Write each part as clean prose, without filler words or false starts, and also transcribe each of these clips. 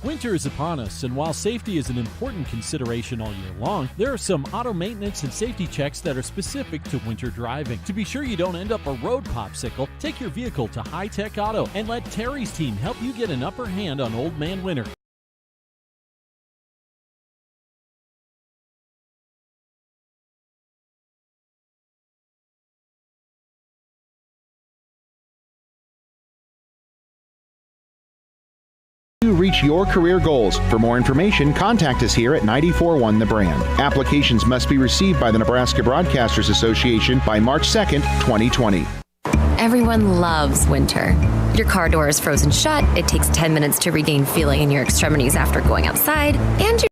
Winter is upon us, and while safety is an important consideration all year long, there are some auto maintenance and safety checks that are specific to winter driving. To be sure you don't end up a road popsicle, take your vehicle to High Tech Auto and let Terry's team help you get an upper hand on Old Man Winter. Reach your career goals. For more information, contact us here at 94.1 The Brand. Applications must be received by the Nebraska Broadcasters Association by March 2nd, 2020. Everyone loves winter. Your car door is frozen shut, it takes 10 minutes to regain feeling in your extremities after going outside, and your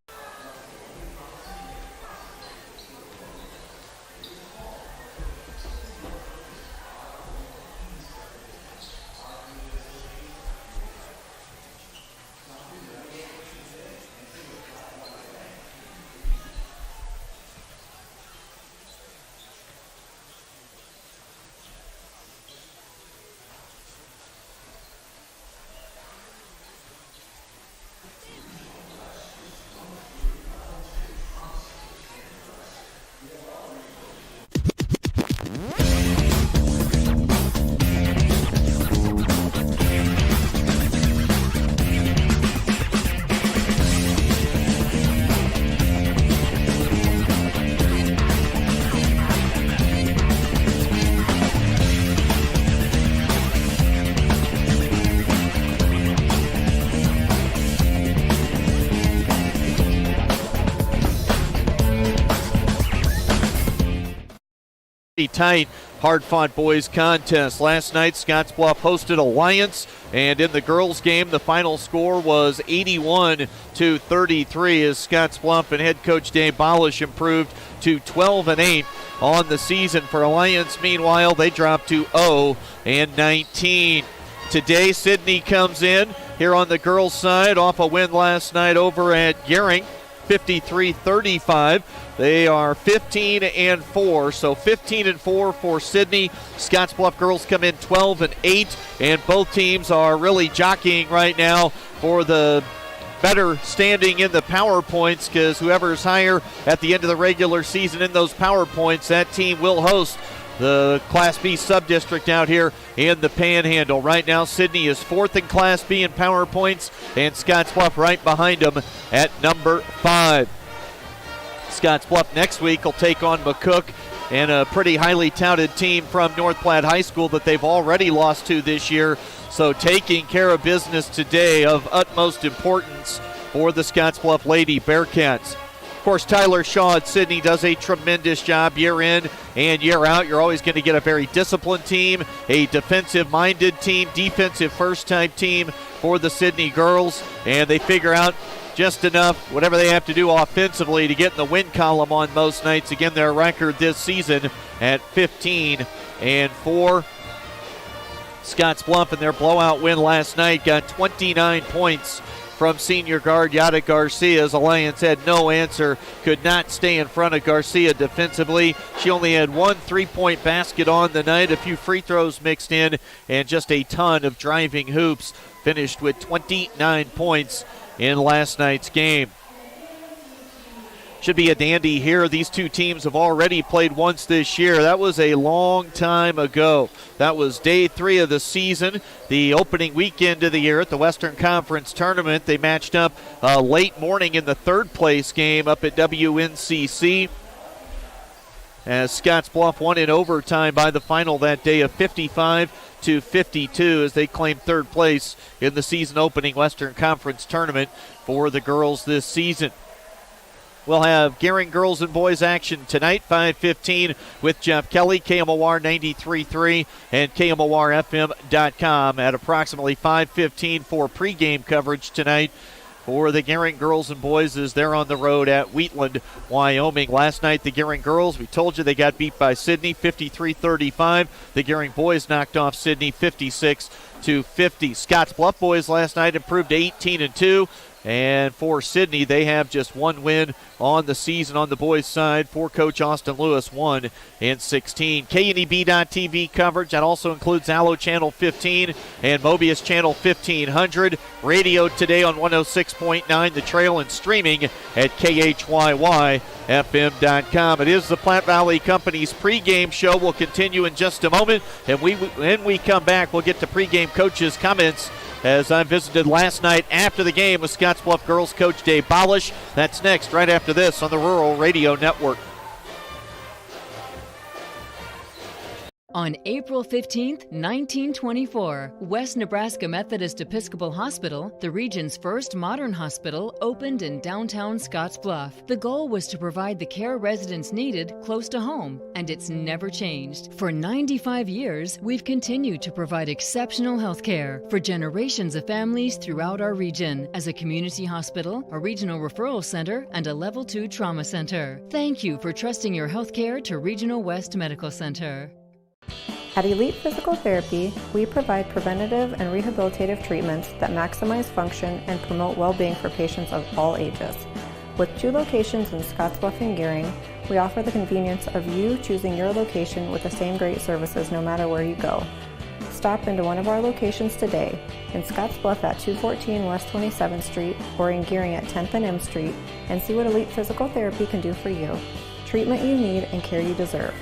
tight, hard-fought boys contest. Last night, Scottsbluff hosted Alliance, and in the girls' game, the final score was 81-33 as Scottsbluff and head coach Dave Bolish improved to 12-8 on the season. For Alliance, meanwhile, they dropped to 0-19. Today, Sidney comes in here on the girls' side off a win last night over at Gering, 53-35. They are 15-4, so 15-4 for Sidney. Scottsbluff girls come in 12-8, and both teams are really jockeying right now for the better standing in the power points, because whoever's higher at the end of the regular season in those power points, that team will host the Class B sub-district out here in the Panhandle. Right now, Sidney is fourth in Class B in power points, and Scottsbluff right behind them at number 5. Scottsbluff next week will take on McCook and a pretty highly touted team from North Platte High School that they've already lost to this year. So taking care of business today of utmost importance for the Scottsbluff Lady Bearcats. Of course, Tyler Shaw at Sidney does a tremendous job year in and year out. You're always going to get a very disciplined team, a defensive-minded team, defensive-first type team for the Sidney girls, and they figure out just enough, whatever they have to do offensively, to get in the win column on most nights. Again, their record this season at 15-4. Scottsbluff in their blowout win last night got 29 points from senior guard Yada Garcia, as Alliance had no answer, could not stay in front of Garcia defensively. She only had one three-point basket on the night, a few free throws mixed in, and just a ton of driving hoops. Finished with 29 points in last night's game. Should be a dandy here. These two teams have already played once this year. That was a long time ago. That was day 3 of the season, the opening weekend of the year at the Western Conference Tournament. They matched up late morning in the third place game up at WNCC, as Scottsbluff won in overtime by the final that day of 55-52 as they claim third place in the season opening Western Conference Tournament for the girls this season. We'll have Gering girls and boys action tonight, 5:15 with Jeff Kelly, KMOR 93.3 and KMORFM.com at approximately 5:15 for pregame coverage tonight for the Gering girls and boys as they're on the road at Wheatland, Wyoming. Last night, the Gering girls, we told you they got beat by Sidney, 53-35. The Gering boys knocked off Sidney 56-50. Scottsbluff boys last night improved to 18-2. And for Sidney, they have just one win on the season on the boys' side. For Coach Austin Lewis, 1 in 16. KNEB.TV coverage. That also includes Allo Channel 15 and Mobius Channel 1500. Radio today on 106.9 The Trail and streaming at KHYYFM.com. It is the Platte Valley Company's pregame show. We'll continue in just a moment. And when we come back, we'll get to pregame coaches' comments as I visited last night after the game with Scottsbluff girls coach Dave Bolish. That's next, right after this on the Rural Radio Network. On April 15, 1924, West Nebraska Methodist Episcopal Hospital, the region's first modern hospital, opened in downtown Scottsbluff. The goal was to provide the care residents needed close to home, and it's never changed. For 95 years, we've continued to provide exceptional health care for generations of families throughout our region as a community hospital, a regional referral center, and a Level 2 trauma center. Thank you for trusting your health care to Regional West Medical Center. At Elite Physical Therapy, we provide preventative and rehabilitative treatments that maximize function and promote well-being for patients of all ages. With 2 locations in Scottsbluff and Gearing, we offer the convenience of you choosing your location with the same great services no matter where you go. Stop into one of our locations today, in Scottsbluff at 214 West 27th Street or in Gearing at 10th and M Street, and see what Elite Physical Therapy can do for you. Treatment you need and care you deserve.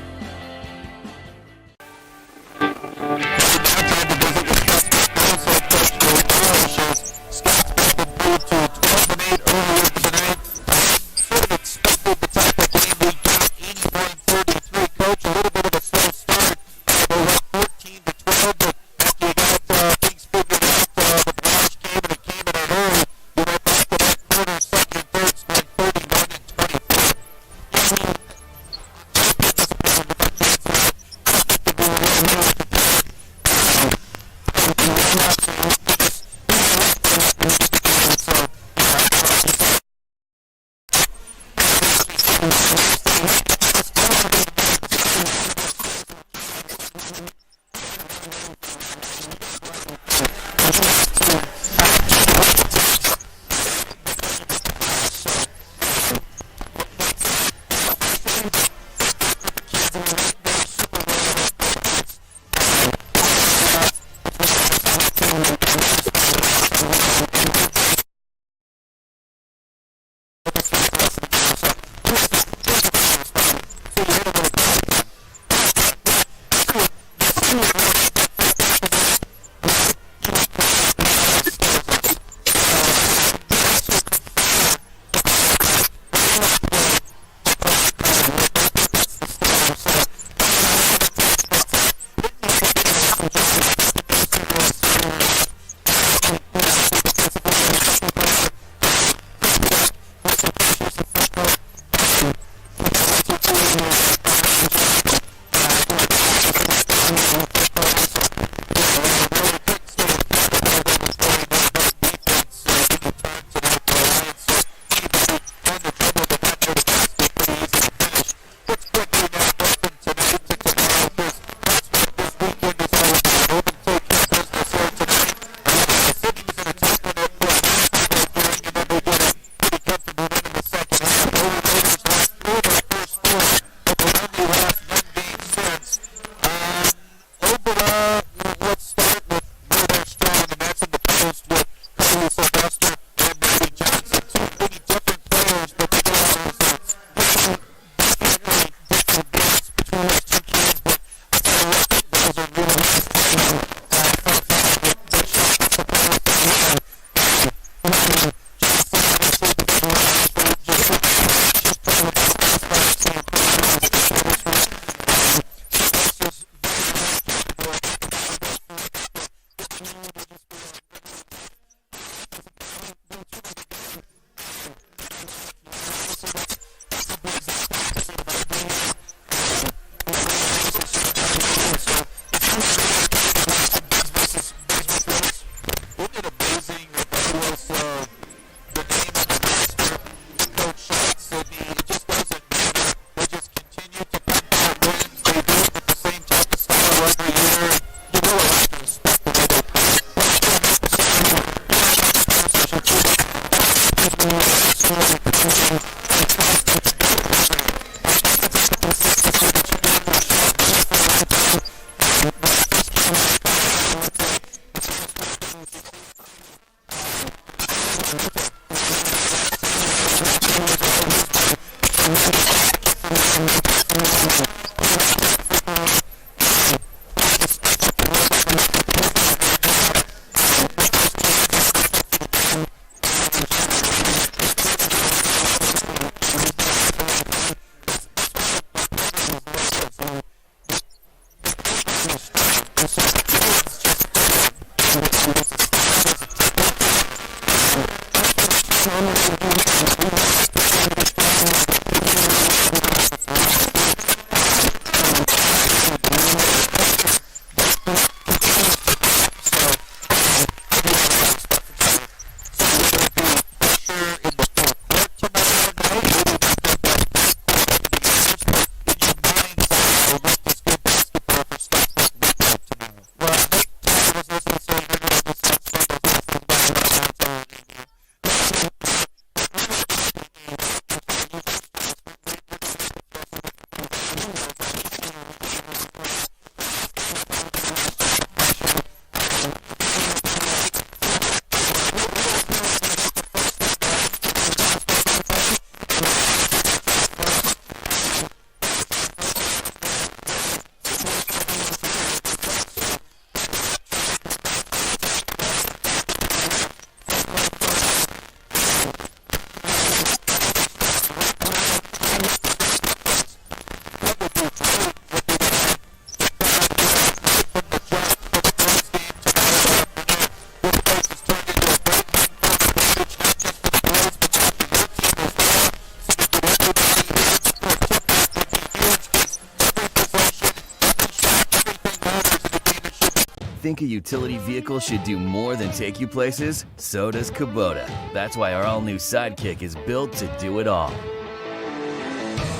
Think a utility vehicle should do more than take you places? So does Kubota. That's why our all-new Sidekick is built to do it all.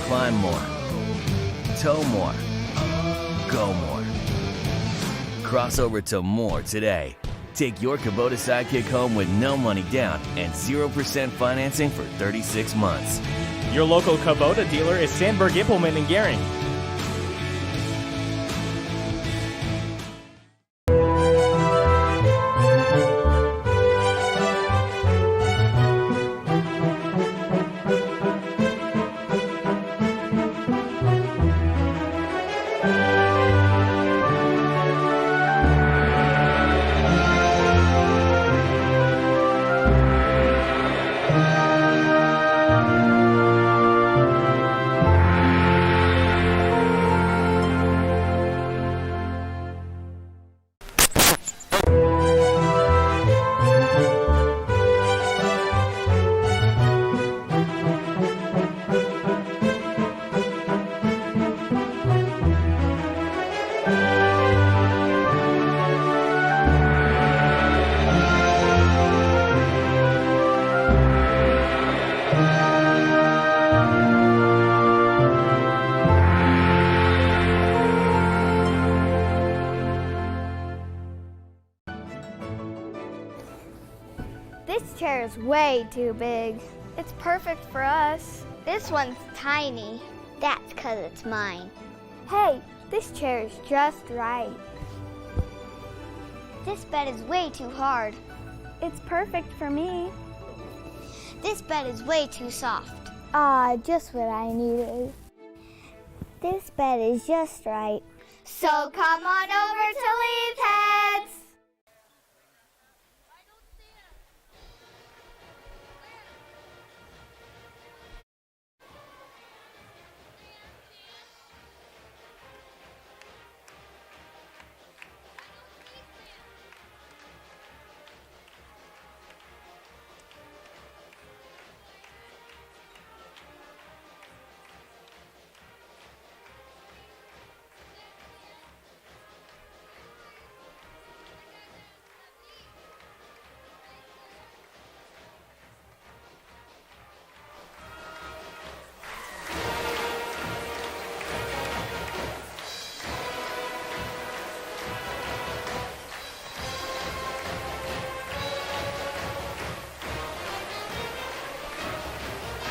Climb more. Tow more. Go more. Cross over to more today. Take your Kubota Sidekick home with no money down and 0% financing for 36 months. Your local Kubota dealer is Sandberg Implement in Gering. This chair is way too big. It's perfect for us. This one's tiny. That's 'cause it's mine. Hey, this chair is just right. This bed is way too hard. It's perfect for me. This bed is way too soft. Just what I needed. This bed is just right. So come on over to Leeds Heads.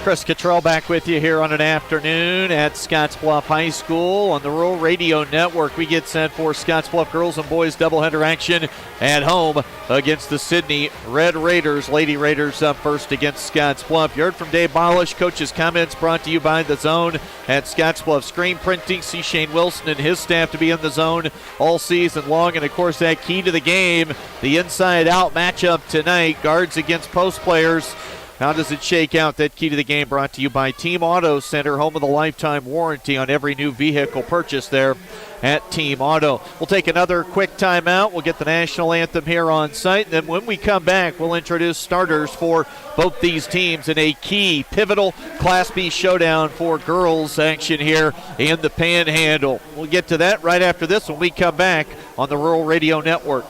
Chris Cottrell back with you here on an afternoon at Scottsbluff High School on the Rural Radio Network. We get set for Scottsbluff girls and boys doubleheader action at home against the Sidney Red Raiders. Lady Raiders up first against Scottsbluff. You heard from Dave Bolish. Coach's comments brought to you by The Zone at Scottsbluff Screen Printing. See Shane Wilson and his staff to be in The Zone all season long. And, of course, that key to the game, the inside-out matchup tonight, guards against post players. How does it shake out? That key to the game brought to you by Team Auto Center, home of the lifetime warranty on every new vehicle purchase there at Team Auto. We'll take another quick timeout. We'll get the national anthem here on site. And then when we come back, we'll introduce starters for both these teams in a key, pivotal Class B showdown for girls action here in the Panhandle. We'll get to that right after this when we come back on the Rural Radio Network.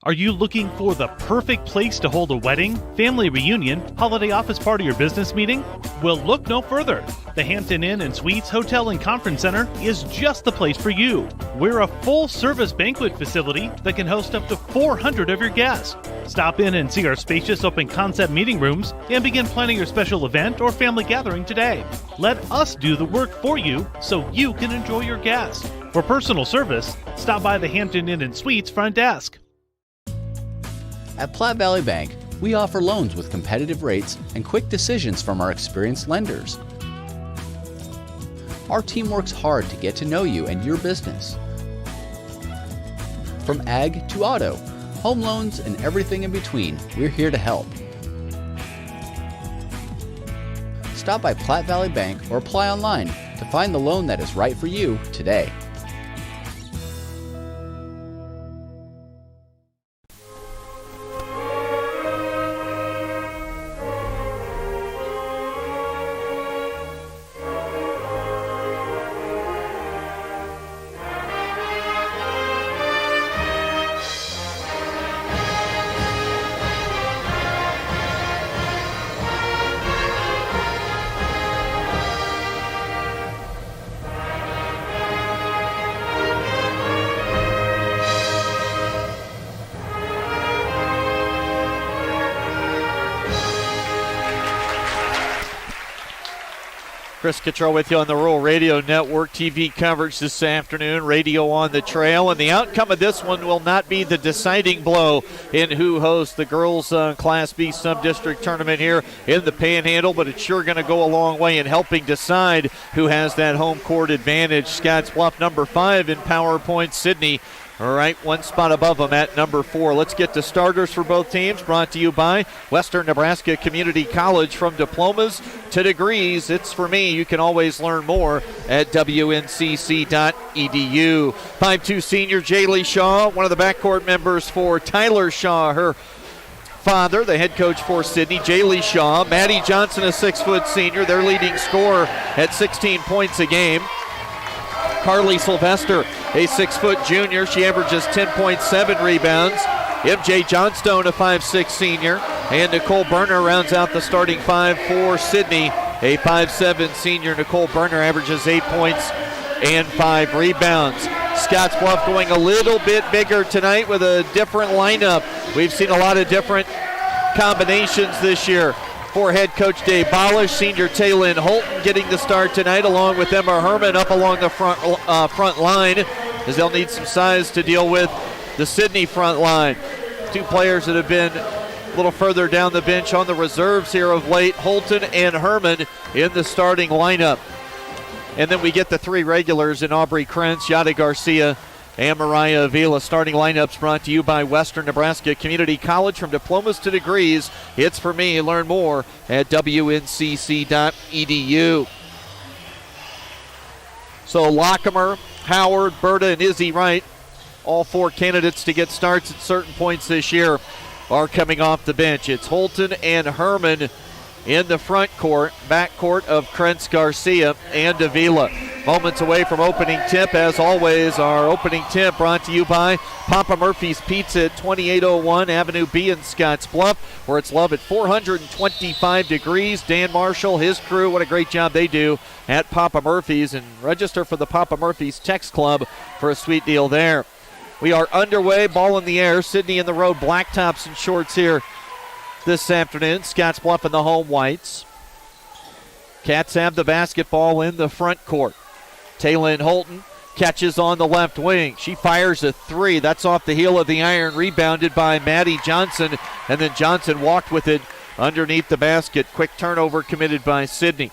Are you looking for the perfect place to hold a wedding, family reunion, holiday office party, or business meeting? Well, look no further. The Hampton Inn and Suites Hotel and Conference Center is just the place for you. We're a full-service banquet facility that can host up to 400 of your guests. Stop in and see our spacious open-concept meeting rooms and begin planning your special event or family gathering today. Let us do the work for you so you can enjoy your guests. For personal service, stop by the Hampton Inn and Suites front desk. At Platte Valley Bank, we offer loans with competitive rates and quick decisions from our experienced lenders. Our team works hard to get to know you and your business. From ag to auto, home loans, and everything in between, we're here to help. Stop by Platte Valley Bank or apply online to find the loan that is right for you today. Chris Cottrell with you on the Rural Radio Network. TV coverage this afternoon, radio on the trail. And the outcome of this one will not be the deciding blow in who hosts the girls' Class B sub-district tournament here in the Panhandle, but it's sure going to go a long way in helping decide who has that home court advantage. Scottsbluff number 5 in PowerPoint. Sidney all right, one spot above them at number 4. Let's get the starters for both teams, brought to you by Western Nebraska Community College. From diplomas to degrees, it's for me. You can always learn more at wncc.edu. 5'2" senior Jaylee Shaw, one of the backcourt members for Tyler Shaw, her father, the head coach for Sidney, Jaylee Shaw. Maddie Johnson, a 6' senior, their leading scorer at 16 points a game. Carly Sylvester, a 6' junior. She averages 10.7 rebounds. MJ Johnstone, a 5'6" senior. And Nicole Berner rounds out the starting 5 for Sidney. A 5'7" senior. Nicole Berner averages 8 points and 5 rebounds. Scottsbluff going a little bit bigger tonight with a different lineup. We've seen a lot of different combinations this year. For head coach Dave Bolish, senior Taylin Holton getting the start tonight, along with Emma Herman up along the front line, as they'll need some size to deal with the Sidney front line. Two players that have been a little further down the bench on the reserves here of late, Holton and Herman in the starting lineup. And then we get the 3 regulars in Aubrey Krentz, Yada Garcia, and Mariah Avila. Starting lineups brought to you by Western Nebraska Community College. From diplomas to degrees, it's for me. Learn more at wncc.edu. So Lockemer, Howard, Berta, and Izzy Wright, all 4 candidates to get starts at certain points this year, are coming off the bench. It's Holton and Herman in the front court, backcourt of Krentz, Garcia, and Avila. Moments away from opening tip. As always, our opening tip brought to you by Papa Murphy's Pizza at 2801 Avenue B in Scottsbluff, where it's love at 425 degrees. Dan Marshall, his crew, what a great job they do at Papa Murphy's. And register for the Papa Murphy's Text Club for a sweet deal there. We are underway, ball in the air. Sidney in the road, black tops and shorts here this afternoon. Scottsbluff and the home whites. Cats have the basketball in the front court. Taylin Holton catches on the left wing. She fires a three. That's off the heel of the iron, rebounded by Maddie Johnson, and then Johnson walked with it underneath the basket. Quick turnover committed by Sidney.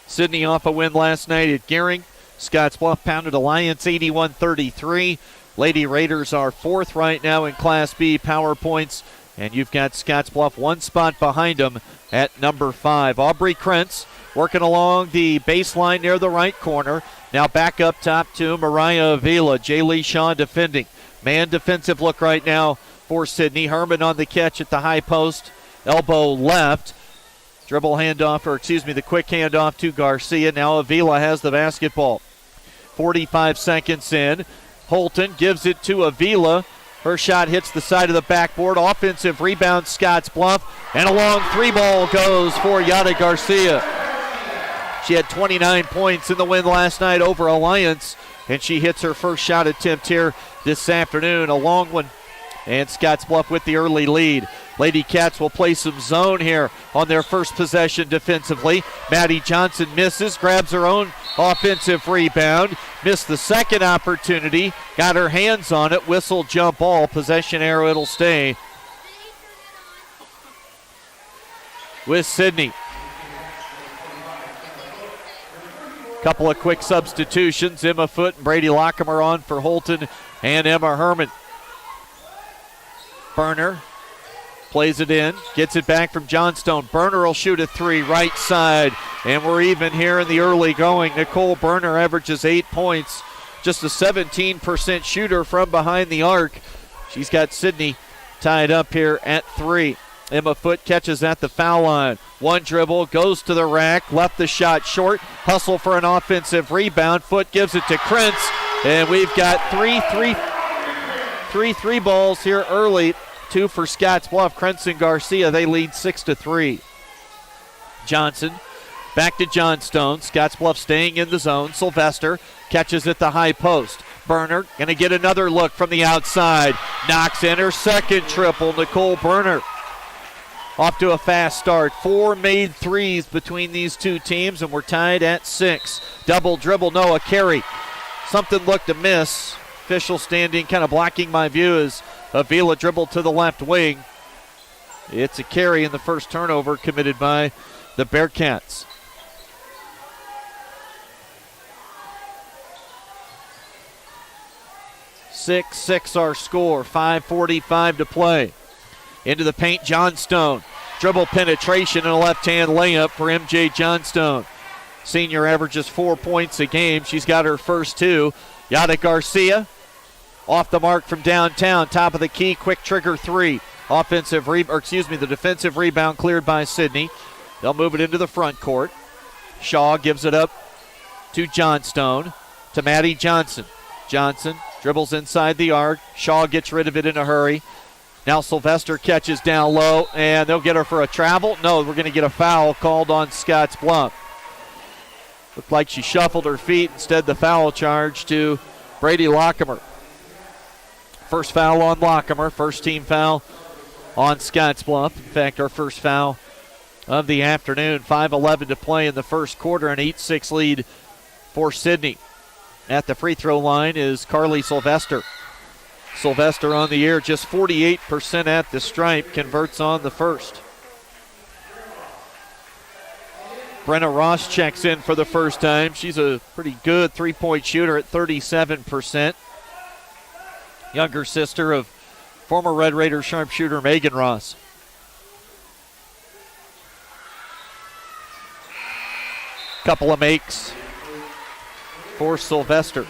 Sidney off a win last night at Gearing. Scottsbluff pounded Alliance 81-33. Lady Raiders are fourth right now in Class B power points, and you've got Scottsbluff one spot behind them at number 5. Aubrey Krentz working along the baseline near the right corner. Now back up top to Mariah Avila. Jaylee Shaw defending. Man defensive look right now for Sidney. Herman on the catch at the high post. Elbow left. Dribble handoff, the quick handoff to Garcia. Now Avila has the basketball. 45 seconds in. Holton gives it to Avila. Her shot hits the side of the backboard. Offensive rebound, Scottsbluff. And a long three ball goes for Yada Garcia. She had 29 points in the win last night over Alliance, and she hits her first shot attempt here this afternoon. A long one, and Scottsbluff with the early lead. Lady Cats will play some zone here on their first possession defensively. Maddie Johnson misses, grabs her own offensive rebound. Missed the second opportunity, got her hands on it, whistle, jump ball, possession arrow, it'll stay with Sidney. Couple of quick substitutions. Emma Foote and Brady Lockemer on for Holton and Emma Herman. Burner plays it in, gets it back from Johnstone. Burner will shoot a three right side, and we're even here in the early going. Nicole Burner averages 8 points, just a 17% shooter from behind the arc. She's got Sidney tied up here at 3. Emma Foote catches at the foul line. One dribble, goes to the rack, left the shot short. Hustle for an offensive rebound. Foote gives it to Krentz, and we've got three balls here early. 2 for Scottsbluff. Krentz and Garcia, they lead 6-3. Johnson back to Johnstone. Scottsbluff staying in the zone. Sylvester catches at the high post. Burner going to get another look from the outside. Knocks in her second triple. Nicole Burner off to a fast start. 4 made threes between these two teams, and we're tied at 6. Double dribble, Noah Carey. Something looked amiss. Official standing kind of blocking my view as Avila dribbled to the left wing. It's a carry in the first turnover committed by the Bearcats. Six our score. 5:45 to play. Into the paint, Johnstone. Dribble penetration and a left-hand layup for MJ Johnstone. Senior averages 4 points a game. She's got her first 2. Yada Garcia off the mark from downtown. Top of the key, quick trigger 3. The defensive rebound cleared by Sidney. They'll move it into the front court. Shaw gives it up to Johnstone, to Maddie Johnson. Johnson dribbles inside the arc. Shaw gets rid of it in a hurry. Now Sylvester catches down low, and they'll get her for a travel. No, we're going to get a foul called on Scottsbluff. Looked like she shuffled her feet. Instead, the foul charge to Brady Lockemer. First foul on Lockemer. First team foul on Scottsbluff. In fact, our first foul of the afternoon. 5:11 to play in the first quarter. An 8-6 lead for Sidney. At the free throw line is Carly Sylvester. Sylvester on the year, just 48% at the stripe, converts on the first. Brenna Ross checks in for the first time. She's a pretty good three-point shooter at 37%. Younger sister of former Red Raider sharpshooter Megan Ross. Couple of makes for Sylvester.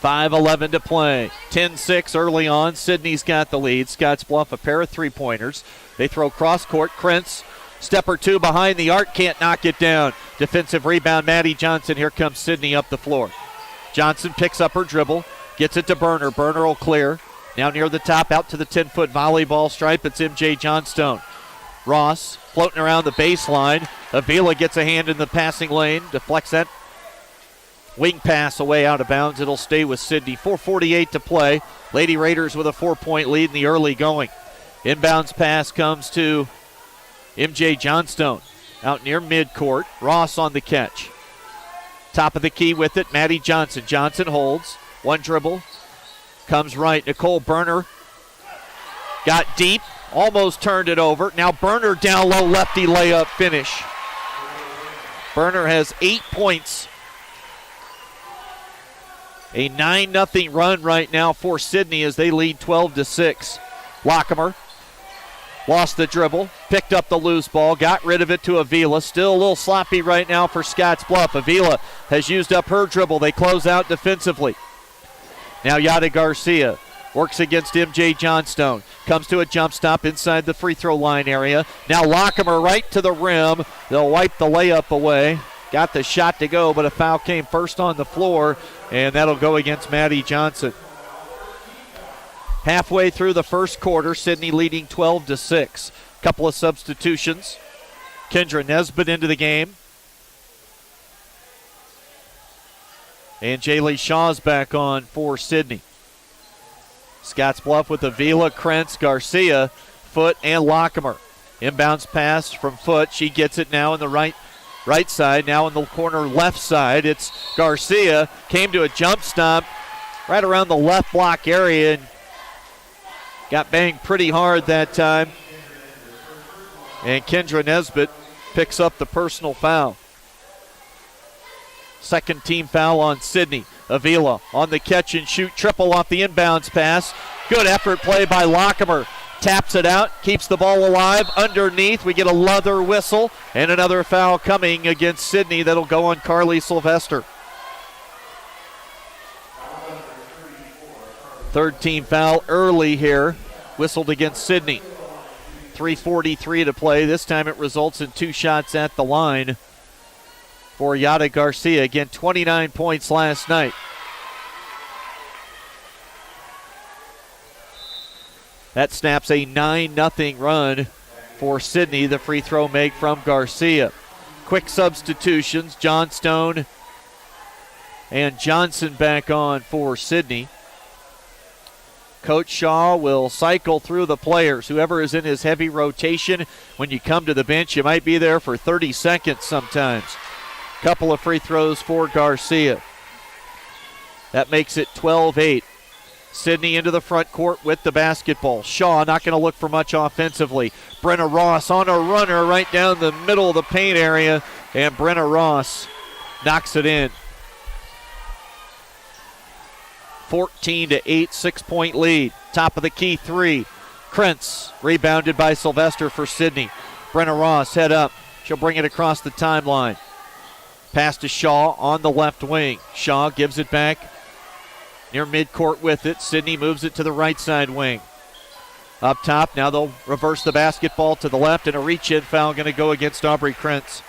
.5:11 to play. 10-6 early on. Sidney's got the lead. Scottsbluff a pair of three-pointers. They throw cross-court. Krentz, step or two behind the arc, can't knock it down. Defensive rebound, Maddie Johnson. Here comes Sidney up the floor. Johnson picks up her dribble, gets it to Burner. Burner will clear. Now near the top, out to the 10-foot volleyball stripe. It's MJ Johnstone. Ross floating around the baseline. Avila gets a hand in the passing lane, deflects that Wing pass away out of bounds. It'll stay with Sidney. 4:48 to play. Lady Raiders with a 4-point lead in the early going. Inbounds pass comes to MJ Johnstone out near midcourt. Ross on the catch. Top of the key with it, Maddie Johnson. Johnson holds. One dribble. Comes right. Nicole Berner got deep. Almost turned it over. Now Berner down low, lefty layup finish. Berner has 8 points. A 9-0 run right now for Sidney as they lead 12-6. Lockemer lost the dribble, picked up the loose ball, got rid of it to Avila. Still a little sloppy right now for Scottsbluff. Avila has used up her dribble. They close out defensively. Now Yada Garcia works against MJ Johnstone. Comes to a jump stop inside the free throw line area. Now Lockemer right to the rim. They'll wipe the layup away. Got the shot to go, but a foul came first on the floor, and that'll go against Maddie Johnson. Halfway through the first quarter, Sidney leading 12-6. Couple of substitutions. Kendra Nesbitt into the game. And Jaylee Shaw's back on for Sidney. Scottsbluff with Avila, Krentz, Garcia, Foot, and Lockemer. Inbounds pass from Foot. She gets it now in the right side. Now in the corner left side. It's Garcia. Came to a jump stop right around the left block area and got banged pretty hard that time. And Kendra Nesbitt picks up the personal foul. Second team foul on Sidney. Avila on the catch and shoot. Triple off the inbounds pass. Good effort play by Lockemer. Taps it out, keeps the ball alive. Underneath, we get a leather whistle and another foul coming against Sidney. That'll go on Carly Sylvester. Third team foul early here. Whistled against Sidney. 3:43 to play. This time it results in 2 shots at the line for Yada Garcia. Again, 29 points last night. That snaps a 9-0 run for Sidney. The free throw make from Garcia. Quick substitutions. Johnstone and Johnson back on for Sidney. Coach Shaw will cycle through the players. Whoever is in his heavy rotation, when you come to the bench, you might be there for 30 seconds sometimes. Couple of free throws for Garcia. That makes it 12-8. Sidney into the front court with the basketball. Shaw not going to look for much offensively. Brenna Ross on a runner right down the middle of the paint area, and Brenna Ross knocks it in. 14-8, 6-point lead. Top of the key 3. Krentz rebounded by Sylvester for Sidney. Brenna Ross head up. She'll bring it across the timeline. Pass to Shaw on the left wing. Shaw gives it back near midcourt with it. Sidney moves it to the right side wing. Up top, now they'll reverse the basketball to the left, and a reach-in foul going to go against Aubrey Krentz.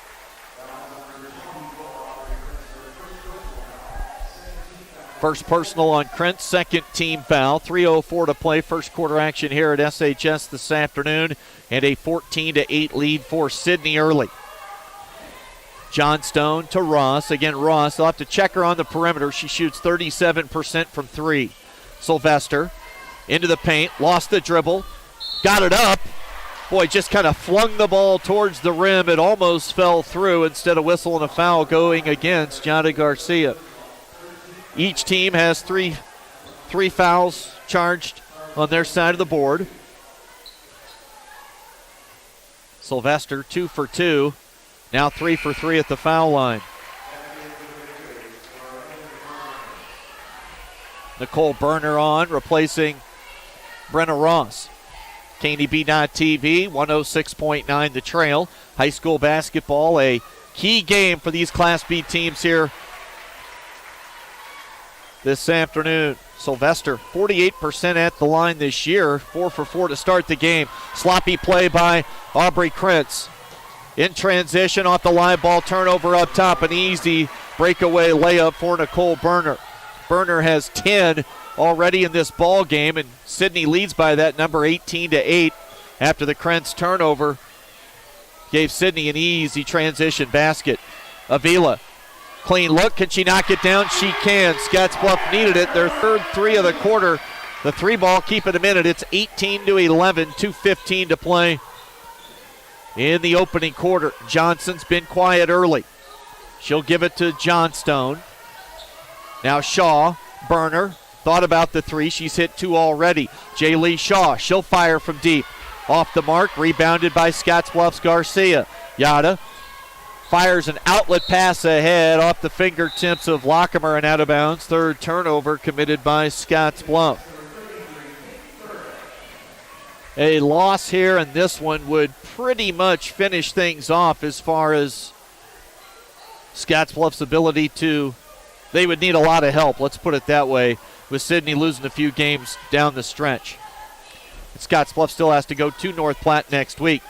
First personal on Krentz, second team foul. 3:04 to play, first quarter action here at SHS this afternoon, and a 14-8 lead for Sidney early. Johnstone to Ross. Again, Ross, they'll have to check her on the perimeter. She shoots 37% from 3. Sylvester into the paint, lost the dribble, got it up. Boy, just kind of flung the ball towards the rim. It almost fell through. Instead of whistling a foul going against Yada Garcia. Each team has three fouls charged on their side of the board. Sylvester 2 for 2. Now 3 for 3 at the foul line. Nicole Berner on, replacing Brenna Ross. KNEB.TV, 106.9 The Trail. High school basketball, a key game for these Class B teams here this afternoon. Sylvester, 48% at the line this year, 4 for 4 to start the game. Sloppy play by Aubrey Krentz. In transition, off the line, ball turnover up top. An easy breakaway layup for Nicole Berner. Berner has 10 already in this ball game, and Sidney leads by that number 18-8 after the Krentz turnover gave Sidney an easy transition basket. Avila Clean look. Can she knock it down? She can. Scottsbluff needed it. Their third three of the quarter. The three ball, keep it a minute. It's 18-11, 2:15 to play in the opening quarter. Johnson's been quiet early. She'll give it to Johnstone. Now Shaw, Burner, thought about the three. She's hit two already. Jaylee Shaw, she'll fire from deep. Off the mark, rebounded by Scottsbluff's Garcia. Yada fires an outlet pass ahead off the fingertips of Lockemer and out of bounds. Third turnover committed by Scottsbluff. A loss here, and this one would pretty much finish things off as far as Scottsbluff's ability to, they would need a lot of help, let's put it that way, with Sidney losing a few games down the stretch. Scottsbluff still has to go to North Platte next week.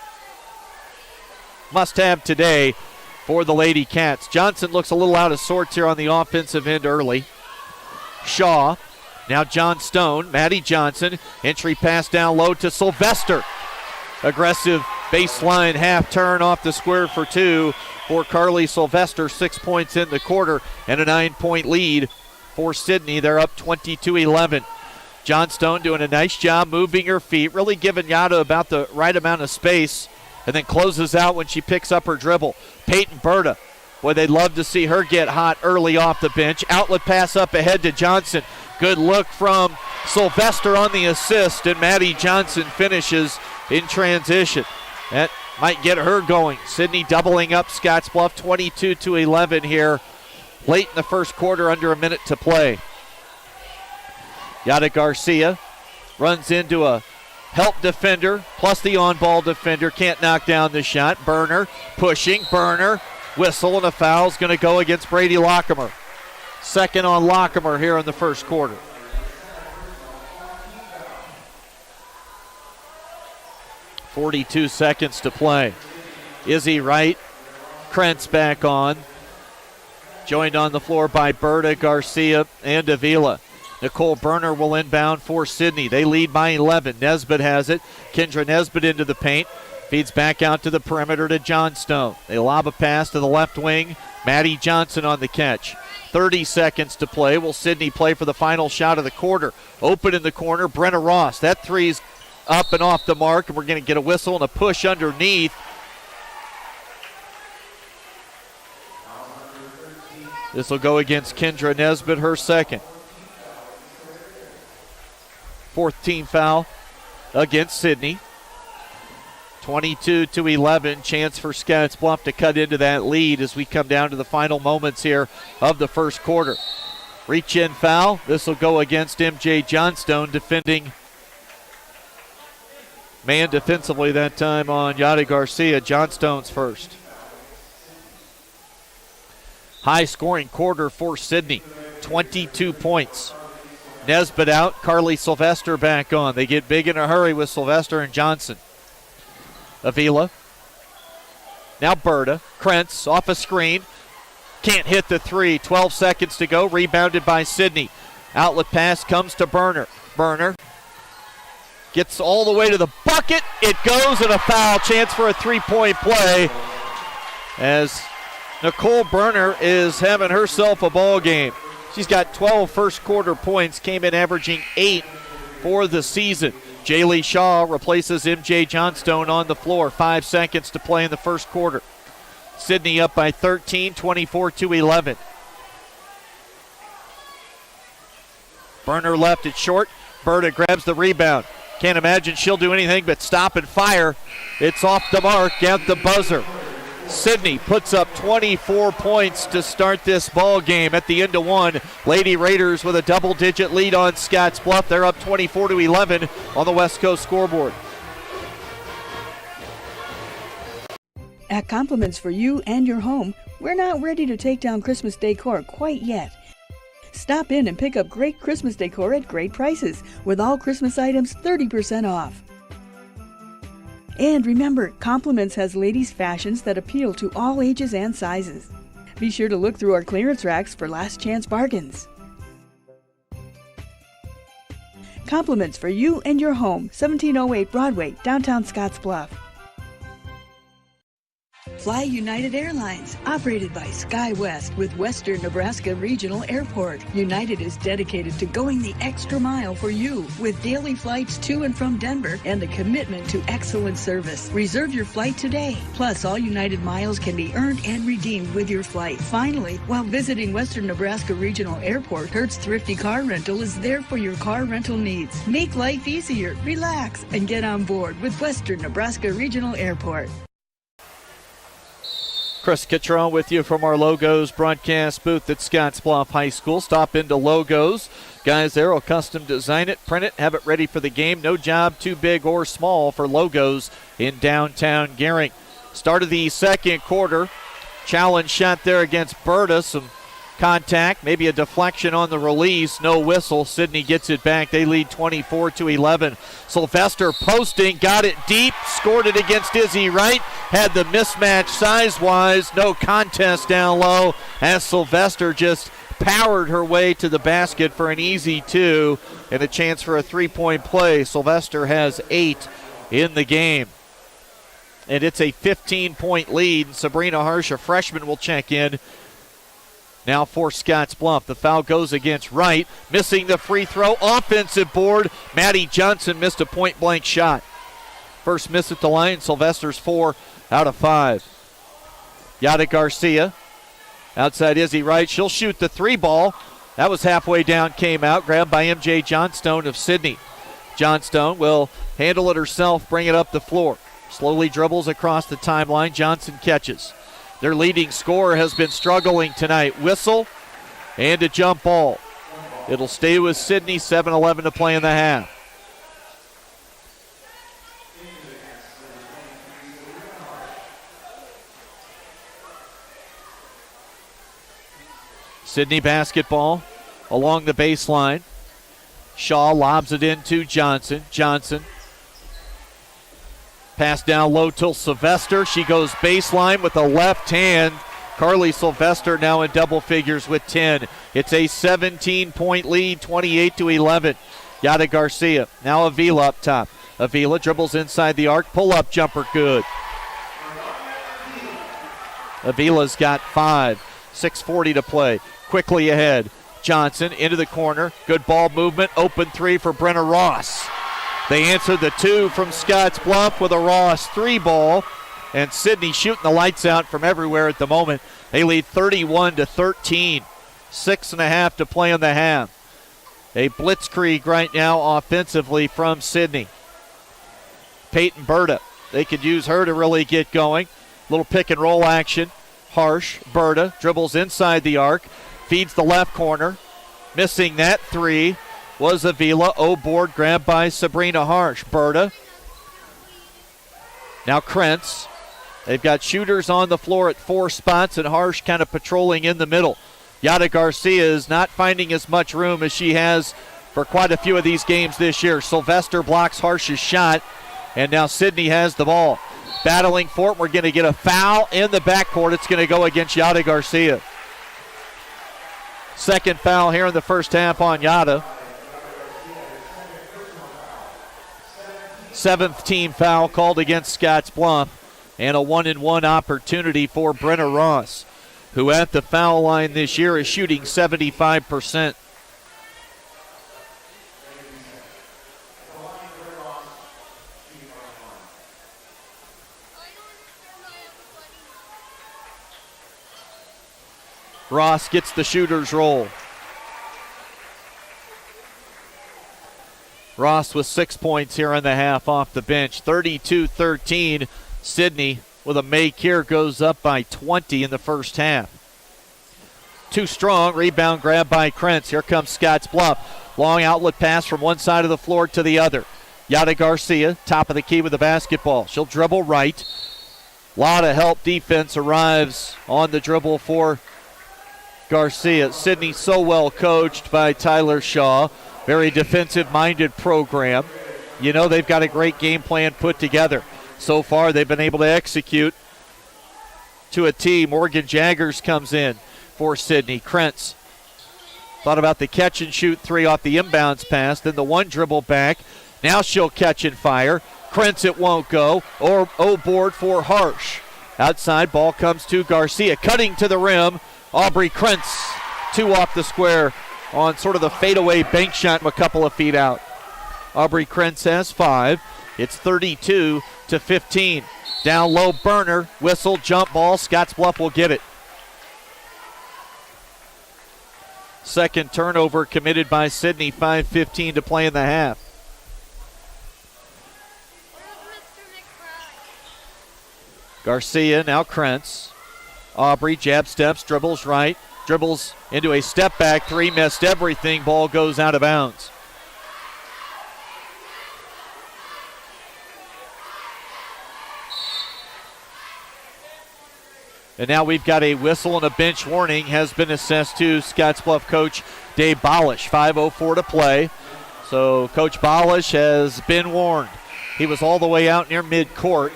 Must have today for the Lady Cats. Johnson looks a little out of sorts here on the offensive end early. Shaw. Now John Stone, Maddie Johnson, entry pass down low to Sylvester. Aggressive baseline half turn off the square for two for Carly Sylvester. 6 points in the quarter and a 9-point lead for Sidney. They're up 22-11. John Stone doing a nice job moving her feet, really giving Yada about the right amount of space, and then closes out when she picks up her dribble. Peyton Berta, boy, they'd love to see her get hot early off the bench. Outlet pass up ahead to Johnson. Good look from Sylvester on the assist, and Maddie Johnson finishes in transition. That might get her going. Sidney doubling up Scottsbluff, 22-11 here. Late in the first quarter, under a minute to play. Yada Garcia runs into a help defender, plus the on-ball defender. Can't knock down the shot. Burner pushing. Burner, whistle, and a foul's going to go against Brady Lockemer. Second on Lockemer here in the first quarter. .42 seconds to play. Izzy Wright, Krentz back on. Joined on the floor by Berta, Garcia, and Avila. Nicole Burner will inbound for Sidney. They lead by 11. Nesbitt has it. Kendra Nesbitt into the paint. Feeds back out to the perimeter to Johnstone. They lob a pass to the left wing. Maddie Johnson on the catch. 30 seconds to play. Will Sidney play for the final shot of the quarter? Open in the corner, Brenna Ross. That three's up and off the mark, and we're going to get a whistle and a push underneath. This will go against Kendra Nesbitt, her second. Fourth team foul against Sidney. 22-11, chance for Scottsbluff to cut into that lead as we come down to the final moments here of the first quarter. Reach-in foul. This will go against MJ Johnstone, defending man defensively that time on Yada Garcia. Johnstone's first. High-scoring quarter for Sidney. 22 points. Nesbitt out. Carly Sylvester back on. They get big in a hurry with Sylvester and Johnson. Avila. Now Berta. Krentz off a screen. Can't hit the three. 12 seconds to go. Rebounded by Sidney. Outlet pass comes to Burner. Burner gets all the way to the bucket. It goes, and a foul. Chance for a three-point play as Nicole Burner is having herself a ball game. She's got 12 first quarter points, came in averaging 8 for the season. Jaylee Shaw replaces MJ Johnstone on the floor. 5 seconds to play in the first quarter. Sidney up by 13, 24-11. Burner left it short. Berta grabs the rebound. Can't imagine she'll do anything but stop and fire. It's off the mark at the buzzer. Sidney puts up 24 points to start this ball game at the end of one. Lady Raiders with a double-digit lead on Scottsbluff. They're up 24-11 on the West Coast scoreboard. At Compliments for you and your home, we're not ready to take down Christmas decor quite yet. Stop in and pick up great Christmas decor at great prices, with all Christmas items 30% off. And remember, Compliments has ladies' fashions that appeal to all ages and sizes. Be sure to look through our clearance racks for last chance bargains. Compliments for you and your home, 1708 Broadway, downtown Scottsbluff. Fly United Airlines, operated by SkyWest with Western Nebraska Regional Airport. United is dedicated to going the extra mile for you with daily flights to and from Denver and a commitment to excellent service. Reserve your flight today. Plus, all United miles can be earned and redeemed with your flight. Finally, while visiting Western Nebraska Regional Airport, Hertz Thrifty Car Rental is there for your car rental needs. Make life easier, relax, and get on board with Western Nebraska Regional Airport. Chris Kitron with you from our Logos broadcast booth at Scottsbluff High School. Stop into Logos. Guys there will custom design it, print it, have it ready for the game. No job too big or small for Logos in downtown Gering. Start of the second quarter. Challenge shot there against Berta. Some contact, maybe a deflection on the release. No whistle. Sidney gets it back. They lead 24-11. Sylvester posting, got it deep, scored it against Izzy Wright. Had the mismatch size-wise. No contest down low as Sylvester just powered her way to the basket for an easy two and a chance for a three-point play. Sylvester has 8 in the game. And it's a 15-point lead. Sabrina Harsh, a freshman, will check in now for Scottsbluff. The foul goes against Wright. Missing the free throw. Offensive board. Maddie Johnson missed a point-blank shot. First miss at the line. Sylvester's 4 out of 5. Yada Garcia. Outside Izzy Wright. She'll shoot the 3 ball. That was halfway down, came out. Grabbed by MJ Johnstone of Sidney. Johnstone will handle it herself, bring it up the floor. Slowly dribbles across the timeline. Johnson catches. Their leading scorer has been struggling tonight. Whistle and a jump ball. It'll stay with Sidney. 7:11 to play in the half. Sidney basketball along the baseline. Shaw lobs it into Johnson. Johnson. Pass down low till Sylvester. She goes baseline with the left hand. Carly Sylvester now in double figures with 10. It's a 17-point lead, 28-11. Yada Garcia. Now Avila up top. Avila dribbles inside the arc. Pull-up jumper good. Avila's got 5. 6:40 to play. Quickly ahead. Johnson into the corner. Good ball movement. Open 3 for Brenna Ross. They answered the 2 from Scottsbluff with a Ross 3 ball. And Sidney shooting the lights out from everywhere at the moment. They lead 31-13. 6.5 to play in the half. A blitzkrieg right now offensively from Sidney. Peyton Berta. They could use her to really get going. Little pick and roll action. Harsh. Berta dribbles inside the arc. Feeds the left corner. Missing that 3. Was Avila. O-board grabbed by Sabrina Harsh. Berta. Now Krentz. They've got shooters on the floor at 4 spots and Harsh kind of patrolling in the middle. Yada Garcia is not finding as much room as she has for quite a few of these games this year. Sylvester blocks Harsh's shot, and now Sidney has the ball. Battling for it. We're going to get a foul in the backcourt. It's going to go against Yada Garcia. Second foul here in the first half on Yada. 7th team foul called against Scottsbluff, and a 1-and-1 opportunity for Brenna Ross, who at the foul line this year is shooting 75%. Ross gets the shooter's roll. Ross with 6 points here in the half off the bench. 32-13. Sidney with a make here goes up by 20 in the first half. Too strong. Rebound grab by Krentz. Here comes Scottsbluff. Long outlet pass from one side of the floor to the other. Yada Garcia, top of the key with the basketball. She'll dribble right. A lot of help defense arrives on the dribble for Garcia. Sidney so well coached by Tyler Shaw. Very defensive-minded program. You know they've got a great game plan put together. So far they've been able to execute to a T. Morgan Jaggers comes in for Sidney. Krentz thought about the catch and shoot 3 off the inbounds pass. Then the one dribble back. Now she'll catch and fire. Krentz, it won't go. Or O-board for Harsh. Outside, ball comes to Garcia. Cutting to the rim, Aubrey Krentz. 2 off the square on sort of the fadeaway bank shot from a couple of feet out. Aubrey Krentz has 5. It's 32-15. Down low, Burner. Whistle, jump ball. Scottsbluff will get it. Second turnover committed by Sidney. 5:15 to play in the half. Garcia, now Krentz. Aubrey, jab steps, dribbles right. Dribbles into a step back 3, missed everything. Ball goes out of bounds. And now we've got a whistle and a bench warning has been assessed to Scottsbluff coach Dave Bolish. 5:04 to play. So Coach Bolish has been warned. He was all the way out near midcourt.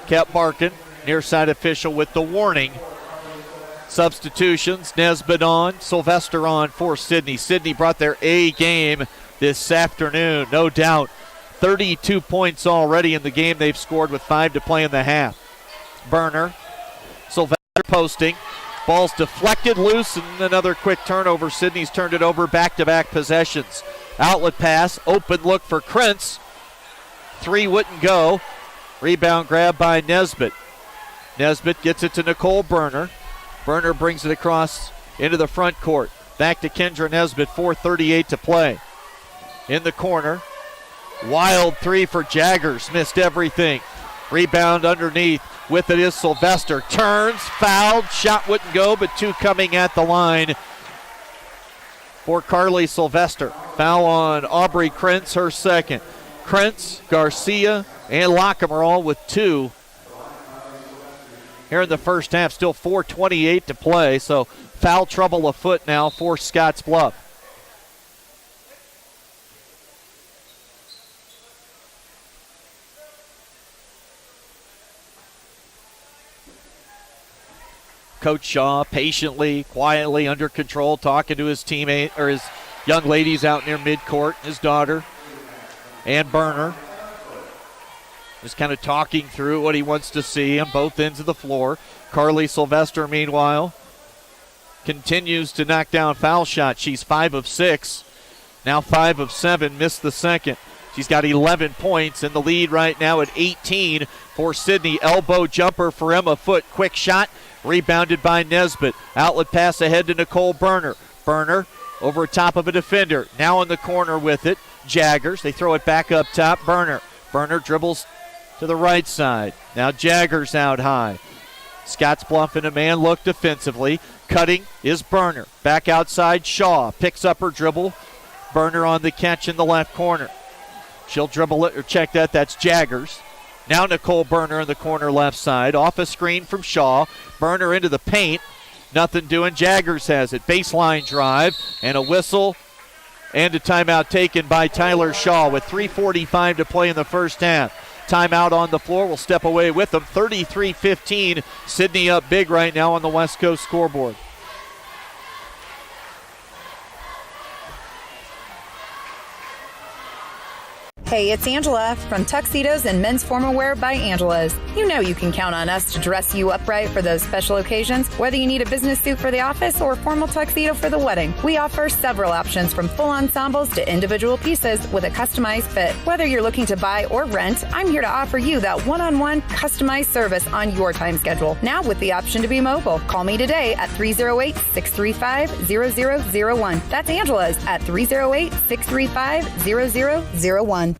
Kept barking. Near side official with the warning. Substitutions, Nesbitt on, Sylvester on for Sidney. Sidney brought their A game this afternoon, no doubt. 32 points already in the game they've scored with 5 to play in the half. Burner, Sylvester posting. Ball's deflected loose and another quick turnover. Sidney's turned it over back-to-back possessions. Outlet pass, open look for Krentz. 3 wouldn't go. Rebound grab by Nesbitt. Nesbitt gets it to Nicole Burner. Burner brings it across into the front court. Back to Kendra Nesbitt, 4:38 to play. In the corner, wild 3 for Jaggers, missed everything. Rebound underneath, with it is Sylvester. Turns, fouled, shot wouldn't go, but 2 coming at the line for Carly Sylvester. Foul on Aubrey Krentz, her second. Krentz, Garcia, and Lockham all with 2. Here in the first half, still 4:28 to play, so foul trouble afoot now for Scottsbluff. Coach Shaw patiently, quietly, under control, talking to his teammate or his young ladies out near midcourt, his daughter and Burner. Just kind of talking through what he wants to see on both ends of the floor. Carly Sylvester, meanwhile, continues to knock down foul shots. She's 5 of 6, now 5 of 7, missed the second. She's got 11 points in the lead right now at 18 for Sidney. Elbow jumper for Emma Foote. Quick shot, rebounded by Nesbitt. Outlet pass ahead to Nicole Burner. Burner over top of a defender. Now in the corner with it. Jaggers, they throw it back up top. Burner dribbles to the right side. Now Jaggers out high. Scottsbluff in a man look defensively. Cutting is Burner. Back outside, Shaw picks up her dribble. Burner on the catch in the left corner. She'll dribble it or check that. That's Jaggers. Now Nicole Burner in the corner left side. Off a screen from Shaw. Burner into the paint. Nothing doing. Jaggers has it. Baseline drive and a whistle and a timeout taken by Tyler Shaw with 3:45 to play in the first half. Timeout on the floor. We'll step away with them. 33-15. Sidney up big right now on the West Coast scoreboard. Hey, it's Angela from Tuxedos and Men's Formal Wear by Angela's. You know you can count on us to dress you up right for those special occasions, whether you need a business suit for the office or a formal tuxedo for the wedding. We offer several options from full ensembles to individual pieces with a customized fit. Whether you're looking to buy or rent, I'm here to offer you that one-on-one customized service on your time schedule. Now with the option to be mobile. Call me today at 308-635-0001. That's Angela's at 308-635-0001.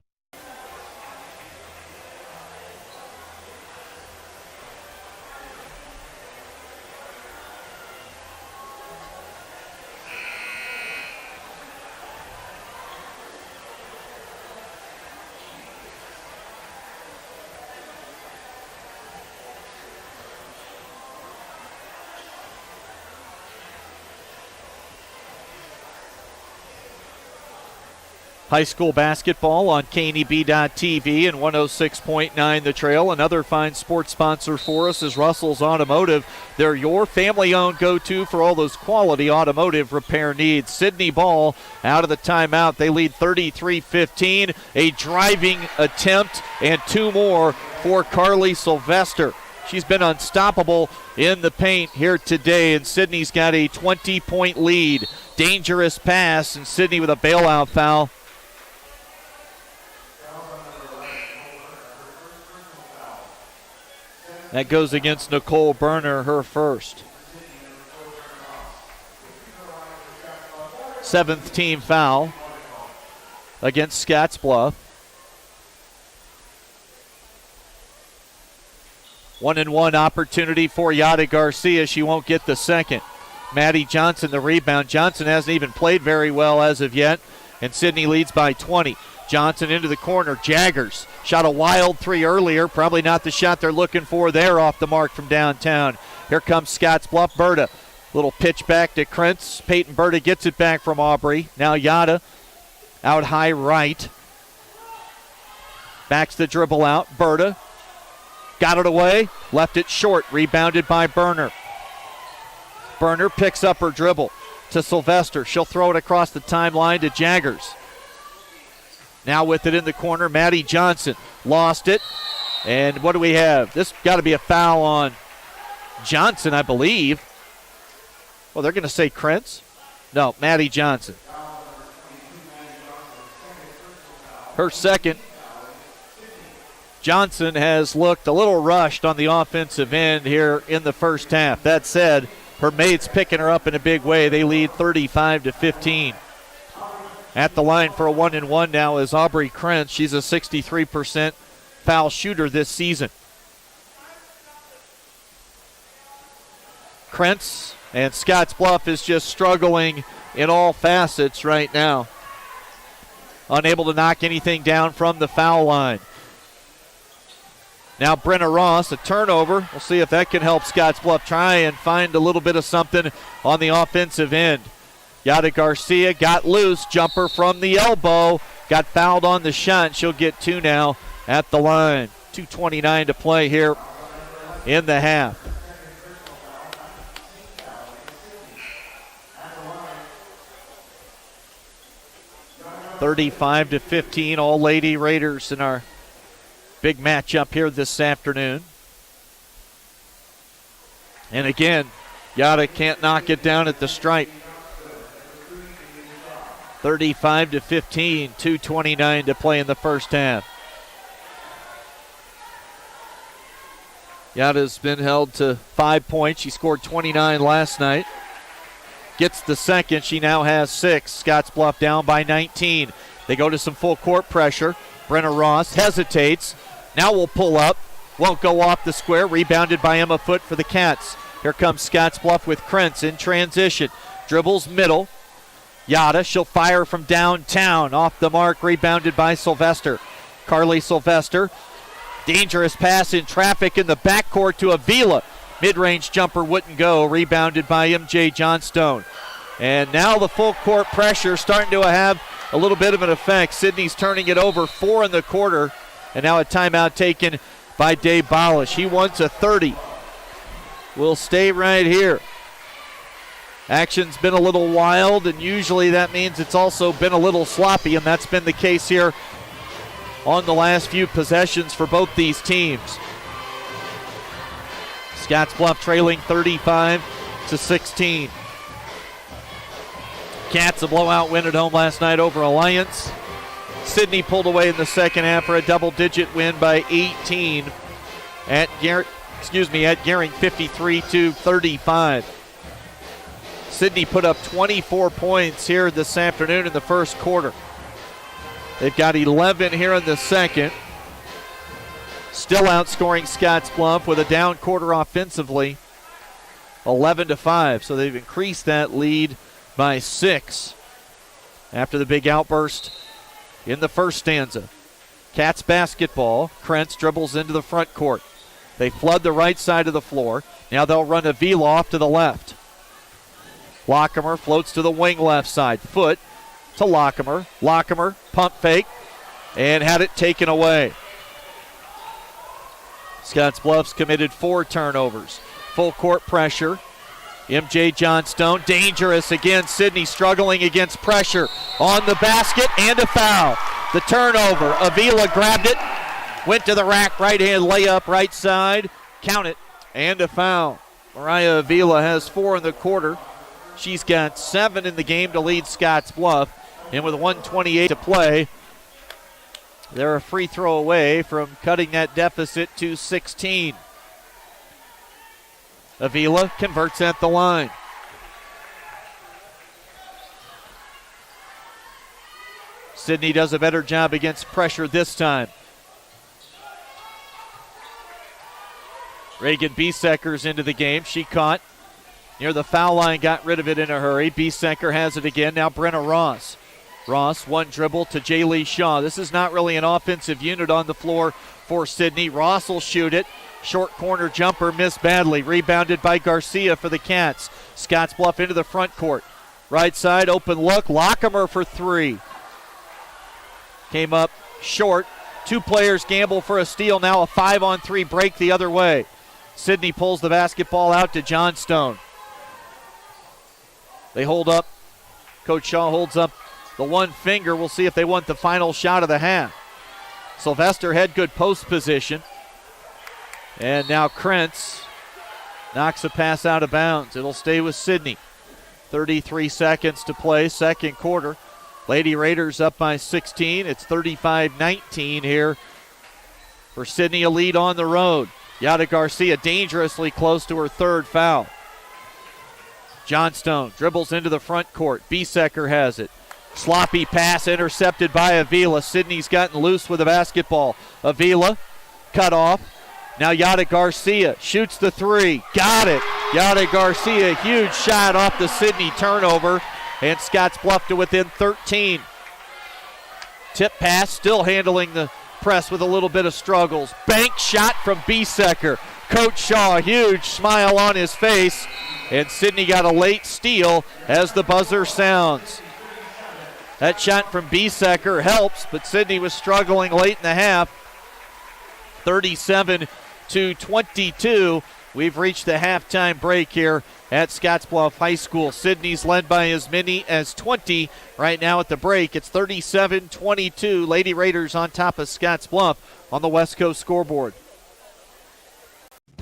High school basketball on KNEB.TV and 106.9 The Trail. Another fine sports sponsor for us is Russell's Automotive. They're your family-owned go-to for all those quality automotive repair needs. Sidney ball out of the timeout. They lead 33-15. A driving attempt and 2 more for Carly Sylvester. She's been unstoppable in the paint here today, and Sidney's got a 20-point lead. Dangerous pass, and Sidney with a bailout foul. That goes against Nicole Berner, her first. 7th team foul against Scottsbluff. 1-and-1 opportunity for Yada Garcia. She won't get the second. Maddie Johnson the rebound. Johnson hasn't even played very well as of yet, and Sidney leads by 20. Johnson into the corner. Jaggers shot a wild three earlier. Probably not the shot they're looking for there, off the mark from downtown. Here comes Scottsbluff. Berta. Little pitch back to Krentz. Peyton Berta gets it back from Aubrey. Now Yada out high right. Backs the dribble out. Berta got it away. Left it short. Rebounded by Berner. Berner picks up her dribble to Sylvester. She'll throw it across the timeline to Jaggers. Now with it in the corner, Maddie Johnson lost it. And what do we have? This got to be a foul on Johnson, I believe. Well, they're going to say Krentz. No, Maddie Johnson. Her second. Johnson has looked a little rushed on the offensive end here in the first half. That said, her mate's picking her up in a big way. They lead 35-15. At the line for a 1-and-1 now is Aubrey Krentz. She's a 63% foul shooter this season. Krentz and Scottsbluff is just struggling in all facets right now. Unable to knock anything down from the foul line. Now Brenna Ross, a turnover. We'll see if that can help Scottsbluff try and find a little bit of something on the offensive end. Yada Garcia got loose. Jumper from the elbow. Got fouled on the shot. She'll get 2 now at the line. 2:29 to play here in the half. (35-15), all Lady Raiders in our big matchup here this afternoon. And again, Yada can't knock it down at the stripe. 35-15, 2:29 to play in the first half. Yada's been held to 5 points. She scored 29 last night. Gets the second. She now has 6. Scottsbluff down by 19. They go to some full court pressure. Brenna Ross hesitates. Now will pull up. Won't go off the square. Rebounded by Emma Foote for the Cats. Here comes Scottsbluff with Krentz in transition. Dribbles middle. Yada, she'll fire from downtown. Off the mark, rebounded by Sylvester. Carly Sylvester. Dangerous pass in traffic in the backcourt to Avila. Mid-range jumper wouldn't go. Rebounded by MJ Johnstone. And now the full court pressure starting to have a little bit of an effect. Sidney's turning it over. 4 in the quarter. And now a timeout taken by Dave Balish. He wants a 30. We'll stay right here. Action's been a little wild, and usually that means it's also been a little sloppy, and that's been the case here on the last few possessions for both these teams. Scottsbluff trailing 35-16. Cats a blowout win at home last night over Alliance. Sidney pulled away in the second half for a double-digit win by 18 at Gehring 53-35. Sidney put up 24 points here this afternoon in the first quarter. They've got 11 here in the second. Still outscoring Scottsbluff with a down quarter offensively, 11-5. So they've increased that lead by 6 after the big outburst in the first stanza. Cats basketball. Krentz dribbles into the front court. They flood the right side of the floor. Now they'll run Avila off to the left. Lockemer floats to the wing left side. Foot to Lockemer. Lockemer, pump fake, and had it taken away. Scottsbluff's committed 4 turnovers. Full court pressure. MJ Johnstone, dangerous again. Sidney struggling against pressure. On the basket and a foul. The turnover. Avila grabbed it. Went to the rack, right hand layup, right side. Count it. And a foul. Mariah Avila has 4 in the quarter. She's got 7 in the game to lead Scottsbluff. And with 1:28 to play, they're a free throw away from cutting that deficit to 16. Avila converts at the line. Sidney does a better job against pressure this time. Reagan Bieseker's into the game. She caught near the foul line, got rid of it in a hurry. Bieseker has it again. Now Brenna Ross. Ross, one dribble to Jaylee Shaw. This is not really an offensive unit on the floor for Sidney. Ross will shoot it. Short corner jumper missed badly. Rebounded by Garcia for the Cats. Scottsbluff into the front court. Right side, open look. Lockemer for 3. Came up short. 2 players gamble for a steal. Now a 5-on-3 break the other way. Sidney pulls the basketball out to Johnstone. They hold up. Coach Shaw holds up the one finger. We'll see if they want the final shot of the half. Sylvester had good post position. And now Krentz knocks a pass out of bounds. It'll stay with Sidney. 33 seconds to play, second quarter. Lady Raiders up by 16. It's 35-19 here for Sidney, a lead on the road. Yada Garcia dangerously close to her 3rd foul. Johnstone dribbles into the front court. Bieseker has it. Sloppy pass intercepted by Avila. Sidney's gotten loose with the basketball. Avila cut off. Now Yada Garcia shoots the 3. Got it. Yada Garcia, huge shot off the Sidney turnover. And Scottsbluff to within 13. Tip pass, still handling the press with a little bit of struggles. Bank shot from Bieseker. Coach Shaw, huge smile on his face. And Sidney got a late steal as the buzzer sounds. That shot from Bieseker helps, but Sidney was struggling late in the half. 37-22. We've reached the halftime break here at Scottsbluff High School. Sidney's led by as many as 20 right now at the break. It's 37-22. Lady Raiders on top of Scottsbluff on the West Coast scoreboard.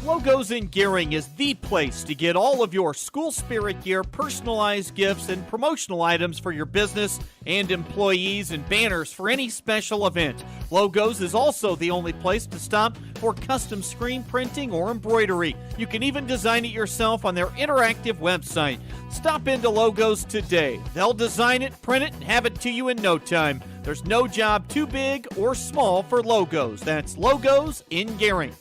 Logos in Gearing is the place to get all of your school spirit gear, personalized gifts, and promotional items for your business and employees, and banners for any special event. Logos is also the only place to stop for custom screen printing or embroidery. You can even design it yourself on their interactive website. Stop into Logos today. They'll design it, print it, and have it to you in no time. There's no job too big or small for Logos. That's Logos in Gearing.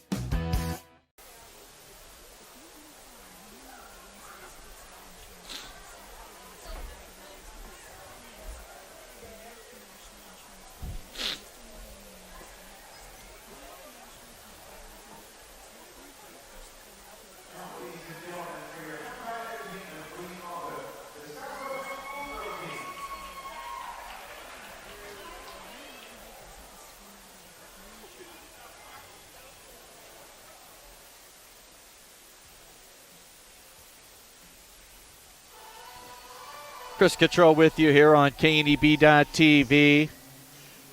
Chris Cottrell with you here on KNEB.TV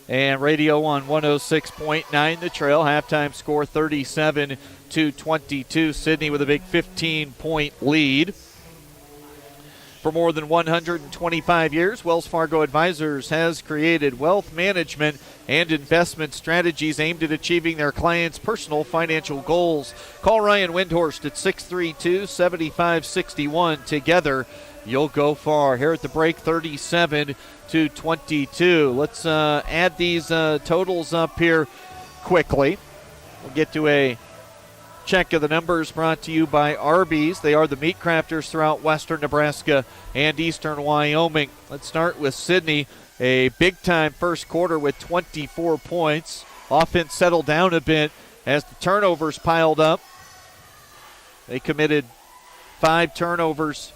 and radio on 106.9 The Trail. Halftime score 37-22. Sidney with a big 15-point lead. For more than 125 years, Wells Fargo Advisors has created wealth management and investment strategies aimed at achieving their clients' personal financial goals. Call Ryan Windhorst at 632-7561. Together, you'll go far. Here at the break, 37-22. Let's add these totals up here quickly. We'll get to a check of the numbers brought to you by Arby's. They are the meat crafters throughout western Nebraska and eastern Wyoming. Let's start with Sidney. A big-time first quarter with 24 points. Offense settled down a bit as the turnovers piled up. They committed 5 turnovers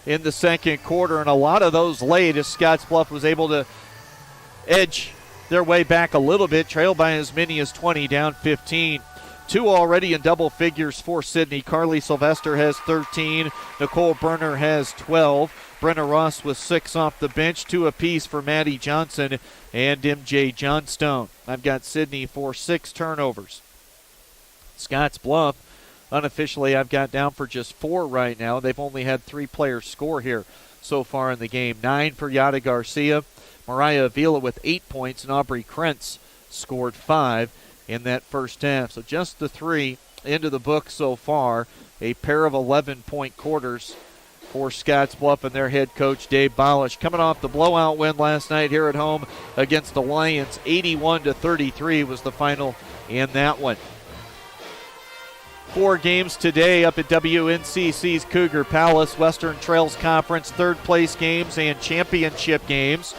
in the second quarter, and a lot of those late as Scottsbluff was able to edge their way back a little bit, trailed by as many as 20, down 15. 2 already in double figures for Sidney. Carly Sylvester has 13. Nicole Berner has 12. Brenna Ross with 6 off the bench, 2 apiece for Maddie Johnson and MJ Johnstone. I've got Sidney for 6 turnovers. Scottsbluff, unofficially, I've got down for just 4 right now. They've only had 3 players score here so far in the game. 9 for Yada Garcia, Mariah Avila with 8 points, and Aubrey Krentz scored 5 in that first half. So just the 3 into the book so far. A pair of 11-point quarters for Scottsbluff and their head coach Dave Bolish, coming off the blowout win last night here at home against Alliance. 81-33 was the final in that one. 4 games today up at WNCC's Cougar Palace. Western Trails Conference third place games and championship games.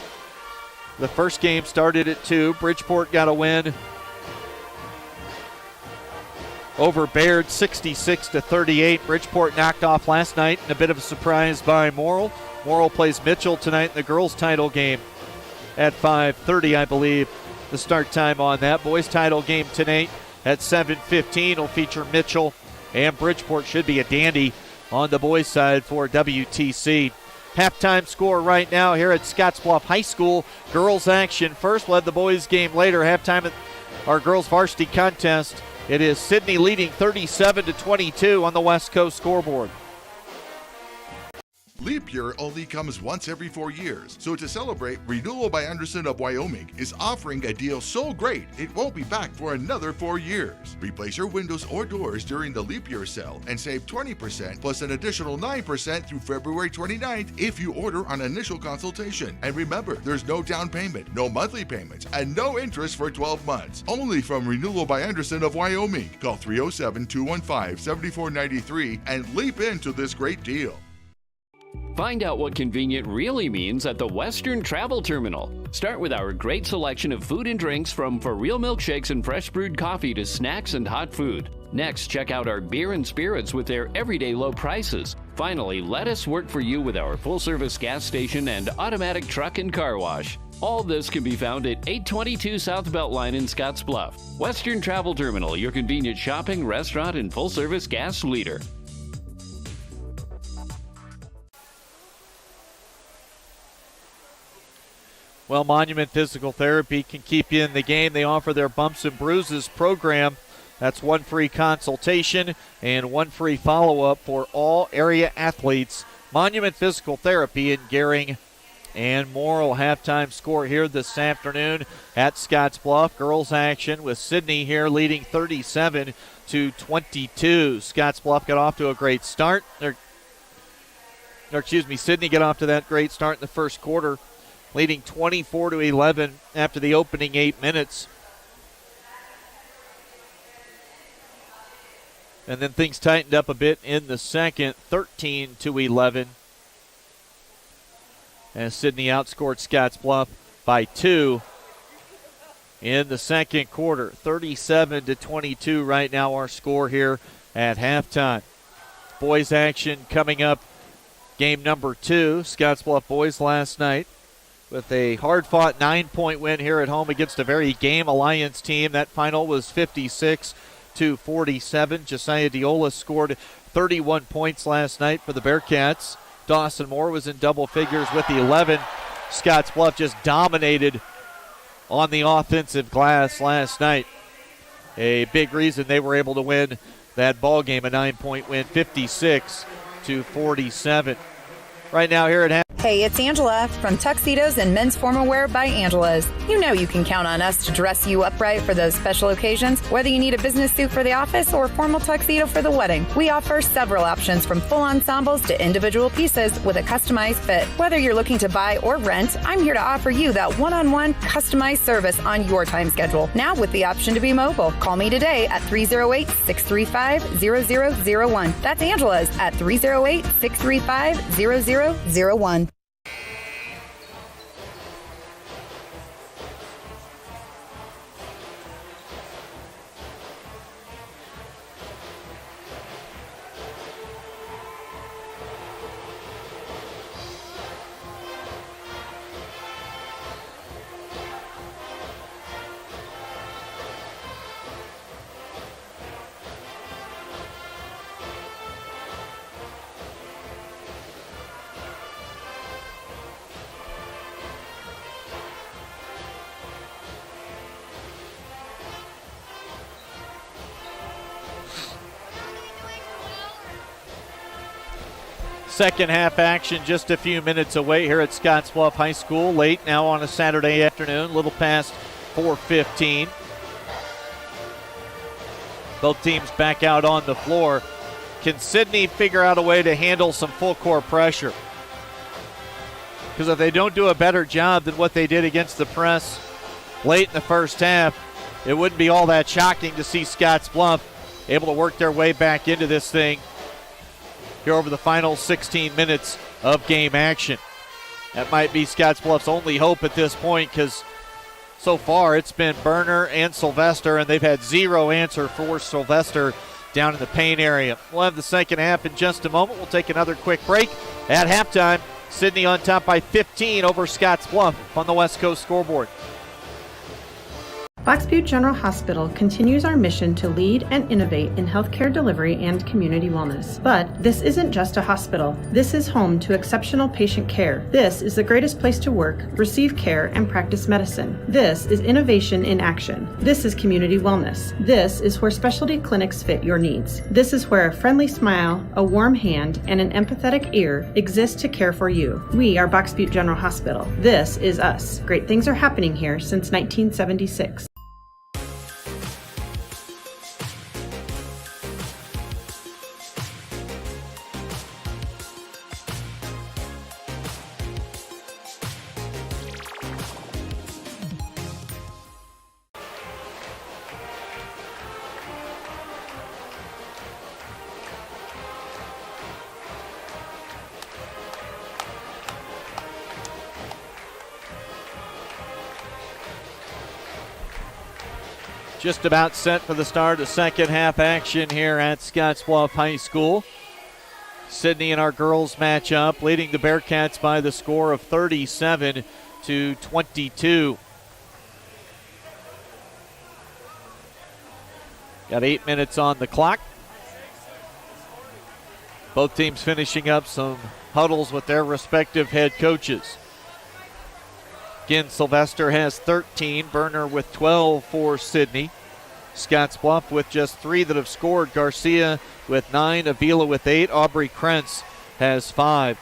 The first game started at 2. Bridgeport got a win over Baird, 66-38. Bridgeport knocked off last night in a bit of a surprise by Morrill. Morrill plays Mitchell tonight in the girls' title game at 5:30, I believe, the start time on that. Boys' title game tonight at 7:15 will feature Mitchell and Bridgeport. Should be a dandy on the boys' side for WTC. Halftime score right now here at Scottsbluff High School. Girls action first. We'll have the boys' game later. Halftime at our girls' varsity contest. It is Sidney leading 37-22 on the West Coast scoreboard. Leap year only comes once every 4 years, so to celebrate, Renewal by Anderson of Wyoming is offering a deal so great it won't be back for another 4 years. Replace your windows or doors during the leap year sale and save 20% plus an additional 9% through February 29th if you order on initial consultation. And remember, there's no down payment, no monthly payments, and no interest for 12 months. Only from Renewal by Anderson of Wyoming. Call 307-215-7493 and leap into this great deal. Find out what convenient really means at the Western Travel Terminal. Start with our great selection of food and drinks, from for real milkshakes and fresh brewed coffee to snacks and hot food. Next, check out our beer and spirits with their everyday low prices. Finally, let us work for you with our full-service gas station and automatic truck and car wash. All this can be found at 822 South Beltline in Scottsbluff. Western Travel Terminal, your convenient shopping, restaurant, and full-service gas leader. Well, Monument Physical Therapy can keep you in the game. They offer their Bumps and Bruises program. That's 1 free consultation and 1 free follow-up for all area athletes. Monument Physical Therapy in Gering and Morrill. Halftime score here this afternoon at Scottsbluff. Girls action with Sidney here leading 37-22. Scottsbluff got off to a great start. Sidney got off to that great start in the first quarter, leading 24-11 after the opening 8 minutes. And then things tightened up a bit in the second, 13-11. As Sidney outscored Scottsbluff by 2 in the second quarter. 37-22 right now our score here at halftime. Boys action coming up, game number 2. Scottsbluff boys last night with a hard-fought 9-point win here at home against a very game Alliance team. That final was 56-47. Josiah Diola scored 31 points last night for the Bearcats. Dawson Moore was in double figures with the 11. Scottsbluff just dominated on the offensive glass last night. A big reason they were able to win that ball game, a 9-point win, 56-47. Right now here at Hey, it's Angela from Tuxedos and Men's Formal Wear by Angela's. You know you can count on us to dress you up right for those special occasions, whether you need a business suit for the office or a formal tuxedo for the wedding. We offer several options from full ensembles to individual pieces with a customized fit. Whether you're looking to buy or rent, I'm here to offer you that one-on-one customized service on your time schedule. Now with the option to be mobile. Call me today at 308-635-0001. That's Angela's at 308-635-0001. Second half action just a few minutes away here at Scottsbluff High School. Late now on a Saturday afternoon, a little past 4:15. Both teams back out on the floor. Can Sidney figure out a way to handle some full court pressure? Because if they don't do a better job than what they did against the press late in the first half, it wouldn't be all that shocking to see Scottsbluff able to work their way back into this thing here over the final 16 minutes of game action. That might be Scottsbluff's only hope at this point, because so far it's been Berner and Sylvester, and they've had zero answer for Sylvester down in the paint area. We'll have the second half in just a moment. We'll take another quick break. At halftime, Sidney on top by 15 over Scottsbluff on the West Coast scoreboard. Box Butte General Hospital continues our mission to lead and innovate in healthcare delivery and community wellness. But this isn't just a hospital. This is home to exceptional patient care. This is the greatest place to work, receive care, and practice medicine. This is innovation in action. This is community wellness. This is where specialty clinics fit your needs. This is where a friendly smile, a warm hand, and an empathetic ear exist to care for you. We are Box Butte General Hospital. This is us. Great things are happening here since 1976. Just about set for the start of second half action here at Scottsbluff High School. Sidney and our girls match up, leading the Bearcats by the score of 37-22. Got 8 minutes on the clock. Both teams finishing up some huddles with their respective head coaches. Again, Sylvester has 13, Berner with 12 for Sidney. Scottsbluff with just 3 that have scored. Garcia with 9, Avila with 8, Aubrey Krentz has 5.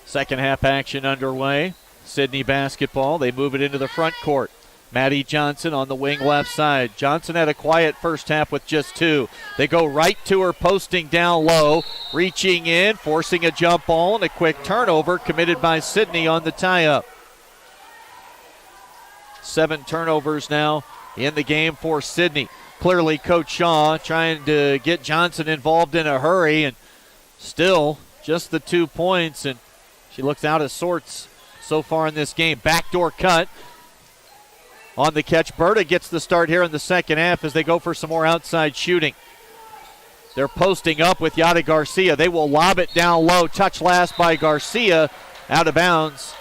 Second half action underway. Sidney basketball. They move it into the front court. Maddie Johnson on the wing left side. Johnson had a quiet first half with just 2. They go right to her, posting down low, reaching in, forcing a jump ball, and a quick turnover committed by Sidney on the tie-up. 7 turnovers now in the game for Sidney. Clearly Coach Shaw trying to get Johnson involved in a hurry, and still just the 2 points, and she looks out of sorts so far in this game. Backdoor cut on the catch. Berta gets the start here in the second half as they go for some more outside shooting. They're posting up with Yada Garcia. They will lob it down low. Touch last by Garcia, out of bounds.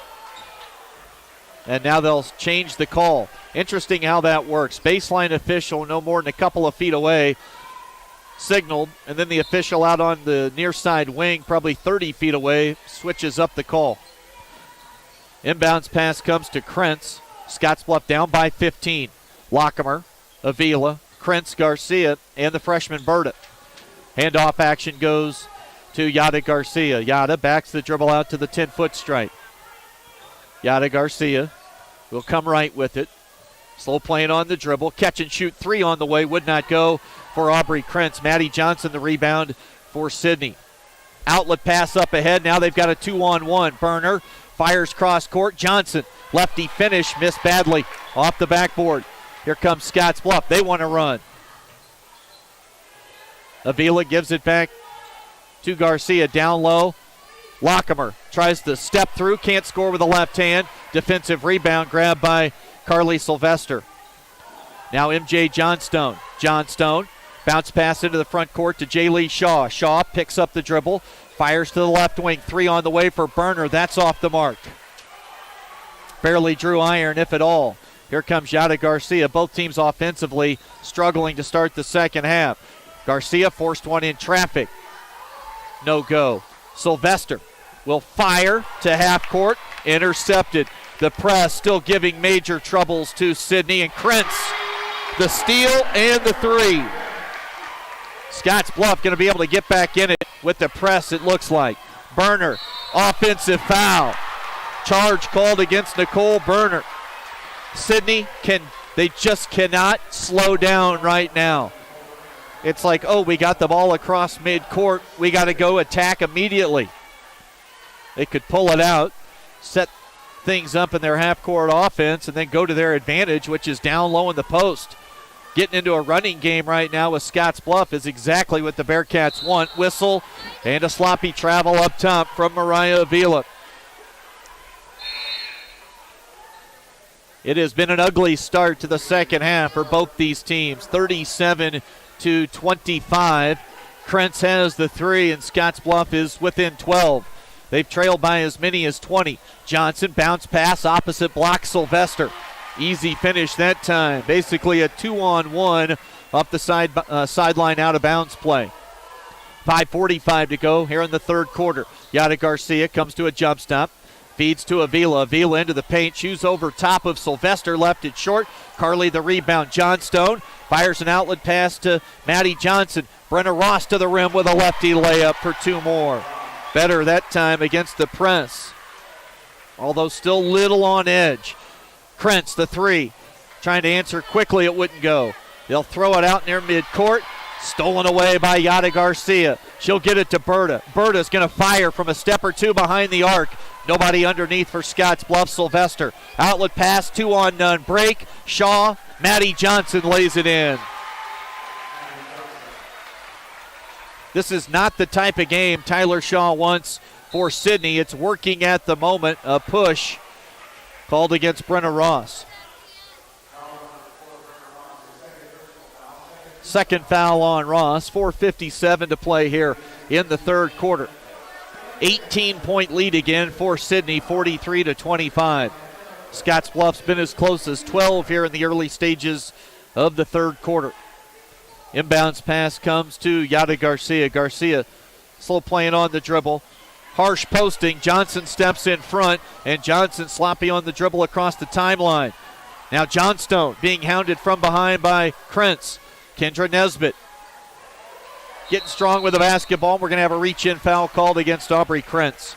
And now they'll change the call. Interesting how that works. Baseline official no more than a couple of feet away signaled, and then the official out on the near side wing, probably 30 feet away, switches up the call. Inbounds pass comes to Krentz. Scottsbluff down by 15. Lockemer, Avila, Krentz, Garcia, and the freshman Berta. Handoff action goes to Yada Garcia. Yada backs the dribble out to the 10-foot stripe. Yada Garcia will come right with it. Slow playing on the dribble. Catch and shoot 3 on the way. Would not go for Aubrey Krentz. Maddie Johnson the rebound for Sidney. Outlet pass up ahead. Now they've got a 2-on-1. Berner fires cross court. Johnson, lefty finish, missed badly off the backboard. Here comes Scottsbluff. They want to run. Avila gives it back to Garcia down low. Lockemer tries to step through, can't score with the left hand. Defensive rebound grabbed by Carly Sylvester. Now MJ Johnstone. Johnstone, bounce pass into the front court to Jaylee Shaw. Shaw picks up the dribble, fires to the left wing. 3 on the way for Berner. That's off the mark. Barely drew iron, if at all. Here comes Yada Garcia. Both teams offensively struggling to start the second half. Garcia forced one in traffic. No go. Sylvester will fire to half court, intercepted. The press still giving major troubles to Sidney, and Krentz, the steal and the three. Scottsbluff going to be able to get back in it with the press, it looks like. Burner, offensive foul. Charge called against Nicole Burner. Sidney, they just cannot slow down right now. It's like, oh, we got the ball across midcourt. We got to go attack immediately. They could pull it out, set things up in their half-court offense, and then go to their advantage, which is down low in the post. Getting into a running game right now with Scottsbluff is exactly what the Bearcats want. Whistle and a sloppy travel up top from Mariah Avila. It has been an ugly start to the second half for both these teams. 37-25. Krentz has the three, and Scottsbluff is within 12. They've trailed by as many as 20. Johnson bounce pass, opposite block, Sylvester. Easy finish that time. Basically a 2-on-1 off the sideline out of bounds play. 5:45 to go here in the third quarter. Yada Garcia comes to a jump stop. Feeds to Avila. Avila into the paint. Shoes over top of Sylvester. Left it short. Carly the rebound. Johnstone fires an outlet pass to Maddie Johnson. Brenna Ross to the rim with a lefty layup for two more. Better that time against the press. Although still little on edge. Krentz, the three. Trying to answer quickly. It wouldn't go. They'll throw it out near midcourt. Stolen away by Yada Garcia. She'll get it to Berta. Berta's going to fire from a step or two behind the arc. Nobody underneath for Scottsbluff. Sylvester. Outlet pass, 2-on-none break. Shaw. Maddie Johnson lays it in. This is not the type of game Tyler Shaw wants for Sidney. It's working at the moment. A push called against Brenna Ross. Second foul on Ross. 4:57 to play here in the third quarter. 18-point lead again for Sidney, 43-25. Scottsbluff's been as close as 12 here in the early stages of the third quarter. Inbounds pass comes to Yada Garcia. Garcia slow playing on the dribble. Harsh posting. Johnson steps in front, and Johnson sloppy on the dribble across the timeline. Now Johnstone being hounded from behind by Krentz. Kendra Nesbitt getting strong with the basketball. We're going to have a reach-in foul called against Aubrey Krentz.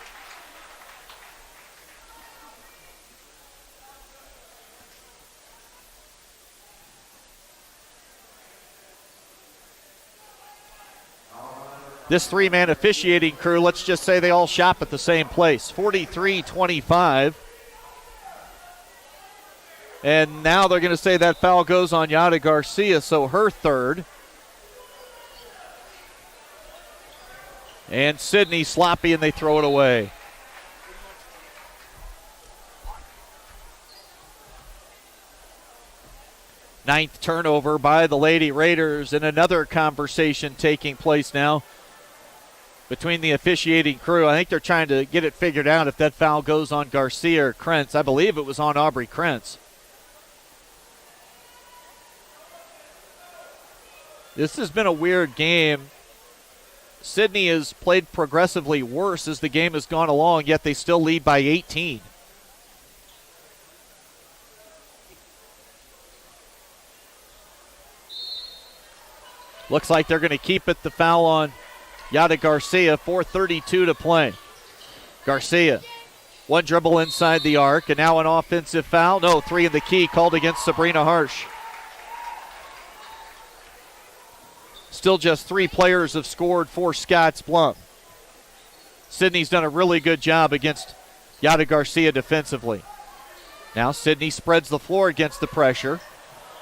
This three-man officiating crew, let's just say they all shop at the same place. 43-25. And now they're going to say that foul goes on Yada Garcia, so her third. And Sidney sloppy, and they throw it away. Ninth turnover by the Lady Raiders, and another conversation taking place now between the officiating crew. I think they're trying to get it figured out if that foul goes on Garcia or Krentz. I believe it was on Aubrey Krentz. This has been a weird game. Sidney has played progressively worse as the game has gone along, yet they still lead by 18. Looks like they're going to keep it. The foul on Yada Garcia. 4:32 to play. Garcia, one dribble inside the arc, and now an offensive foul. No, three in the key called against Sabrina Harsh. Still just three players have scored for Scottsbluff. Sidney's done a really good job against Yada Garcia defensively. Now Sidney spreads the floor against the pressure.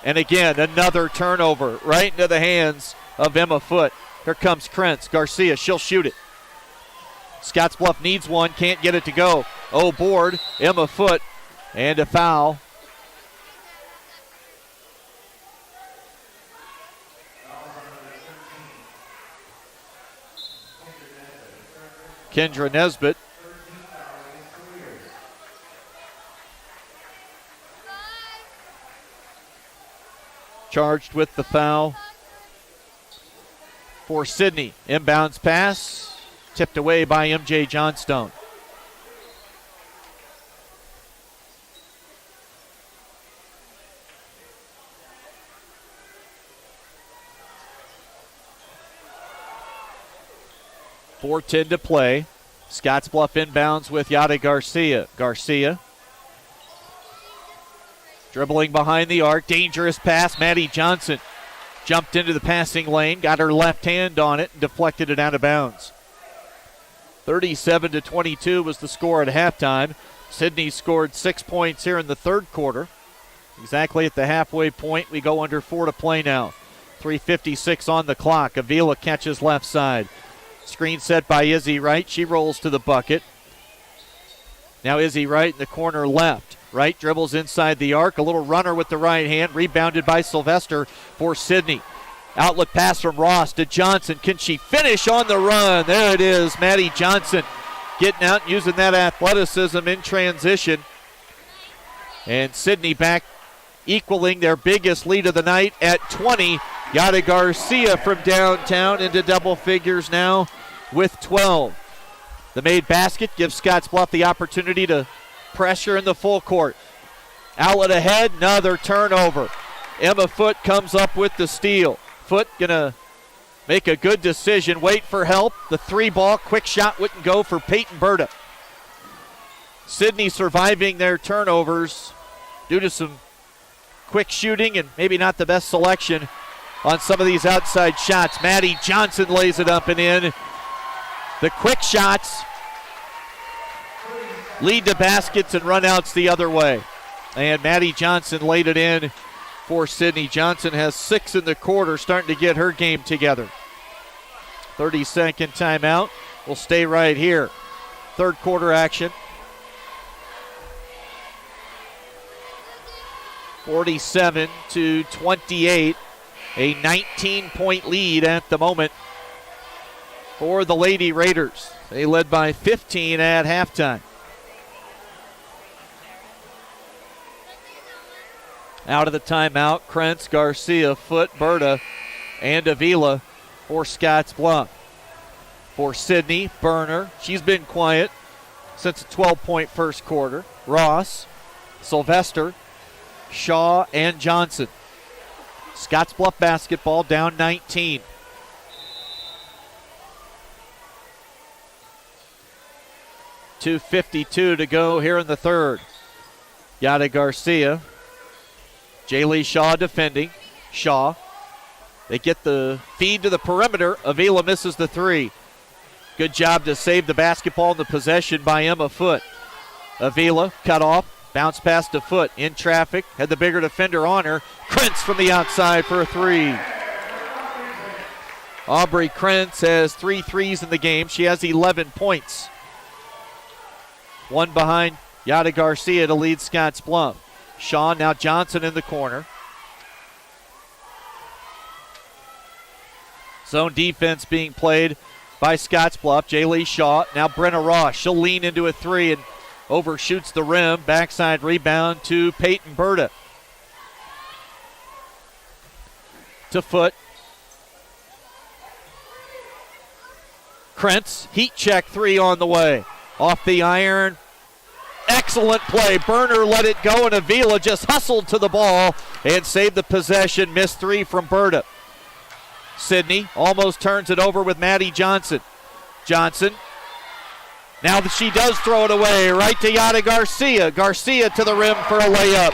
And again, another turnover right into the hands of Emma Foote. Here comes Krentz. Garcia, she'll shoot it. Scottsbluff needs one, can't get it to go. Oh, board, Emma Foote, and a foul. Kendra Nesbitt. Charged with the foul for Sidney. Inbounds pass Tipped away by MJ Johnstone. .4:10 to play. Scottsbluff inbounds with Yada Garcia. Garcia dribbling behind the arc. Dangerous pass. Maddie Johnson jumped into the passing lane, got her left hand on it, and deflected it out of bounds. 37-22 was the score at halftime. Sidney scored 6 points here in the third quarter. Exactly at the halfway point, we go under 4 to play now. 3:56 on the clock. Avila catches left side. Screen set by Izzy Wright. She rolls to the bucket. Now Izzy Wright in the corner left. Wright dribbles inside the arc. A little runner with the right hand. Rebounded by Sylvester for Sidney. Outlet pass from Ross to Johnson. Can she finish on the run? There it is. Maddie Johnson getting out and using that athleticism in transition. And Sidney back equaling their biggest lead of the night at 20. Yada Garcia from downtown into double figures now with 12. The made basket gives Scottsbluff the opportunity to pressure in the full court. Outlet ahead, another turnover. Emma Foote comes up with the steal. Foote gonna make a good decision, wait for help. The 3-ball, quick shot wouldn't go for Peyton Berta. Sidney surviving their turnovers due to some quick shooting and maybe not the best selection on some of these outside shots. Maddie Johnson lays it up and in. The quick shots lead to baskets and runouts the other way. And Maddie Johnson laid it in for Sidney. Johnson has 6 in the quarter, starting to get her game together. 30-second timeout. We'll stay right here. Third quarter action. 47-28. A 19-point lead at the moment for the Lady Raiders. They led by 15 at halftime. Out of the timeout, Krentz, Garcia, Foote, Berta, and Avila for Scottsbluff. For Sidney, Berner. She's been quiet since a 12-point first quarter. Ross, Sylvester, Shaw, and Johnson. Scottsbluff basketball down 19. .252 to go here in the third. Yada Garcia. Jaylee Shaw defending. Shaw. They get the feed to the perimeter. Avila misses the 3. Good job to save the basketball in the possession by Emma Foote. Avila cut off. Bounce pass to Foote. In traffic. Had the bigger defender on her. Krentz from the outside for a 3. Aubrey Krentz has 3 threes in the game. She has 11 points. One behind Yada Garcia to lead Scottsbluff. Shaw, now Johnson in the corner. Zone defense being played by Scottsbluff. Jaylee Shaw, now Brenna Ross. She'll lean into a 3 and overshoots the rim. Backside rebound to Peyton Berta. To Foote. Krentz, heat check 3 on the way. Off the iron. Excellent play. Berner let it go, and Avila just hustled to the ball and saved the possession. Missed 3 from Berta. Sidney almost turns it over with Maddie Johnson. Johnson. Now that she does throw it away, right to Yada Garcia. Garcia to the rim for a layup.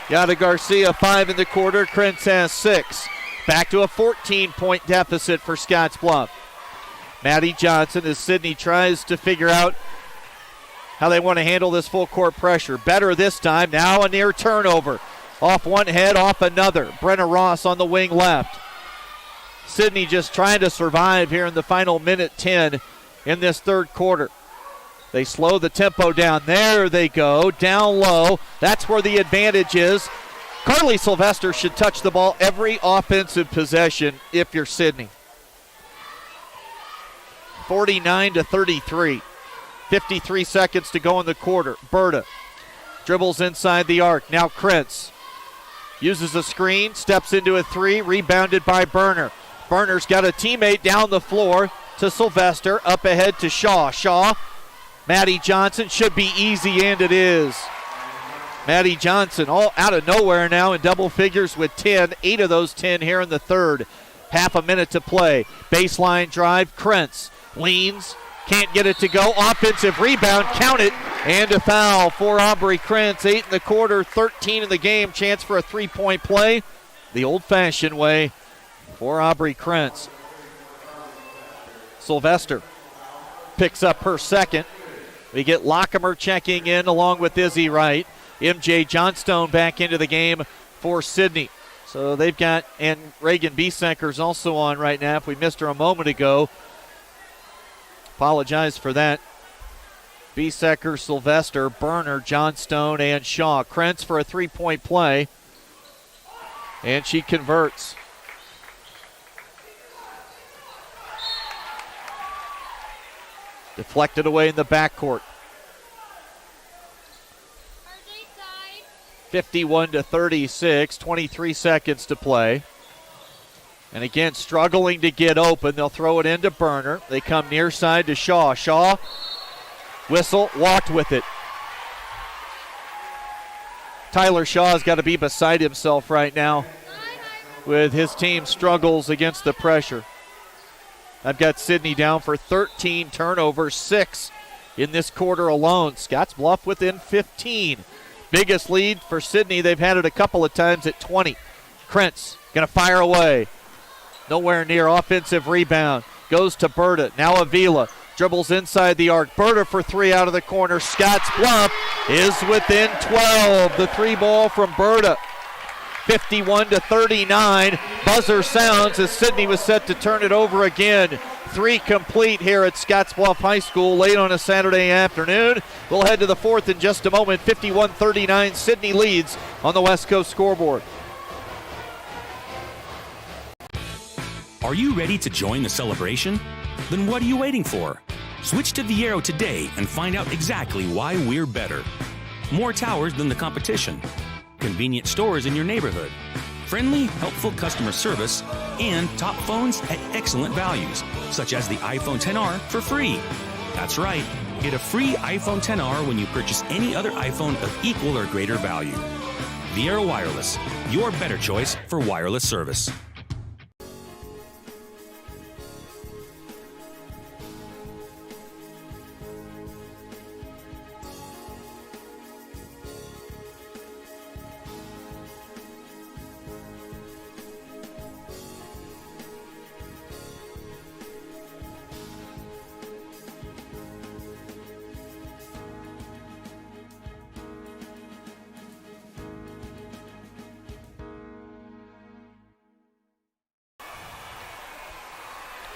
Yada Garcia 5 in the quarter. Krentz has 6. Back to a 14-point deficit for Scottsbluff. Maddie Johnson as Sidney tries to figure out how they want to handle this full court pressure. Better this time. Now a near turnover. Off one head, off another. Brenna Ross on the wing left. Sidney just trying to survive here in the final minute 10 in this third quarter. They slow the tempo down. There they go, down low. That's where the advantage is. Carly Sylvester should touch the ball every offensive possession if you're Sidney. 49-33. 53 seconds to go in the quarter. Berta dribbles inside the arc. Now Krentz uses a screen, steps into a 3, rebounded by Berner. Berner's got a teammate down the floor. to Sylvester, up ahead to Shaw. Shaw, Maddie Johnson, should be easy, and it is. Maddie Johnson all out of nowhere now in double figures with 10, 8 of those 10 here in the third. Half a minute to play. Baseline drive, Krentz leans, can't get it to go. Offensive rebound, count it, and a foul for Aubrey Krentz. 8 in the quarter, 13 in the game. Chance for a three-point play the old-fashioned way for Aubrey Krentz. Sylvester picks up her second. We get Lockemer checking in along with Izzy Wright. MJ Johnstone back into the game for Sidney. So they've got, and Reagan Biesenker's also on right now. If we missed her a moment ago, apologize for that. Biesenker, Sylvester, Berner, Johnstone, and Shaw. Krentz for a three-point play, and she converts. Deflected away in the backcourt. 51-36, 23 seconds to play. And again, struggling to get open. They'll throw it into Berner. They come near side to Shaw. Shaw, whistle, walked with it. Tyler Shaw's got to be beside himself right now with his team struggles against the pressure. I've got Sidney down for 13 turnovers, 6 in this quarter alone. Scottsbluff within 15. Biggest lead for Sidney. They've had it a couple of times at 20. Krentz going to fire away. Nowhere near. Offensive rebound. Goes to Berta. Now Avila dribbles inside the arc. Berta for three out of the corner. Scottsbluff is within 12. The three ball from Berta. 51-39. Buzzer sounds as Sidney was set to turn it over again. 3 complete here at Scottsbluff High School late on a Saturday afternoon. We'll head to the fourth in just a moment. 51-39, Sidney leads on the West Coast scoreboard. Are you ready to join the celebration? Then what are you waiting for? Switch to Viero today and find out exactly why we're better. More towers than the competition. Convenient stores in your neighborhood. Friendly, helpful customer service, and top phones at excellent values, such as the iPhone XR for free. That's right, get a free iPhone XR when you purchase any other iPhone of equal or greater value. Viero Wireless, your better choice for wireless service.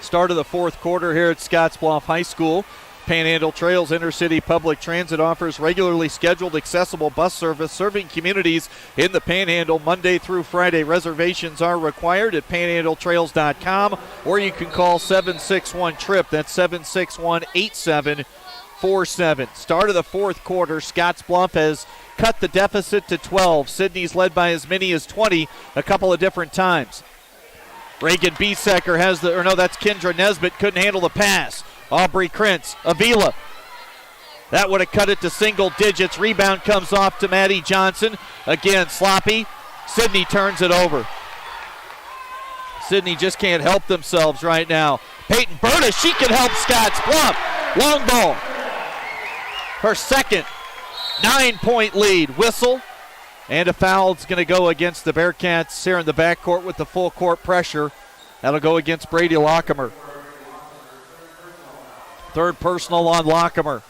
Start of the fourth quarter here at Scottsbluff High School. Panhandle Trails Intercity Public Transit offers regularly scheduled accessible bus service serving communities in the Panhandle Monday through Friday. Reservations are required at panhandletrails.com, or you can call 761-TRIP. That's 761-8747. Start of the fourth quarter, Scottsbluff has cut the deficit to 12. Sidney's led by as many as 20 a couple of different times. Reagan Biesenker has that's Kendra Nesbitt, couldn't handle the pass. Aubrey Krentz, Avila. That would have cut it to single digits. Rebound comes off to Maddie Johnson. Again, sloppy. Sidney turns it over. Sidney just can't help themselves right now. Peyton Berta, she can help Scottsbluff. Long ball. Her second 9-point lead. Whistle. And a foul's going to go against the Bearcats here in the backcourt with the full court pressure. That'll go against Brady Lockemer. Third personal on Lockemer.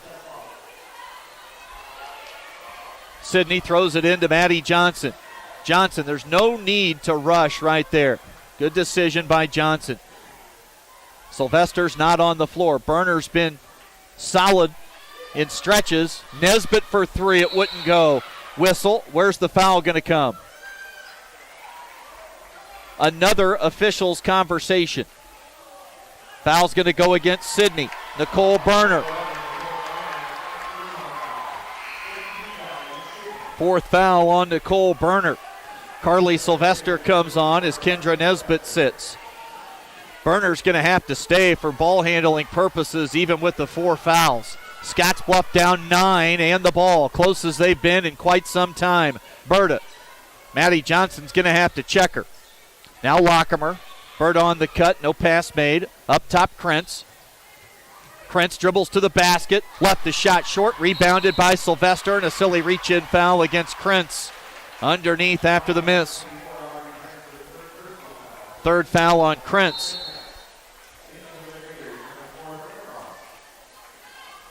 Sidney throws it into Maddie Johnson. Johnson, there's no need to rush right there. Good decision by Johnson. Sylvester's not on the floor. Berner's been solid in stretches. Nesbitt for three, it wouldn't go. Whistle. Where's the foul going to come? Another officials conversation. Foul's going to go against Sidney. Nicole Berner. Fourth foul on Nicole Berner. Carly Sylvester comes on as Kendra Nesbitt sits. Berner's going to have to stay for ball handling purposes, even with the 4 fouls. Scottsbluff down 9 and the ball, close as they've been in quite some time. Berta. Maddie Johnson's going to have to check her. Now Lockemer. Berta on the cut, no pass made. Up top, Krentz. Krentz dribbles to the basket, left the shot short, rebounded by Sylvester, and a silly reach-in foul against Krentz. Underneath after the miss. Third foul on Krentz.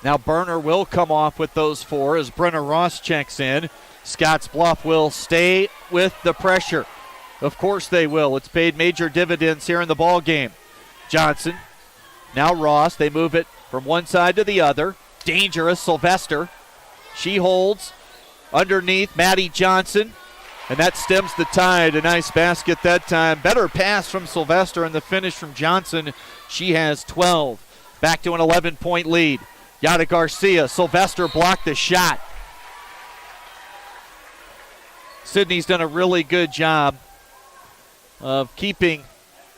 Now Berner will come off with those 4 as Brenna Ross checks in. Scottsbluff will stay with the pressure. Of course they will. It's paid major dividends here in the ball game. Johnson, now Ross. They move it from one side to the other. Dangerous, Sylvester. She holds underneath Maddie Johnson, and that stems the tide. A nice basket that time. Better pass from Sylvester and the finish from Johnson. She has 12. Back to an 11-point lead. Yada Garcia. Sylvester blocked the shot. Sidney's done a really good job of keeping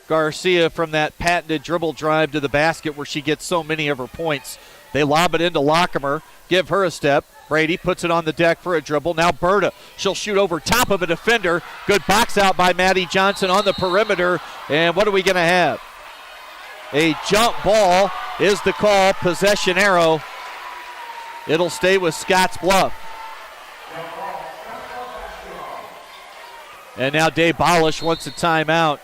Garcia from that patented dribble drive to the basket where she gets so many of her points. They lob it into Lockemer, give her a step. Brady puts it on the deck for a dribble. Now Berta, she'll shoot over top of a defender. Good box out by Maddie Johnson on the perimeter. And what are we going to have? A jump ball is the call. Possession arrow. It'll stay with Scottsbluff. And now Dave Bolish wants a timeout.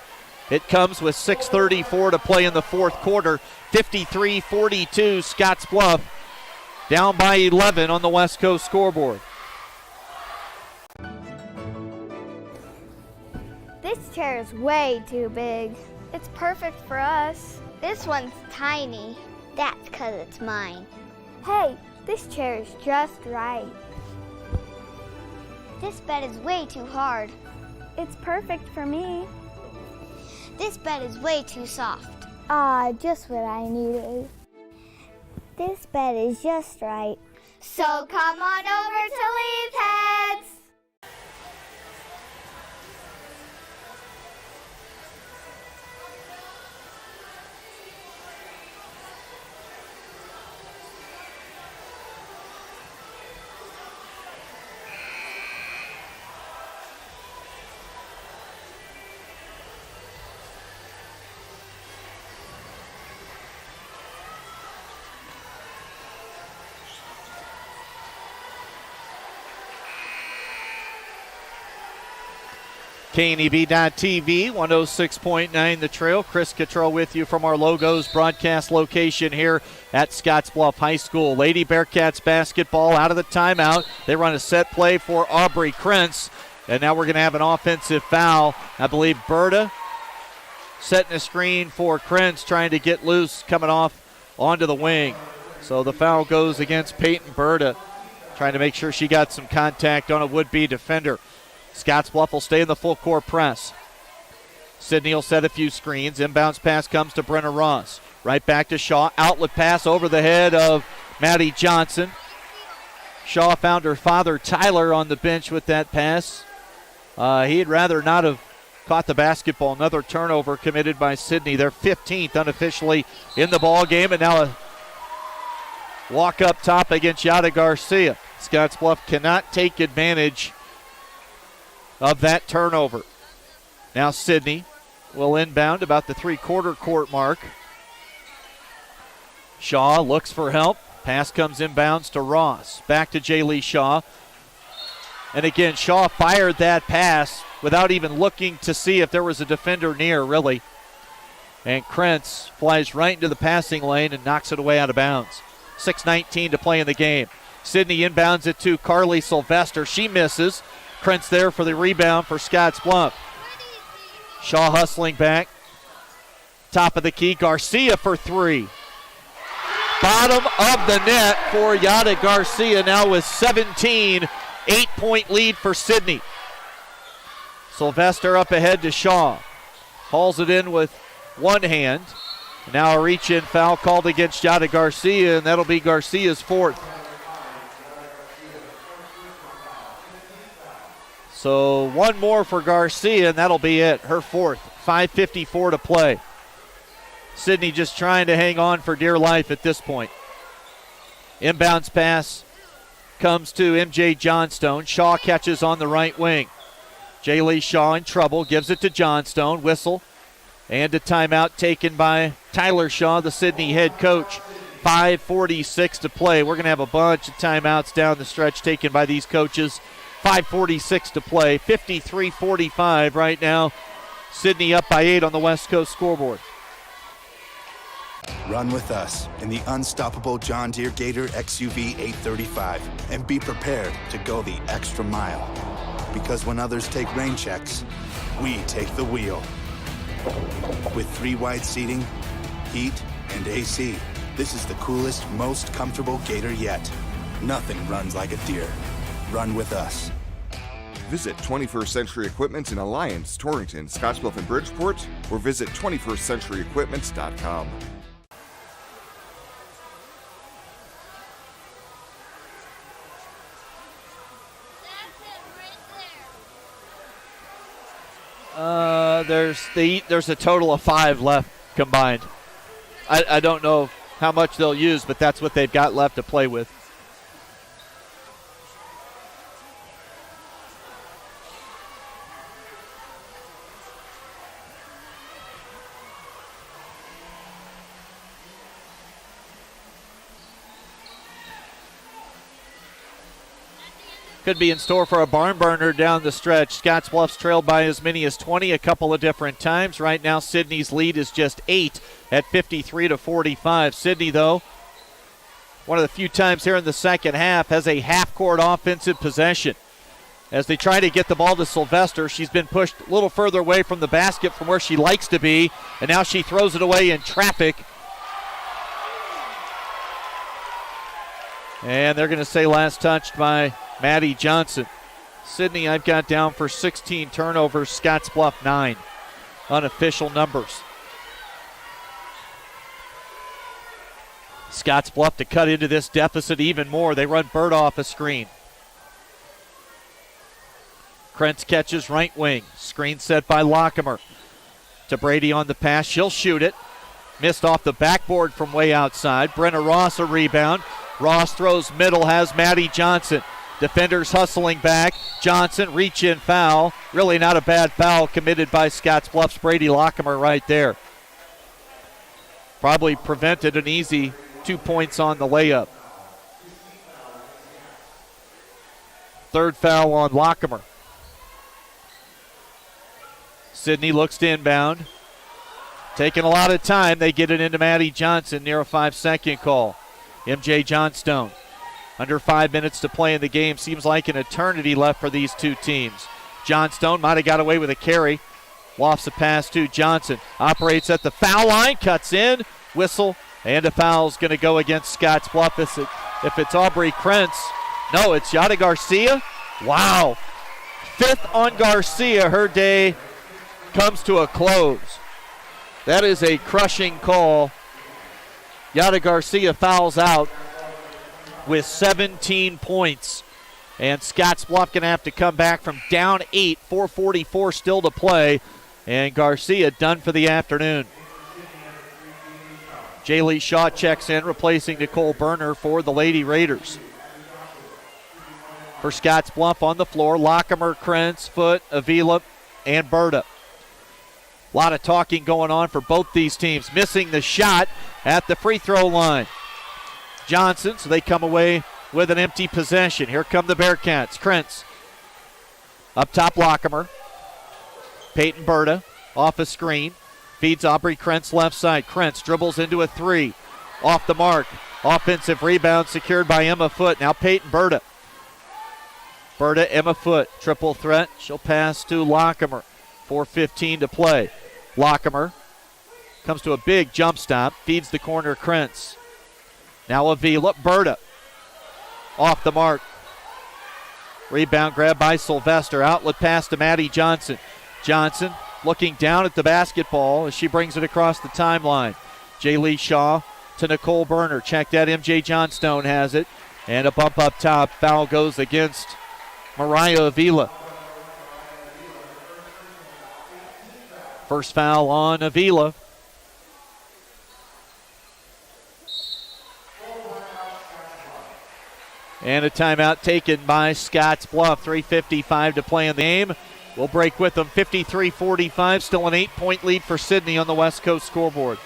It comes with 6:34 to play in the fourth quarter. 53-42 Scottsbluff down by 11 on the West Coast scoreboard. This chair is way too big. It's perfect for us. This one's tiny. That's because it's mine. Hey, this chair is just right. This bed is way too hard. It's perfect for me. This bed is way too soft. Just what I needed. This bed is just right. So come on over to Leeds Heads. KNEB.TV, 106.9 The Trail. Chris Cottrell with you from our Logos broadcast location here at Scottsbluff High School. Lady Bearcats basketball out of the timeout. They run a set play for Aubrey Krentz, and now we're going to have an offensive foul. I believe Berta setting a screen for Krentz, trying to get loose, coming off onto the wing. So the foul goes against Peyton Berta, trying to make sure she got some contact on a would-be defender. Scottsbluff will stay in the full court press. Sidney will set a few screens. Inbounds pass comes to Brenna Ross. Right back to Shaw. Outlet pass over the head of Maddie Johnson. Shaw found her father Tyler on the bench with that pass. He'd rather not have caught the basketball. Another turnover committed by Sidney. They're 15th unofficially in the ball game, and now a walk up top against Yada Garcia. Scottsbluff cannot take advantage of that turnover. Now Sidney will inbound about the three-quarter court mark. Shaw looks for help. Pass comes inbounds to Ross. Back to Jaylee Shaw. And again, Shaw fired that pass without even looking to see if there was a defender near, really. And Krentz flies right into the passing lane and knocks it away out of bounds. 6:19 to play in the game. Sidney inbounds it to Carly Sylvester. She misses. Krentz there for the rebound for Scottsbluff. Shaw hustling back. Top of the key, Garcia for three. Bottom of the net for Yada Garcia now with 17. 8-point lead for Sidney. Sylvester up ahead to Shaw. Hauls it in with one hand. Now a reach-in foul called against Yada Garcia, and that'll be Garcia's fourth. So one more for Garcia, and that'll be it. Her fourth. 5:54 to play. Sidney just trying to hang on for dear life at this point. Inbounds pass comes to MJ Johnstone. Shaw catches on the right wing. Jaylee Shaw in trouble, gives it to Johnstone. Whistle and a timeout taken by Tyler Shaw, the Sidney head coach. 5:46 to play. We're going to have a bunch of timeouts down the stretch taken by these coaches. 5:46 to play. 53-45 right now. Sidney up by 8 on the West Coast scoreboard. Run with us in the unstoppable John Deere Gator XUV 835 and be prepared to go the extra mile. Because when others take rain checks, we take the wheel. With 3 wide seating, heat, and AC, this is the coolest, most comfortable Gator yet. Nothing runs like a Deere. Run with us. Visit 21st Century Equipment in Alliance, Torrington, Scottsbluff, and Bridgeport, or visit 21stcenturyequipment.com. There's a total of 5 left combined. I don't know how much they'll use, but that's what they've got left to play with. Could be in store for a barn burner down the stretch. Scottsbluff's trailed by as many as 20 a couple of different times. Right now, Sidney's lead is just 8 at 53-45. Sidney, though, one of the few times here in the second half, has a half-court offensive possession. As they try to get the ball to Sylvester, she's been pushed a little further away from the basket from where she likes to be, and now she throws it away in traffic. And they're going to say last touched by Maddie Johnson. Sidney, I've got down for 16 turnovers, Scottsbluff 9. Unofficial numbers. Scottsbluff to cut into this deficit even more. They run Bird off a screen. Krentz catches right wing. Screen set by Lockemer. To Brady on the pass. She'll shoot it. Missed off the backboard from way outside. Brenna Ross a rebound. Ross throws middle, has Maddie Johnson. Defenders hustling back. Johnson, reach-in foul. Really not a bad foul committed by Scottsbluff's Brady Lockemer right there. Probably prevented an easy 2 points on the layup. Third foul on Lockemer. Sidney looks to inbound. Taking a lot of time. They get it into Maddie Johnson near a 5-second call. MJ Johnstone. Under 5 minutes to play in the game. Seems like an eternity left for these two teams. Johnstone might have got away with a carry. Lofts a pass to Johnson. Operates at the foul line. Cuts in. Whistle. And a foul's going to go against Scottsbluff. If it's Aubrey Krentz. No, it's Yada Garcia. Wow. 5th on Garcia. Her day comes to a close. That is a crushing call. Yada Garcia fouls out with 17 points. And Scottsbluff going to have to come back from down 8, 4:44 still to play. And Garcia done for the afternoon. Jaylee Shaw checks in, replacing Nicole Berner for the Lady Raiders. For Scottsbluff on the floor, Lockemer, Krentz, Foot, Avila, and Berta. A lot of talking going on for both these teams. Missing the shot at the free throw line. Johnson, so they come away with an empty possession. Here come the Bearcats. Krentz. Up top, Lockemer. Peyton Berta off a screen. Feeds Aubrey Krentz left side. Krentz dribbles into a 3. Off the mark. Offensive rebound secured by Emma Foot. Now Peyton Berta. Berta, Emma Foot. Triple threat. She'll pass to Lockemer. 4:15 to play. Lockemer comes to a big jump stop. Feeds the corner, Krentz. Now Avila. Berta. Off the mark. Rebound grab by Sylvester. Outlet pass to Maddie Johnson. Johnson looking down at the basketball as she brings it across the timeline. Jaylee Shaw to Nicole Berner. Check that. MJ Johnstone has it. And a bump up top. Foul goes against Mariah Avila. First foul on Avila. And a timeout taken by Scottsbluff. 3:55 to play in the game. We'll break with them. 53-45. Still an 8-point lead for Sidney on the West Coast scoreboard.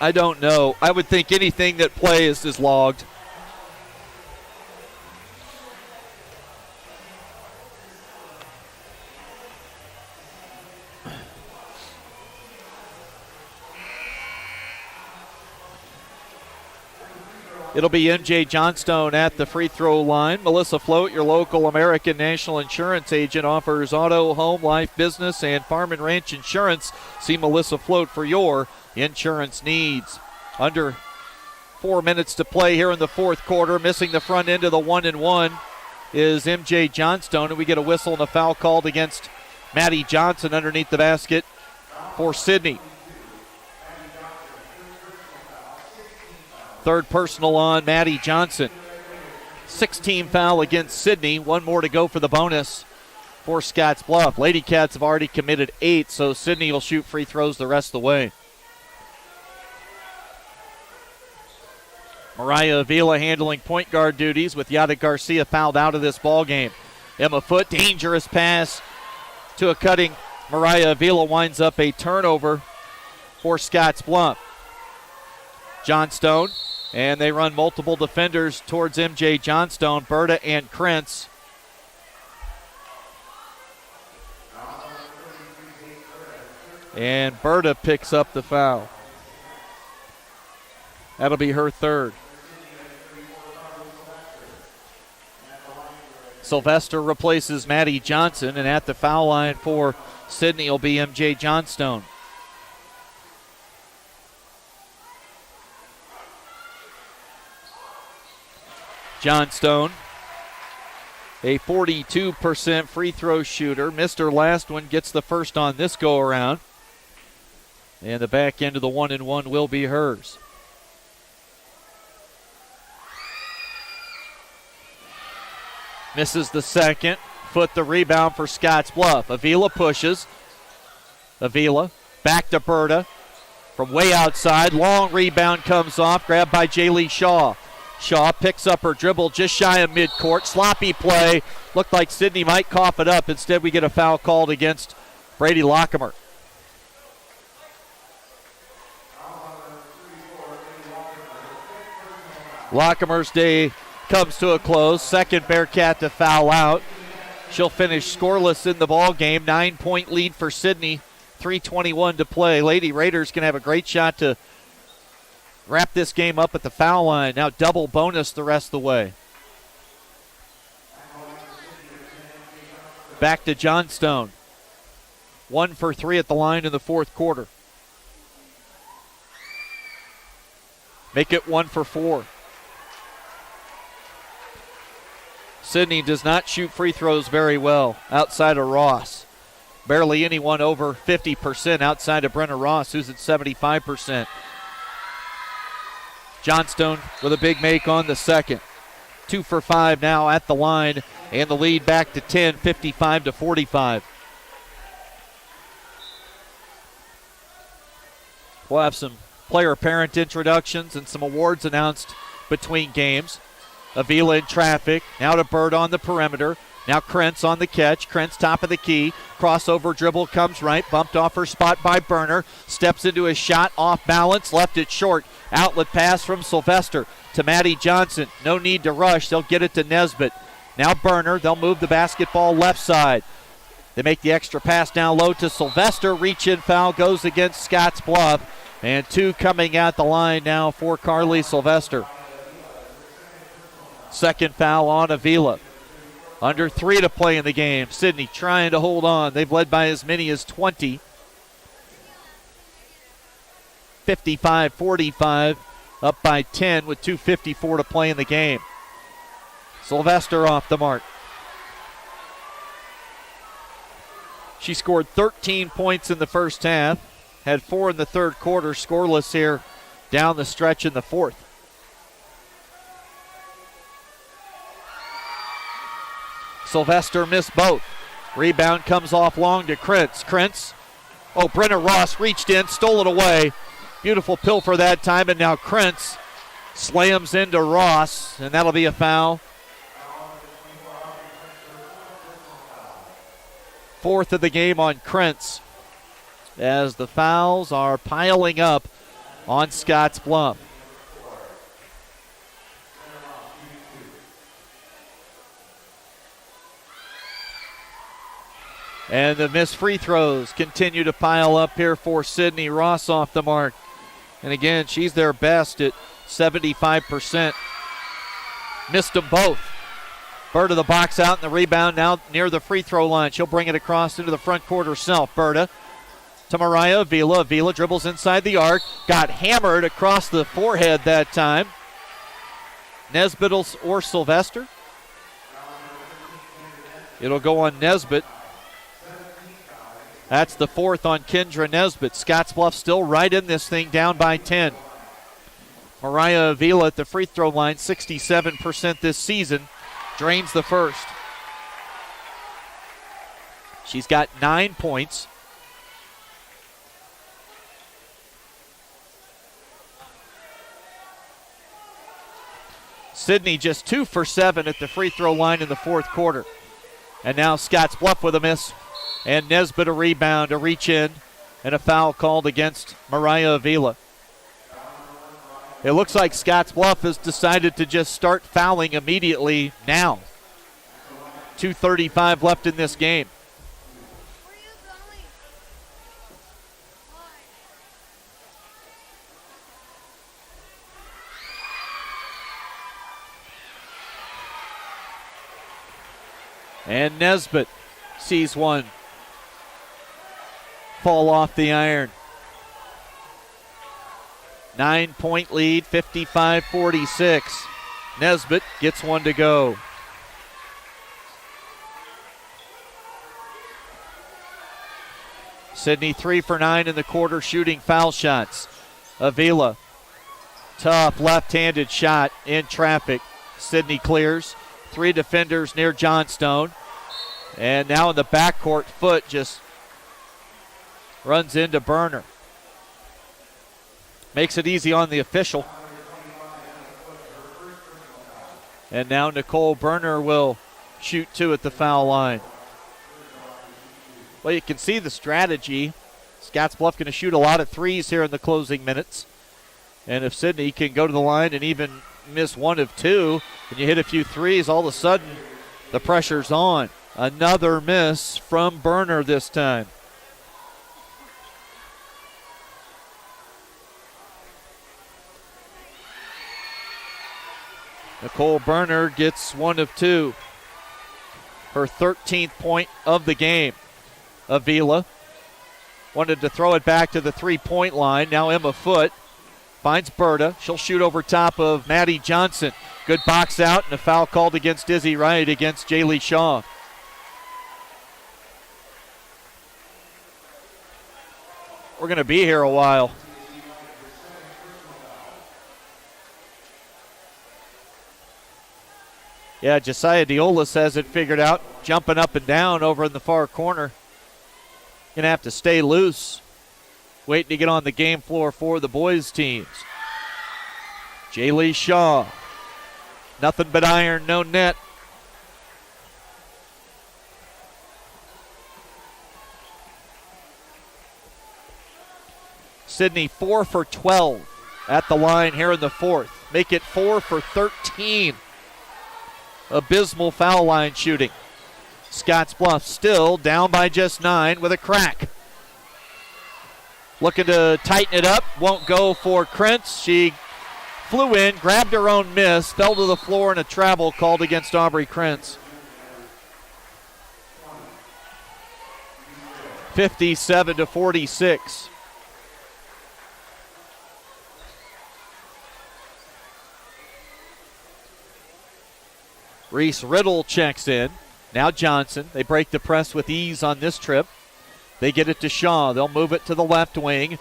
I don't know. I would think anything that plays is logged. It'll be MJ Johnstone at the free throw line. Melissa Float, your local American National Insurance agent, offers auto, home, life, business, and farm and ranch insurance. See Melissa Float for your insurance needs. Under 4 minutes to play here in the fourth quarter. Missing the front end of the 1-and-1 is MJ Johnstone, and we get a whistle and a foul called against Maddie Johnson underneath the basket for Sidney. Third personal on Maddie Johnson. 16 foul against Sidney. One more to go for the bonus for Scottsbluff. Lady Cats have already committed 8, so Sidney will shoot free throws the rest of the way. Mariah Avila handling point guard duties with Yada Garcia fouled out of this ball game. Emma Foote, dangerous pass to a cutting Mariah Avila, winds up a turnover for Scottsbluff. Johnstone, and they run multiple defenders towards MJ Johnstone, Berta and Krentz. And Berta picks up the foul. That'll be her third. Sylvester replaces Maddie Johnson, and at the foul line for Sidney will be MJ Johnstone. Johnstone, a 42% free throw shooter. Missed her last one, gets the first on this go around. And the back end of the 1-and-1 will be hers. Misses the second. Foot the rebound for Scottsbluff. Avila pushes. Avila back to Berta from way outside. Long rebound comes off. Grabbed by Jaylee Shaw. Shaw picks up her dribble just shy of midcourt. Sloppy play. Looked like Sidney might cough it up. Instead, we get a foul called against Brady Lockemer. Lockemer's day comes to a close. Second Bearcat to foul out. She'll finish scoreless in the ball game. 9-point lead for Sidney. 3:21 to play. Lady Raiders can have a great shot to wrap this game up at the foul line. Now double bonus the rest of the way. Back to Johnstone. 1 for 3 at the line in the fourth quarter. Make it 1 for 4. Sidney does not shoot free throws very well outside of Ross. Barely anyone over 50% outside of Brenna Ross, who's at 75%. Johnstone with a big make on the second. 2 for 5 now at the line, and the lead back to 10, 55-45. We'll have some player-parent introductions and some awards announced between games. Avila in traffic, now to Bird on the perimeter. Now Krentz on the catch. Krentz top of the key. Crossover dribble comes right. Bumped off her spot by Berner. Steps into his shot off balance. Left it short. Outlet pass from Sylvester to Maddie Johnson. No need to rush. They'll get it to Nesbitt. Now Berner. They'll move the basketball left side. They make the extra pass down low to Sylvester. Reach in foul goes against Scottsbluff. And 2 coming at the line now for Carly Sylvester. Second foul on Avila. Under 3 to play in the game. Sidney trying to hold on. They've led by as many as 20. 55-45, up by 10 with 2:54 to play in the game. Sylvester off the mark. She scored 13 points in the first half, had 4 in the third quarter, scoreless here down the stretch in the fourth. Sylvester missed both. Rebound comes off long to Krentz. Brenna Ross reached in, stole it away. Beautiful pilfer that time, and now Krentz slams into Ross, and that'll be a foul. Fourth of the game on Krentz, as the fouls are piling up on Scottsbluff. And the missed free throws continue to pile up here for Sidney. Ross off the mark. And again, she's their best at 75%. Missed them both. Berta the box out and the rebound now near the free throw line. She'll bring it across into the front court herself. Berta to Mariah Avila. Avila dribbles inside the arc. Got hammered across the forehead that time. Nesbitt or Sylvester. It'll go on Nesbitt. That's the fourth on Kendra Nesbitt. Scottsbluff still right in this thing, down by 10. Mariah Avila at the free throw line, 67% this season. Drains the first. She's got 9 points. Sidney just 2 for 7 at the free throw line in the fourth quarter. And now Scottsbluff with a miss. And Nesbitt a rebound, a reach in, and a foul called against Mariah Avila. It looks like Scottsbluff has decided to just start fouling immediately now. 2:35 left in this game. And Nesbitt sees one fall off the iron. 9-point lead, 55-46. Nesbitt gets one to go. Sidney 3 for 9 in the quarter, shooting foul shots. Avila, tough left-handed shot in traffic. Sidney clears. 3 defenders near Johnstone. And now in the backcourt, Foot just runs into Burner. Makes it easy on the official. And now Nicole Burner will shoot 2 at the foul line. Well, you can see the strategy. Scottsbluff going to shoot a lot of threes here in the closing minutes. And if Sidney can go to the line and even miss 1 of 2, and you hit a few threes, all of a sudden the pressure's on. Another miss from Burner this time. Nicole Burner gets 1 of 2. Her 13th point of the game. Avila wanted to throw it back to the three-point line. Now Emma Foot finds Berta. She'll shoot over top of Maddie Johnson. Good box out and a foul called against Izzy Wright against Jaylee Shaw. We're going to be here a while. Yeah, Josiah Diolas has it figured out, jumping up and down over in the far corner. Going to have to stay loose, waiting to get on the game floor for the boys' teams. Jaylee Shaw, nothing but iron, no net. Sidney 4 for 12 at the line here in the fourth. Make it 4 for 13. Abysmal foul line shooting. Scottsbluff still down by just 9 with a crack. Looking to tighten it up. Won't go for Krentz. She flew in, grabbed her own miss, fell to the floor, and a travel called against Aubrey Krentz. 57-46. Reese Riddle checks in. Now Johnson. They break the press with ease on this trip. They get it to Shaw. They'll move it to the left wing.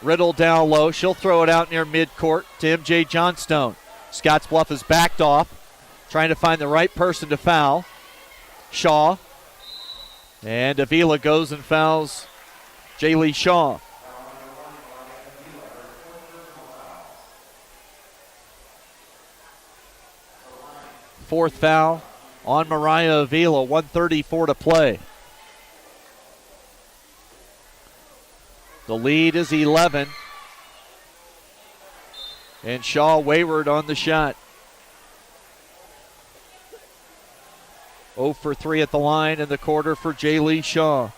Riddle down low. She'll throw it out near midcourt to MJ Johnstone. Scottsbluff is backed off, trying to find the right person to foul. Shaw. And Avila goes and fouls Jaylee Shaw. Fourth foul on Mariah Avila, 1:34 to play. The lead is 11. And Shaw wayward on the shot. 0 for 3 at the line in the quarter for Jaylee Shaw.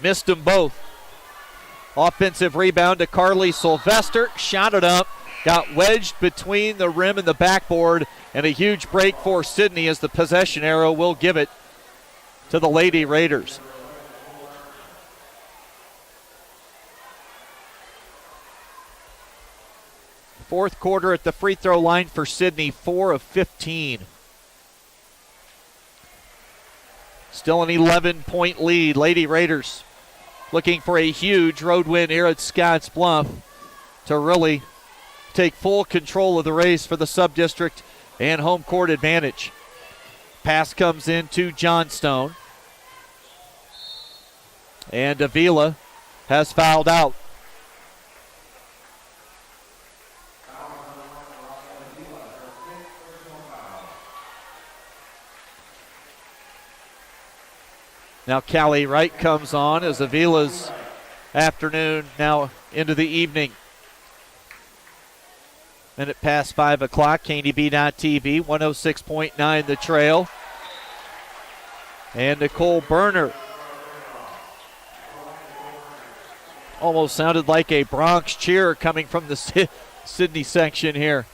Missed them both. Offensive rebound to Carly Sylvester. Shot it up. Got wedged between the rim and the backboard. And a huge break for Sidney as the possession arrow will give it to the Lady Raiders. Fourth quarter at the free throw line for Sidney, 4 of 15. Still an 11-point lead. Lady Raiders looking for a huge road win here at Scottsbluff to really take full control of the race for the sub-district and home court advantage. Pass comes in to Johnstone. And Avila has fouled out. Now Callie Wright comes on as Avila's afternoon now into the evening. Minute past 5 o'clock, KNEB.TV, 106.9 The Trail. And Nicole Berner. Almost sounded like a Bronx cheer coming from the Sidney section here.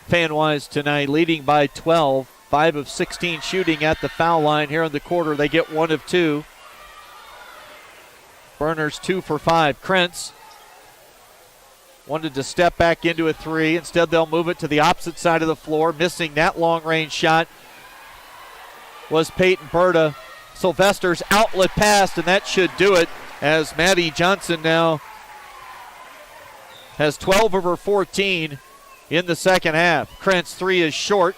Fan-wise tonight, leading by 12. 5 of 16 shooting at the foul line here in the quarter. They get 1 of 2. Berner's 2 for 5. Krentz wanted to step back into a 3. Instead, they'll move it to the opposite side of the floor. Missing that long-range shot was Peyton Berta. Sylvester's outlet pass, and that should do it as Maddie Johnson now has 12 of her 14 in the second half. Krentz 3 is short.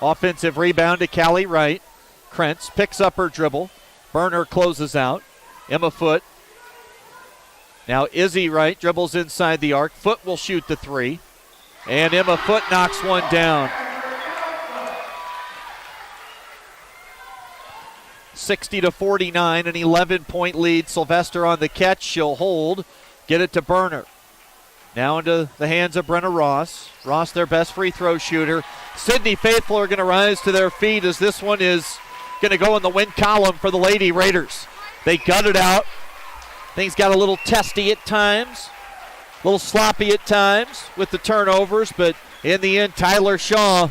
Offensive rebound to Callie Wright. Krentz picks up her dribble. Berner closes out. Emma Foote. Now Izzy Wright dribbles inside the arc. Foote will shoot the 3. And Emma Foote knocks one down. 60-49, an 11-point lead. Sylvester on the catch. She'll hold. Get it to Berner. Now into the hands of Brenna Ross. Ross, their best free throw shooter. Sidney faithful are going to rise to their feet as this one is going to go in the win column for the Lady Raiders. They gut it out. Things got a little testy at times, a little sloppy at times with the turnovers, but in the end, Tyler Shaw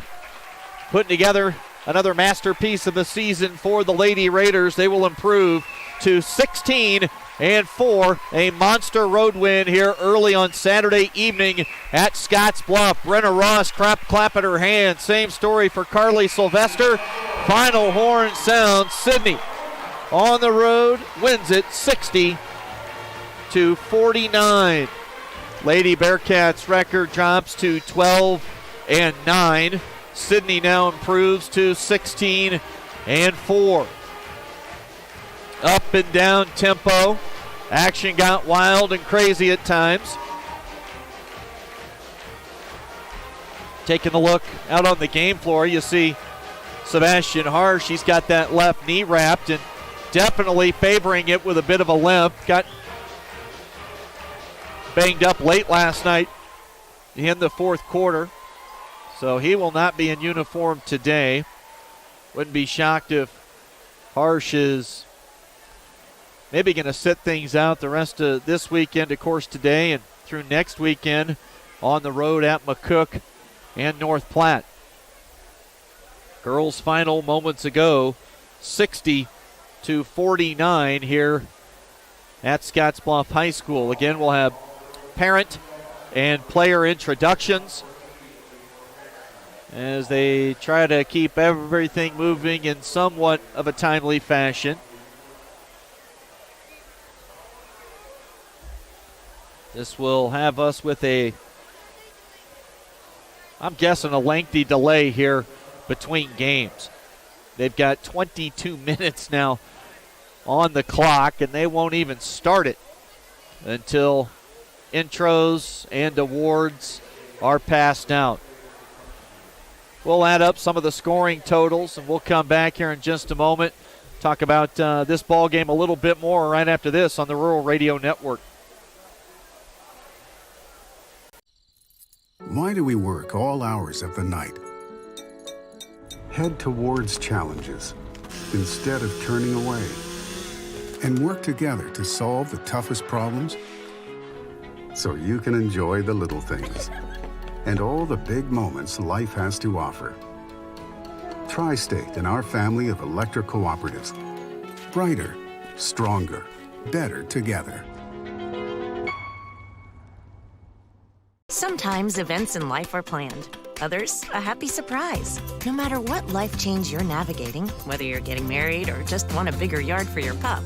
putting together another masterpiece of a season for the Lady Raiders. They will improve to 16-4, a monster road win here early on Saturday evening at Scottsbluff. Brenna Ross clapping her hands. Same story for Carly Sylvester. Final horn sound. Sidney on the road wins it 60-49. Lady Bearcats record drops to 12-9. Sidney now improves to 16-4. Up and down tempo. Action got wild and crazy at times. Taking a look out on the game floor, you see Sebastian Harsh. He's got that left knee wrapped and definitely favoring it with a bit of a limp. Got banged up late last night in the fourth quarter. So he will not be in uniform today. Wouldn't be shocked if Harsh is maybe going to sit things out the rest of this weekend, of course, today and through next weekend on the road at McCook and North Platte. Girls final moments ago, 60-49 here at Scottsbluff High School. Again, we'll have parent and player introductions as they try to keep everything moving in somewhat of a timely fashion. This will have us with I'm guessing a lengthy delay here between games. They've got 22 minutes now on the clock, and they won't even start it until intros and awards are passed out. We'll add up some of the scoring totals, and we'll come back here in just a moment, talk about this ball game a little bit more right after this on the Rural Radio Network. Why do we work all hours of the night? Head towards challenges instead of turning away, and work together to solve the toughest problems so you can enjoy the little things and all the big moments life has to offer. Tri-State and our family of electric cooperatives. Brighter, stronger, better together. Sometimes events in life are planned. Others, a happy surprise. No matter what life change you're navigating, whether you're getting married or just want a bigger yard for your pup,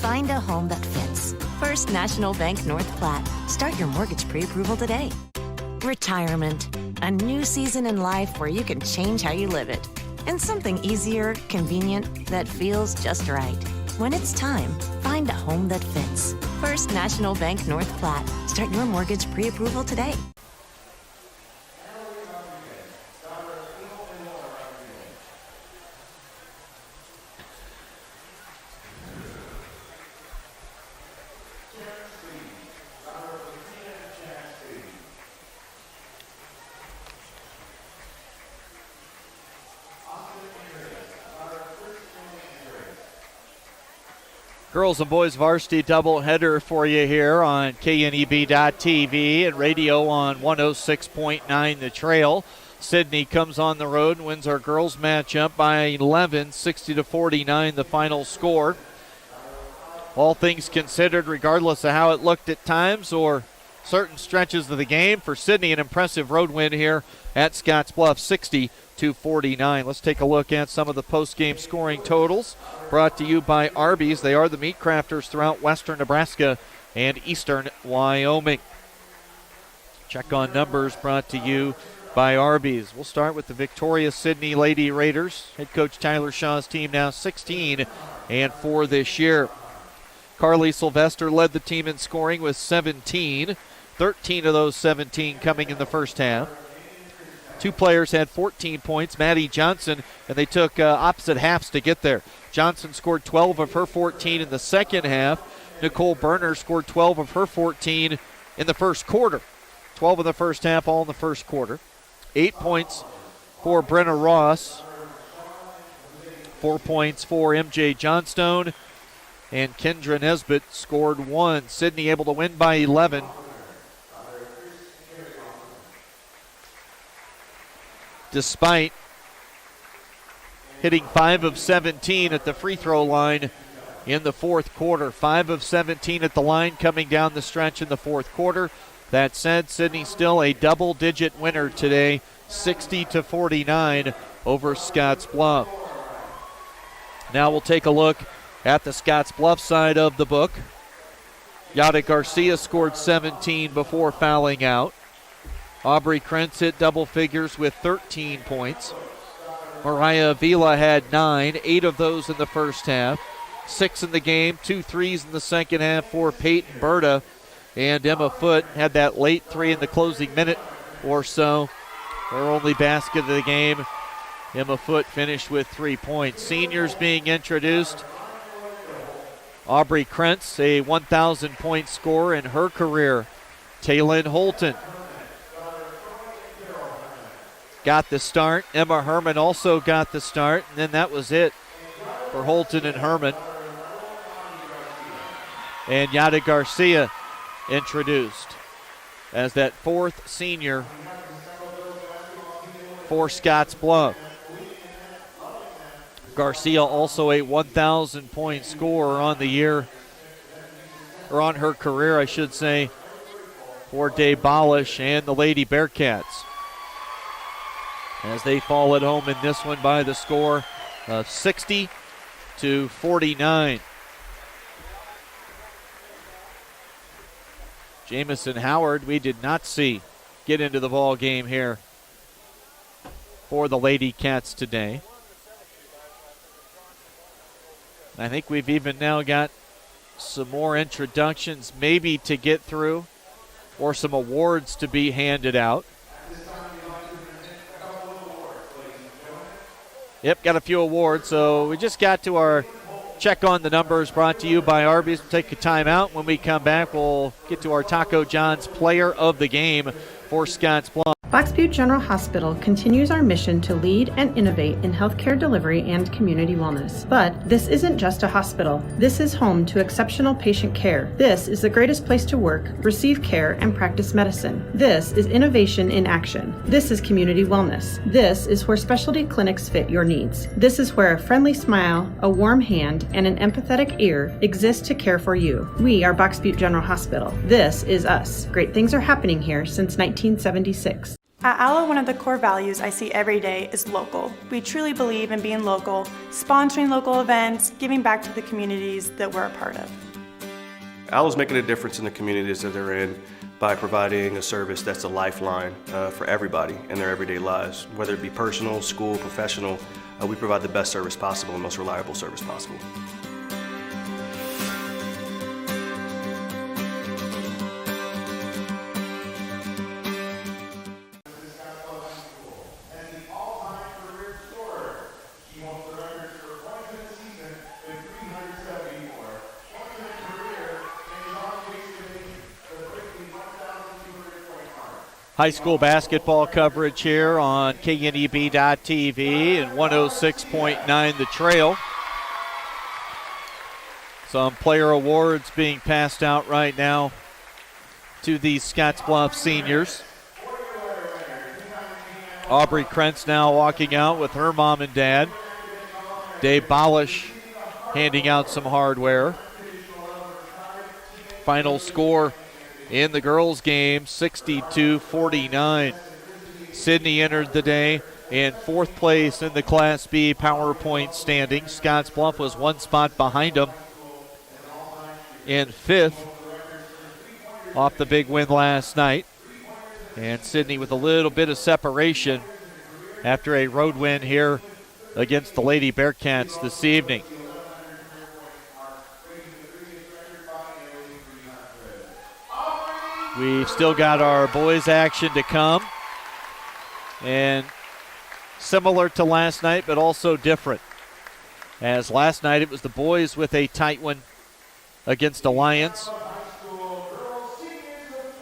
find a home that fits. First National Bank North Platte. Start your mortgage pre-approval today. Retirement. A new season in life where you can change how you live it. And something easier, convenient, that feels just right. When it's time, find a home that fits. First National Bank North Platte. Start your mortgage pre-approval today. Girls and boys varsity doubleheader for you here on KNEB.TV and radio on 106.9 The Trail. Sidney comes on the road and wins our girls matchup by 11, 60-49 the final score. All things considered, regardless of how it looked at times or certain stretches of the game, for Sidney an impressive road win here at Scottsbluff, 60-49. Let's take a look at some of the post-game scoring totals brought to you by Arby's. They are the meat crafters throughout western Nebraska and eastern Wyoming. Check on numbers brought to you by Arby's. We'll start with the victorious Sidney Lady Raiders. Head coach Tyler Shaw's team now 16-4 this year. Carly Sylvester led the team in scoring with 17. 13 of those 17 coming in the first half. Two players had 14 points, Maddie Johnson, and they took opposite halves to get there. Johnson scored 12 of her 14 in the second half. Nicole Berner scored 12 of her 14 in the first quarter. 12 in the first half, all in the first quarter. 8 points for Brenna Ross. 4 points for MJ Johnstone. And Kendra Nesbitt scored 1. Sidney able to win by 11. Despite hitting 5 of 17 at the free throw line in the fourth quarter. 5 of 17 at the line coming down the stretch in the fourth quarter. That said, Sidney still a double-digit winner today, 60-49 over Scottsbluff. Now we'll take a look at the Scottsbluff side of the book. Yada Garcia scored 17 before fouling out. Aubrey Krentz hit double figures with 13 points. Mariah Avila had 9, 8 of those in the first half. 6 in the game, 2 threes in the second half for Peyton Berta. And Emma Foote had that late 3 in the closing minute or so. Her only basket of the game. Emma Foote finished with 3 points. Seniors being introduced. Aubrey Krentz, a 1,000-point scorer in her career. Taylin Holton got the start. Emma Herman also got the start, and then that was it for Holton and Herman. and Yada Garcia introduced as that fourth senior for Scottsbluff. Garcia also a 1,000-point scorer on the year, or on her career, I should say, for Dave Bolish and the Lady Bearcats, as they fall at home in this one by the score of 60-49. Jamison Howard, we did not see get into the ball game here for the Lady Cats today. I think we've even now got some more introductions maybe to get through, or some awards to be handed out. Yep, got a few awards. So we just got to our check on the numbers, brought to you by Arby's. We'll take a timeout. When we come back, we'll get to our Taco John's player of the game for Scottsbluff. Box Butte General Hospital continues our mission to lead and innovate in healthcare delivery and community wellness. But this isn't just a hospital. This is home to exceptional patient care. This is the greatest place to work, receive care, and practice medicine. This is innovation in action. This is community wellness. This is where specialty clinics fit your needs. This is where a friendly smile, a warm hand, and an empathetic ear exist to care for you. We are Box Butte General Hospital. This is us. Great things are happening here since 1976. At ALLO, one of the core values I see every day is local. We truly believe in being local, sponsoring local events, giving back to the communities that we're a part of. ALLO's making a difference in the communities that they're in by providing a service that's a lifeline for everybody in their everyday lives. Whether it be personal, school, professional, we provide the best service possible and most reliable service possible. High school basketball coverage here on KNEB.TV and 106.9 The Trail. Some player awards being passed out right now to these Scottsbluff seniors. Aubrey Krentz now walking out with her mom and dad. Dave Bolish handing out some hardware. Final score in the girls' game, 62-49. Sidney entered the day in fourth place in the Class B PowerPoint standings. Scottsbluff was one spot behind them in fifth off the big win last night. And Sidney with a little bit of separation after a road win here against the Lady Bearcats this evening. We've still got our boys action to come. And similar to last night, but also different. As last night it was the boys with a tight one against Alliance.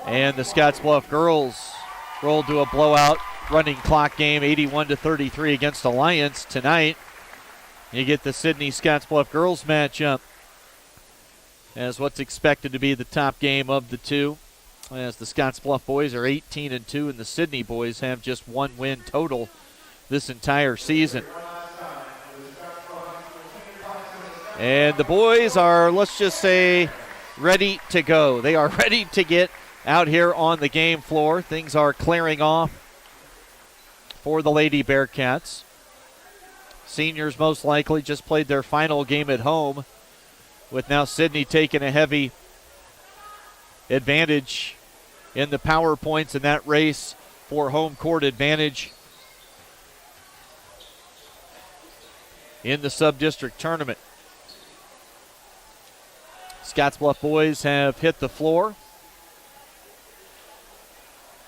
And the Scottsbluff girls rolled to a blowout running clock game, 81-33 against Alliance. Tonight, you get the Sidney Scottsbluff girls matchup as what's expected to be the top game of the two, as the Scottsbluff boys are 18-2 and the Sidney boys have just one win total this entire season. And the boys are, let's just say, ready to go. They are ready to get out here on the game floor. Things are clearing off for the Lady Bearcats. Seniors most likely just played their final game at home, with now Sidney taking a heavy advantage in the power points in that race for home court advantage in the sub-district tournament. Scottsbluff boys have hit the floor.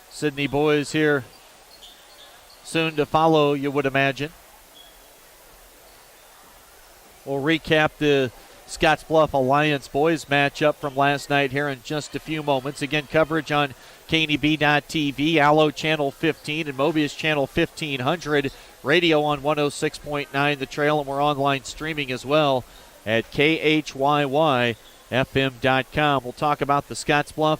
Sidney boys here soon to follow, you would imagine. We'll recap the Scottsbluff Alliance boys matchup from last night here in just a few moments. Again, coverage on KNEB.TV, Allo Channel 15, and Mobius Channel 1500. Radio on 106.9 The Trail, and we're online streaming as well at KHYY KNEB.fm.com. We'll talk about the Scottsbluff.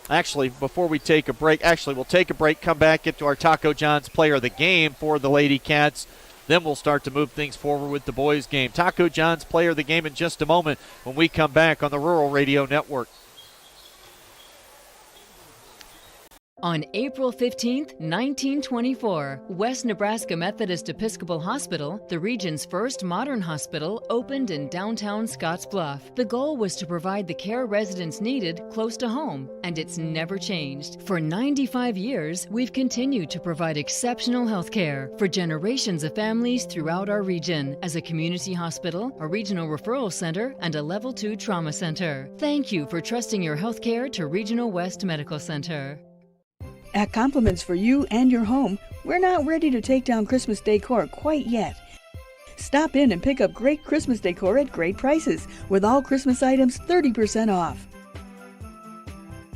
Actually, before we take a break, we'll take a break, come back, get to our Taco John's player of the game for the Lady Cats. Then we'll start to move things forward with the boys' game. Taco John's player of the game in just a moment when we come back on the Rural Radio Network. On April 15, 1924, West Nebraska Methodist Episcopal Hospital, the region's first modern hospital, opened in downtown Scottsbluff. The goal was to provide the care residents needed close to home, and it's never changed. For 95 years, we've continued to provide exceptional health care for generations of families throughout our region as a community hospital, a regional referral center, and a Level 2 trauma center. Thank you for trusting your health care to Regional West Medical Center. At Compliments for You and Your Home, we're not ready to take down Christmas decor quite yet. Stop in and pick up great Christmas decor at great prices, with all Christmas items 30% off.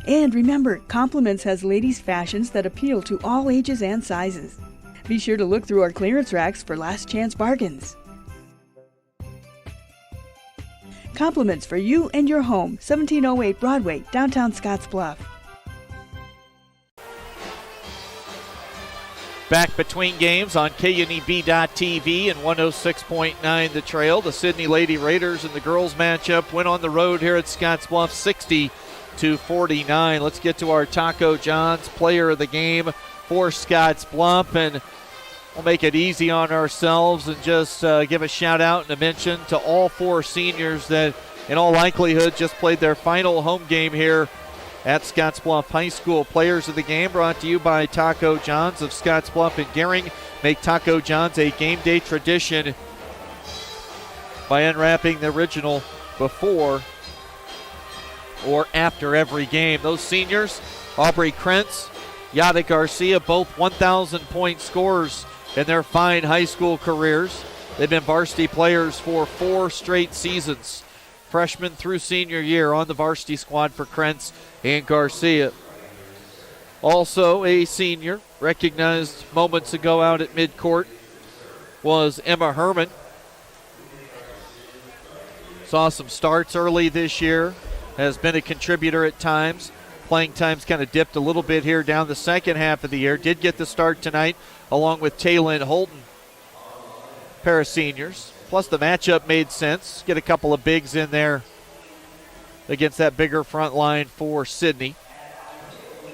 And remember, Compliments has ladies' fashions that appeal to all ages and sizes. Be sure to look through our clearance racks for last chance bargains. Compliments for You and Your Home, 1708 Broadway, downtown Scottsbluff. Back between games on KNEB.TV and 106.9 The Trail. The Sidney Lady Raiders and the girls matchup went on the road here at Scottsbluff 60-49. Let's get to our Taco John's player of the game for Scottsbluff, and we'll make it easy on ourselves and just give a shout out and a mention to all four seniors that in all likelihood just played their final home game here at Scottsbluff High School. Players of the game brought to you by Taco John's of Scottsbluff and Gering. Make Taco John's a game day tradition by unwrapping the original before or after every game. Those seniors, Aubrey Krentz, Yada Garcia, both 1,000-point scorers in their fine high school careers. They've been varsity players for 4 straight seasons. Freshman through senior year on the varsity squad for Krentz and Garcia. Also a senior, recognized moments ago out at midcourt, was Emma Herman. Saw some starts early this year, has been a contributor at times. Playing times kind of dipped a little bit here down the second half of the year. Did get the start tonight along with Taylin Holton. Pair of seniors. Plus the matchup made sense. Get a couple of bigs in there against that bigger front line for Sidney.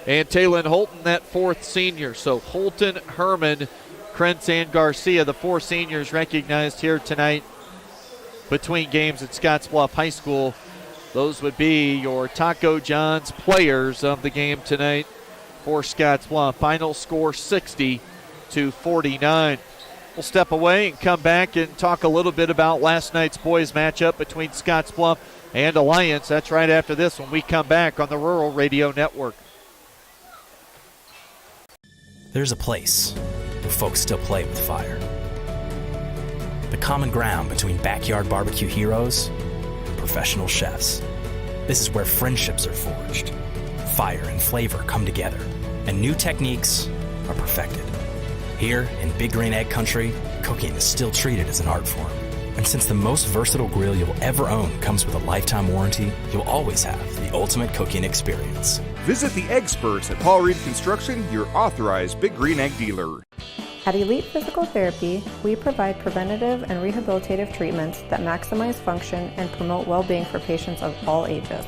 And Taylin Holton, that fourth senior. So Holton, Herman, Krentz, and Garcia, the 4 seniors recognized here tonight between games at Scottsbluff High School. Those would be your Taco John's players of the game tonight for Scottsbluff. Final score 60-49. We'll step away and come back and talk a little bit about last night's boys matchup between Scottsbluff and Alliance. That's right after this when we come back on the Rural Radio Network. There's a place where folks still play with fire. The common ground between backyard barbecue heroes and professional chefs. This is where friendships are forged, fire and flavor come together, and new techniques are perfected. Here in Big Green Egg Country, cooking is still treated as an art form. And since the most versatile grill you'll ever own comes with a lifetime warranty, you'll always have the ultimate cooking experience. Visit the experts at Paul Reed Construction, your authorized Big Green Egg dealer. At Elite Physical Therapy, we provide preventative and rehabilitative treatments that maximize function and promote well-being for patients of all ages.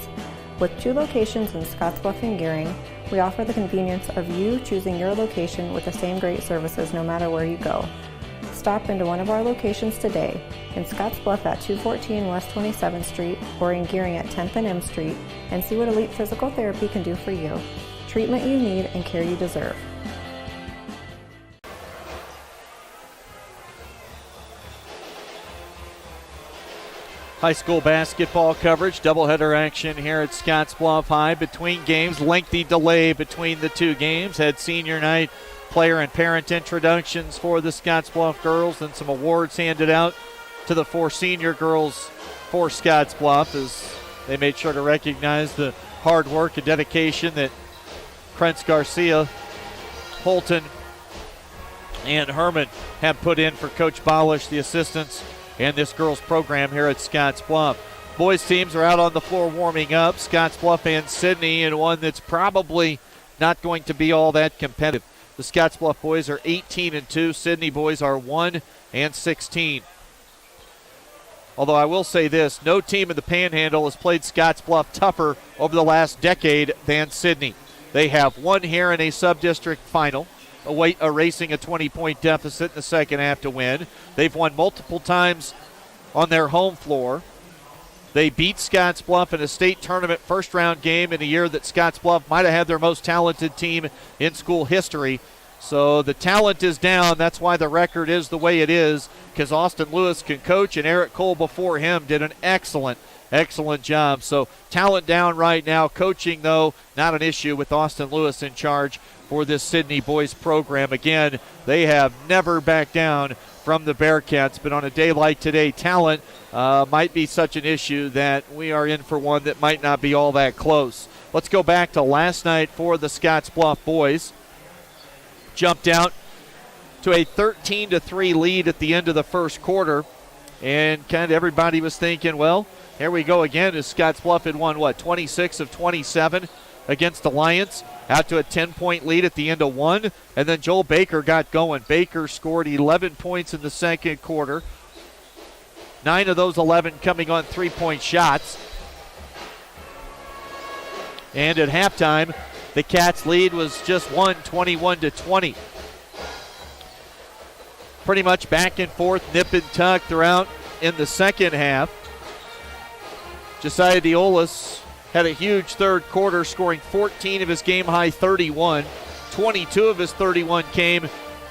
With 2 locations in Scottsbluff and Gering, we offer the convenience of you choosing your location with the same great services no matter where you go. Stop into one of our locations today, in Scottsbluff at 214 West 27th Street or in Gering at 10th and M Street, and see what Elite Physical Therapy can do for you. Treatment you need and care you deserve. High school basketball coverage, doubleheader action here at Scottsbluff High. Between games, lengthy delay between the 2 games. Had senior night player and parent introductions for the Scottsbluff girls, and some awards handed out to the 4 senior girls for Scottsbluff as they made sure to recognize the hard work and dedication that Krentz, Garcia, Holton, and Herman have put in for Coach Bolish, the assistants, and this girls program here at Scottsbluff. boys teams are out on the floor warming up, Scottsbluff and Sidney, in one that's probably not going to be all that competitive. The Scottsbluff boys are 18-2. Sidney boys are 1-16. Although I will say this, no team in the Panhandle has played Scottsbluff tougher over the last decade than Sidney. They have won here in a sub-district final, erasing a 20-point deficit in the second half to win. They've won multiple times on their home floor. They beat Scottsbluff in a state tournament first-round game in a year that Scottsbluff might have had their most talented team in school history. So the talent is down. That's why the record is the way it is, because Austin Lewis can coach, and Eric Cole before him did an excellent job. So talent down right now. Coaching, though, not an issue with Austin Lewis in charge for this Sidney boys program. Again, they have never backed down from the Bearcats, but on a day like today, talent might be such an issue that we are in for one that might not be all that close. Let's go back to last night for the Scottsbluff boys. Jumped out to a 13-3 lead at the end of the first quarter, and kind of everybody was thinking, well, here we go again, as Scottsbluff had won, 26 of 27 against Alliance, out to a 10-point lead at the end of one, and then Joel Baker got going. Baker scored 11 points in the second quarter, 9 of those 11 coming on three-point shots. And at halftime, the Cats' lead was just 21-20. Pretty much back and forth, nip and tuck throughout in the second half. Josiah Diolas had a huge third quarter, scoring 14 of his game-high 31. 22 of his 31 came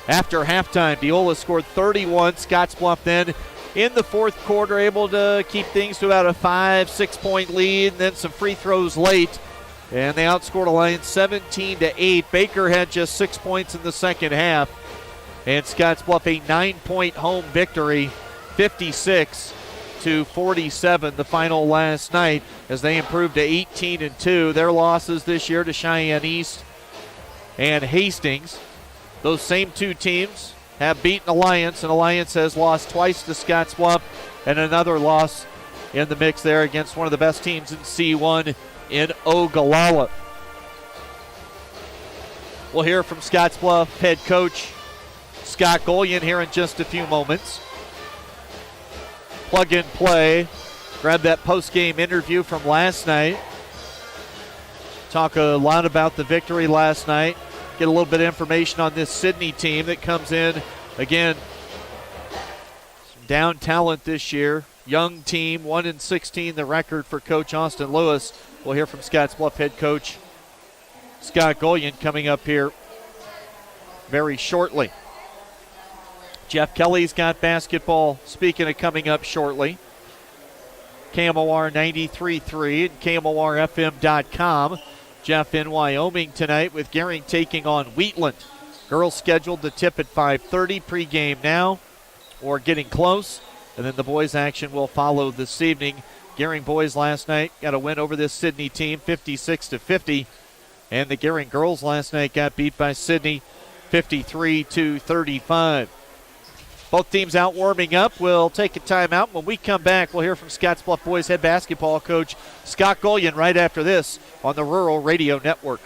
after halftime. Diolas scored 31. Scottsbluff then in the fourth quarter able to keep things to about a 5-6 point lead, and then some free throws late. And they outscored Alliance 17-8. Baker had just 6 points in the second half. And Scottsbluff a 9-point home victory, 56-47, the final last night, as they improved to 18-2. Their losses this year to Cheyenne East and Hastings. Those same two teams have beaten Alliance, and Alliance has lost twice to Scottsbluff, and another loss in the mix there against one of the best teams in C1 in Ogallala. We'll hear from Scottsbluff head coach Scott Golian here in just a few moments. Plug and play. Grab that post-game interview from last night. Talk a lot about the victory last night. Get a little bit of information on this Sidney team that comes in. Again, some down talent this year. Young team, 1-16 the record for Coach Austin Lewis. We'll hear from Scottsbluff head coach Scott Golian coming up here very shortly. Jeff Kelly's got basketball, speaking of coming up shortly. KMOR 93.3 and KMORFM.com. Jeff in Wyoming tonight with Gering taking on Wheatland. Girls scheduled to tip at 5:30. Pregame now, or getting close. And then the boys' action will follow this evening. Gering boys last night got a win over this Sidney team, 56-50. And the Gering girls last night got beat by Sidney, 53-35. Both teams out warming up. We'll take a timeout. When we come back, we'll hear from Scottsbluff boys head basketball coach Scott Golian right after this on the Rural Radio Network.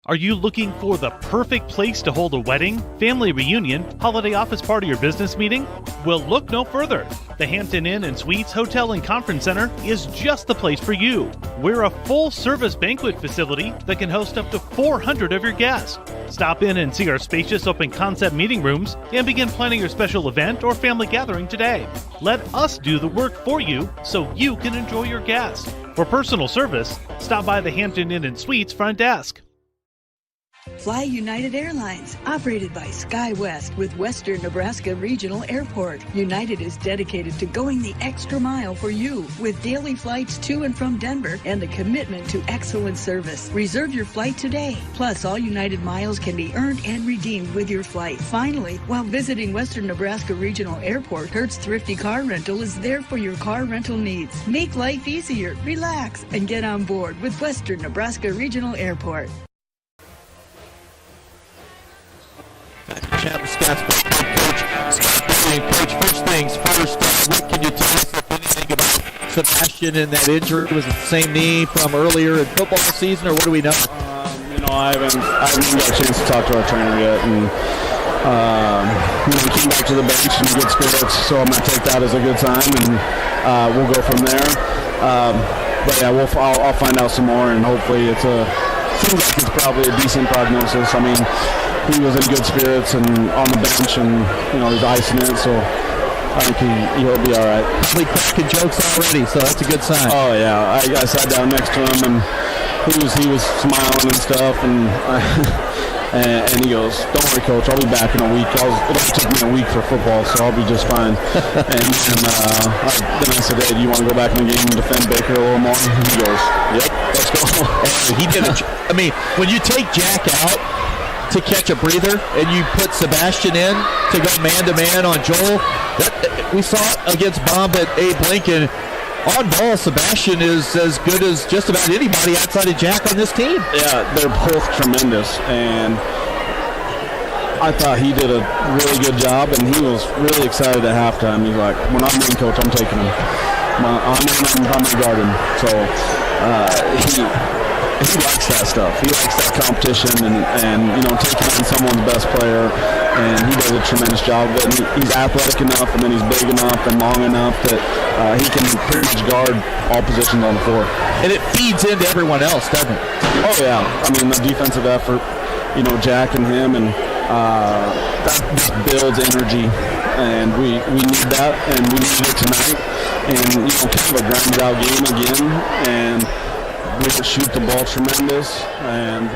Are you looking for the perfect place to hold a wedding, family reunion, holiday office party, or business meeting? Well, look no further. The Hampton Inn and Suites Hotel and Conference Center is just the place for you. We're a full-service banquet facility that can host up to 400 of your guests. Stop in and see our spacious open-concept meeting rooms and begin planning your special event or family gathering today. Let us do the work for you so you can enjoy your guests. For personal service, stop by the Hampton Inn and Suites front desk. Fly United Airlines, operated by SkyWest with Western Nebraska Regional Airport. United is dedicated to going the extra mile for you with daily flights to and from Denver and a commitment to excellent service. Reserve your flight today. Plus, all United miles can be earned and redeemed with your flight. Finally, while visiting Western Nebraska Regional Airport, Hertz Thrifty Car Rental is there for your car rental needs. Make life easier, relax, and get on board with Western Nebraska Regional Airport. Chat with Scottsbluff coach Scott Golian. Coach, first things first, what can you tell us, if anything, about Sebastian in that injury? Was it the same knee from earlier in football season, or what do we know? I haven't got a chance to talk to our trainer yet, and he came back to the bench in good spirits, so I'm going to take that as a good sign, and we'll go from there. But yeah, I'll find out some more, and hopefully seems like it's probably a decent prognosis. I mean, he was in good spirits and on the bench, and he's icing it, so I think he'll be all right. Probably cracking jokes already, so that's a good sign. Oh yeah, I sat down next to him, and he was smiling and stuff, and he goes, "Don't worry, Coach, I'll be back in a week. It'll take me a week for football, so I'll be just fine." and then I said, "Hey, do you want to go back in the game and defend Baker a little more?" And he goes, "Yep, let's go." He did it. I mean, when you take Jack out to catch a breather and you put Sebastian in to go man-to-man on Joel, we saw it against Bomb at Abe Lincoln. On ball, Sebastian is as good as just about anybody outside of Jack on this team. Yeah, they're both tremendous, and I thought he did a really good job, and he was really excited at halftime. He's like, "When I'm in, Coach, I'm taking him. I'm going to guard him." So he likes that stuff. He likes that competition and taking on someone's best player, and he does a tremendous job of it. And he's athletic enough, and then he's big enough and long enough that he can pretty much guard all positions on the floor. And it feeds into everyone else, doesn't it? Oh yeah, I mean the defensive effort, Jack and him, and that just builds energy, and we need that, and we need it tonight. And kind of a grinded out game again, and we didn't shoot the ball tremendous, and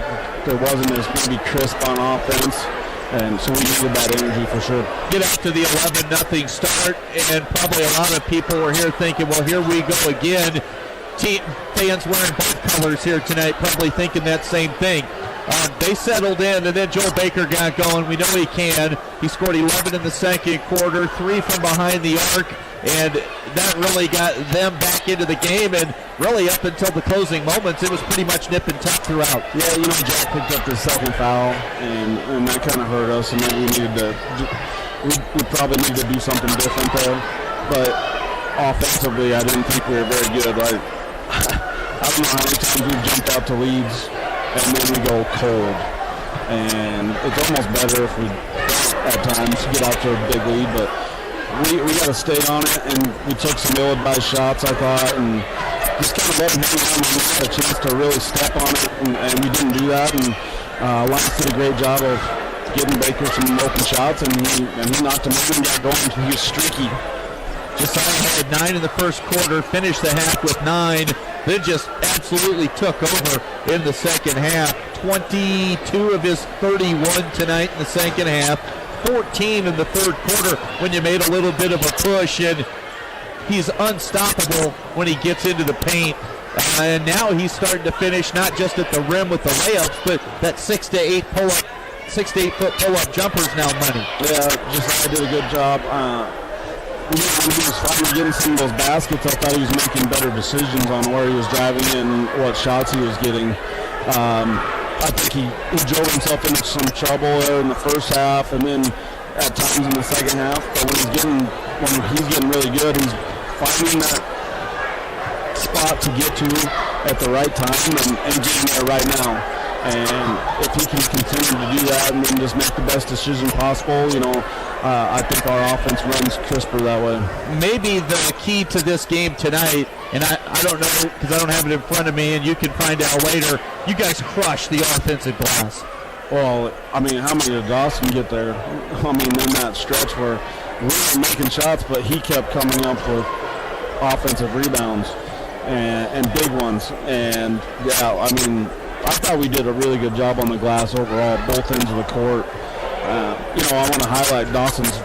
there wasn't as maybe crisp on offense, and so we needed that energy for sure. Get out to the 11-0 start, and probably a lot of people were here thinking, well, here we go again. Fans wearing both colors here tonight, probably thinking that same thing. They settled in, and then Joel Baker got going. We know he can. He scored 11 in the second quarter, 3 from behind the arc, and that really got them back into the game. And really up until the closing moments, it was pretty much nip and tuck throughout. Yeah, Jack picked up the second foul, and that kind of hurt us, and then we probably need to do something different there. But offensively, I didn't think we were very good. I don't know how many times we've jumped out to leads, and then we go cold. And it's almost better if we, at times, get out to a big lead, but we got to stay on it, and we took some ill-advised shots, I thought, and just kind of let him hang on. We had a chance to really step on it, and we didn't do that, and Lance did a great job of getting Baker some open shots, and he knocked him in and got going. He was streaky. Josiah had 9 in the first quarter, finished the half with 9, then just absolutely took over in the second half. 22 of his 31 tonight in the second half, 14 in the third quarter when you made a little bit of a push, and he's unstoppable when he gets into the paint. And now he's starting to finish not just at the rim with the layups, but that 6 to 8 foot pull-up jumper's now money. Yeah, Josiah did a good job. When he was finally getting some of those baskets, I thought he was making better decisions on where he was driving and what shots he was getting. I think he drove himself into some trouble there in the first half, and then at times in the second half. But when he's getting really good, he's finding that spot to get to at the right time and getting there right now. And if he can continue to do that and then just make the best decision possible, I think our offense runs crisper that way. Maybe the key to this game tonight, and I don't know because I don't have it in front of me, and you can find out later, you guys crushed the offensive glass. Well, I mean, how many did Dawson get there? I mean, in that stretch where we were making shots, but he kept coming up with offensive rebounds and big ones. And, yeah, I mean, I thought we did a really good job on the glass overall, both ends of the court. I want to highlight Dawson's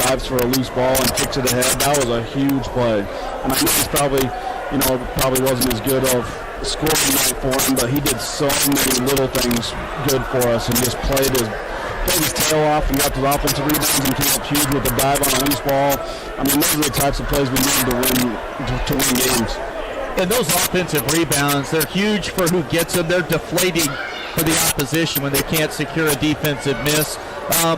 dives for a loose ball and kicks it ahead. That was a huge play. And I know he's probably wasn't as good of scoring night for him, but he did so many little things good for us and just played his tail off and got to the offensive rebounds and came up huge with a dive on a loose ball. I mean, those are the types of plays we need to win games. And those offensive rebounds, they're huge for who gets them. They're deflating for the opposition when they can't secure a defensive miss. I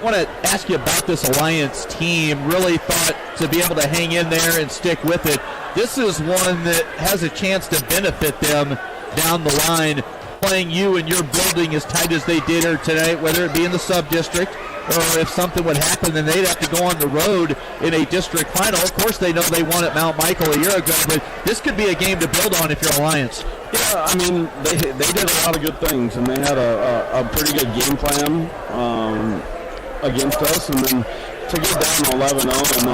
want to ask you about this Alliance team. Really thought to be able to hang in there and stick with it. this is one that has a chance to benefit them down the line, playing you and your building as tight as they did here tonight, whether it be in the sub-district or if something would happen, then they'd have to go on the road in a district final. Of course, they know they won at Mount Michael a year ago, but this could be a game to build on if you're Alliance. Yeah, I mean, they did a lot of good things, and they had a pretty good game plan against us, and then to get down 11-0 and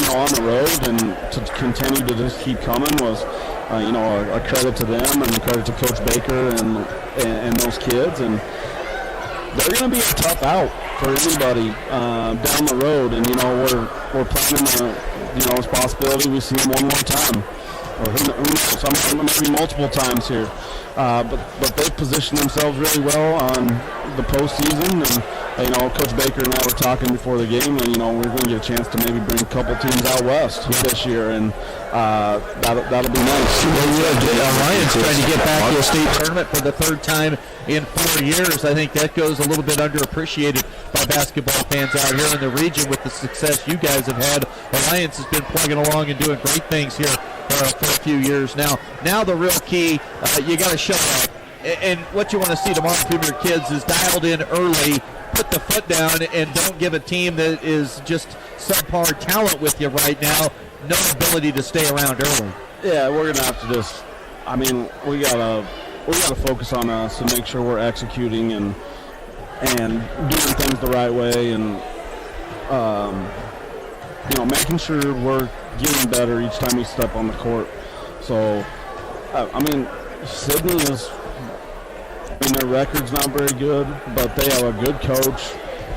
on the road and to continue to just keep coming was, a credit to them and a credit to Coach Baker and those kids. And they're going to be a tough out for anybody down the road. And, we're planning this possibility we see them one more time. Or who knows, maybe multiple times here. But they've positioned themselves really well on the postseason. And, Coach Baker and I were talking before the game, and, we're going to get a chance to maybe bring a couple teams out west this year. And that'll be nice. Alliance trying to get back to a state tournament for the third time in 4 years. I think that goes a little bit underappreciated by basketball fans out here in the region with the success you guys have had. Alliance has been plugging along and doing great things here for a few years now. Now the real key, you got to show up. And what you want to see tomorrow from your kids is dialed in early, put the foot down, and don't give a team that is just subpar talent with you right now no ability to stay around early. Yeah, we're gonna have to we gotta focus on us and make sure we're executing and doing things the right way, and making sure we're getting better each time we step on the court. So, Sidney is. Their record's not very good, but they have a good coach.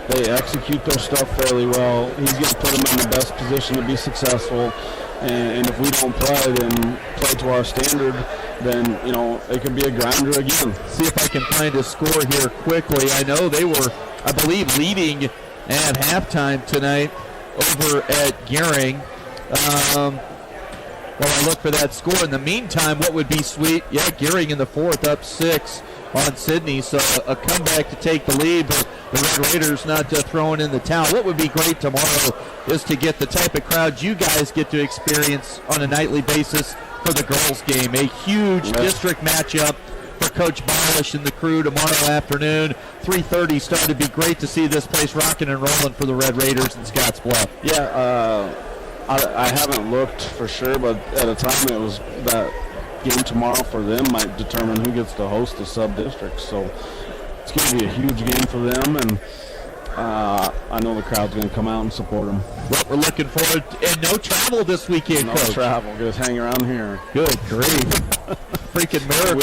They execute their stuff fairly well. He's going to put them in the best position to be successful. And if we don't play to our standard, then, it could be a grinder again. See if I can find a score here quickly. I know they were, I believe, leading at halftime tonight over at Gehring. While I look for that score, in the meantime, what would be sweet? Yeah, Gehring in the fourth, up 6 on Sidney, so a comeback to take the lead, but the Red Raiders not throwing in the towel. What would be great tomorrow is to get the type of crowd you guys get to experience on a nightly basis for the girls' game. A huge district matchup for Coach Bolish and the crew tomorrow afternoon. 3:30 start. It'd be great to see this place rocking and rolling for the Red Raiders in Scottsbluff. Yeah, I haven't looked for sure, but at a time it was that game tomorrow for them might determine who gets to host the sub-district. So it's going to be a huge game for them, and I know the crowd's going to come out and support them. Well, we're looking forward and no travel this weekend, no Coach. No travel. Just hang around here. Good grief. Freaking miracle.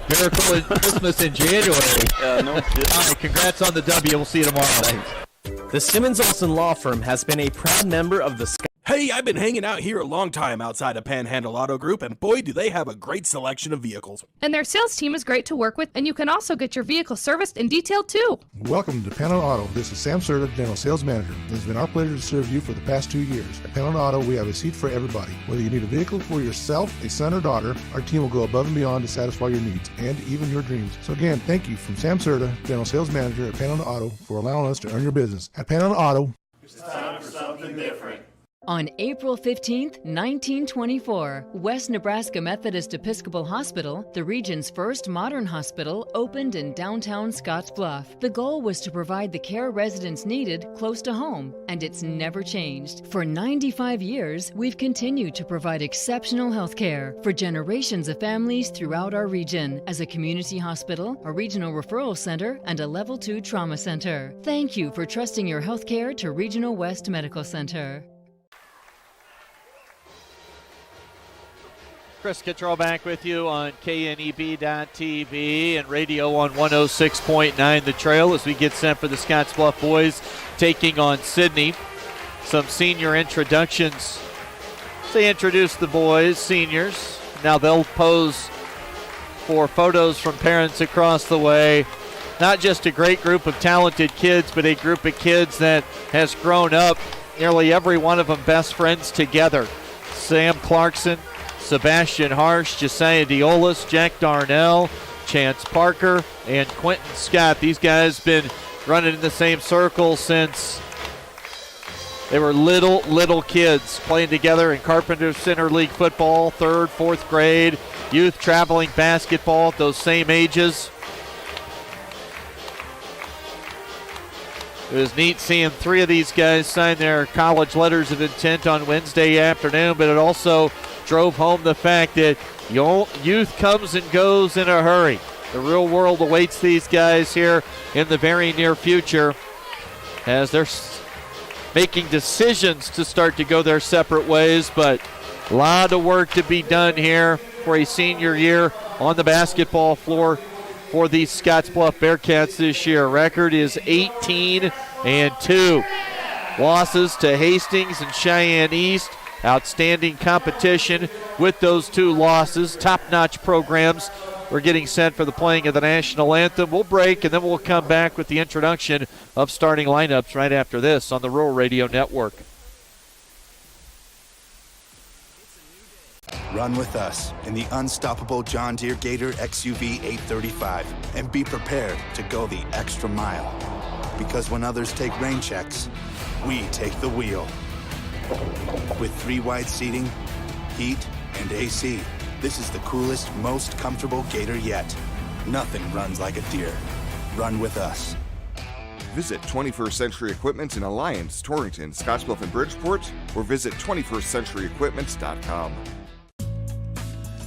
Miracle in Christmas in January. Yeah, no kidding. All right, congrats on the W. We'll see you tomorrow. Thanks. The Simmons Olson Law Firm has been a proud member of the Hey, I've been hanging out here a long time outside of Panhandle Auto Group, and boy, do they have a great selection of vehicles. And their sales team is great to work with, and you can also get your vehicle serviced and detailed too. Welcome to Panhandle Auto. This is Sam Serta, General Sales Manager. It has been our pleasure to serve you for the past 2 years. At Panhandle Auto, we have a seat for everybody. Whether you need a vehicle for yourself, a son or daughter, our team will go above and beyond to satisfy your needs and even your dreams. So again, thank you from Sam Serta, General Sales Manager at Panhandle Auto, for allowing us to earn your business. At Panhandle Auto, it's time for something different. On April 15, 1924, West Nebraska Methodist Episcopal Hospital, the region's first modern hospital, opened in downtown Scottsbluff. The goal was to provide the care residents needed close to home, and it's never changed. For 95 years, we've continued to provide exceptional health care for generations of families throughout our region as a community hospital, a regional referral center, and a Level 2 trauma center. Thank you for trusting your health care to Regional West Medical Center. Chris Kittrell back with you on KNEB.TV and radio on 106.9 The Trail as we get set for the Scottsbluff boys taking on Sidney. Some senior introductions. They introduce the boys, seniors. Now they'll pose for photos from parents across the way. Not just a great group of talented kids, but a group of kids that has grown up, nearly every one of them best friends together. Sam Clarkson, Sebastian Harsh, Josiah Diolas, Jack Darnell, Chance Parker, and Quentin Scott. These guys been running in the same circle since They were little kids playing together in Carpenter Center League football, 3rd, 4th grade, youth traveling basketball at those same ages. It was neat seeing 3 of these guys sign their college letters of intent on Wednesday afternoon, but it also drove home the fact that youth comes and goes in a hurry. The real world awaits these guys here in the very near future as they're making decisions to start to go their separate ways, but a lot of work to be done here for a senior year on the basketball floor for the Scottsbluff Bearcats this year. Record is 18-2. Losses to Hastings and Cheyenne East. Outstanding competition with those 2 losses. Top-notch programs. We're getting set for the playing of the national anthem. We'll break, and then we'll come back with the introduction of starting lineups right after this on the Rural Radio Network. Run with us in the unstoppable John Deere Gator XUV 835 and be prepared to go the extra mile. Because when others take rain checks, we take the wheel. With 3 wide seating, heat, and AC, this is the coolest, most comfortable Gator yet. Nothing runs like a Deere. Run with us. Visit 21st Century Equipment in Alliance, Torrington, Scottsbluff, and Bridgeport, or visit 21stcenturyequipment.com.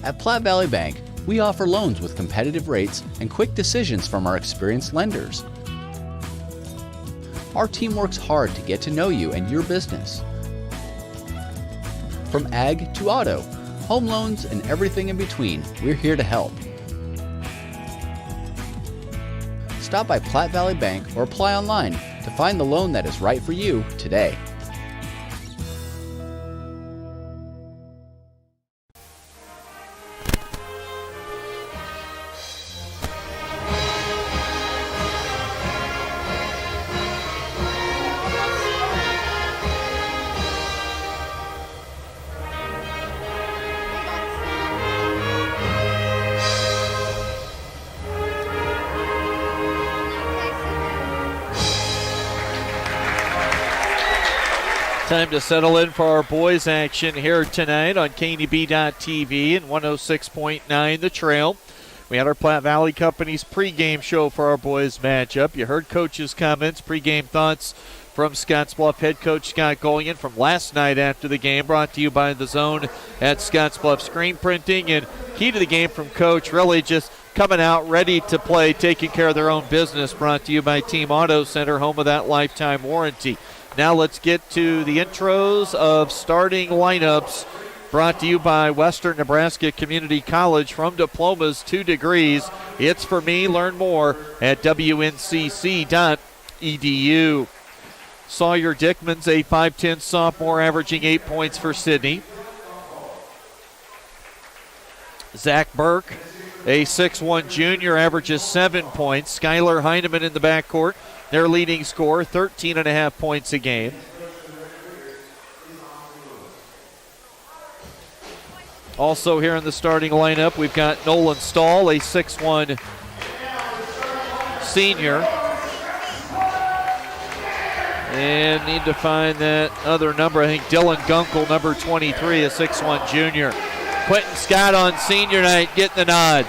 At Platte Valley Bank, we offer loans with competitive rates and quick decisions from our experienced lenders. Our team works hard to get to know you and your business. From ag to auto, home loans, and everything in between, we're here to help. Stop by Platte Valley Bank or apply online to find the loan that is right for you today. Time to settle in for our boys action here tonight on KNEB.TV and 106.9 The Trail. We had our Platte Valley Company's pregame show for our boys matchup. You heard Coach's comments, pregame thoughts from Scottsbluff head coach Scott Golian from last night after the game, brought to you by The Zone at Scottsbluff Screen Printing. And key to the game from Coach, really just coming out ready to play, taking care of their own business, brought to you by Team Auto Center, home of that lifetime warranty. Now let's get to the intros of starting lineups, brought to you by Western Nebraska Community College. From diplomas to degrees, it's for me. Learn more at wncc.edu. Sawyer Dickman's a 5'10 sophomore, averaging 8 points for Sidney. Zach Burke, a 6'1 junior, averages 7 points. Skylar Heineman in the backcourt, their leading scorer, 13.5 points a game. Also here in the starting lineup, we've got Nolan Stahl, a 6'1 senior. And need to find that other number. I think Dylan Gunkel, number 23, a 6'1 junior. Quentin Scott on senior night getting the nod.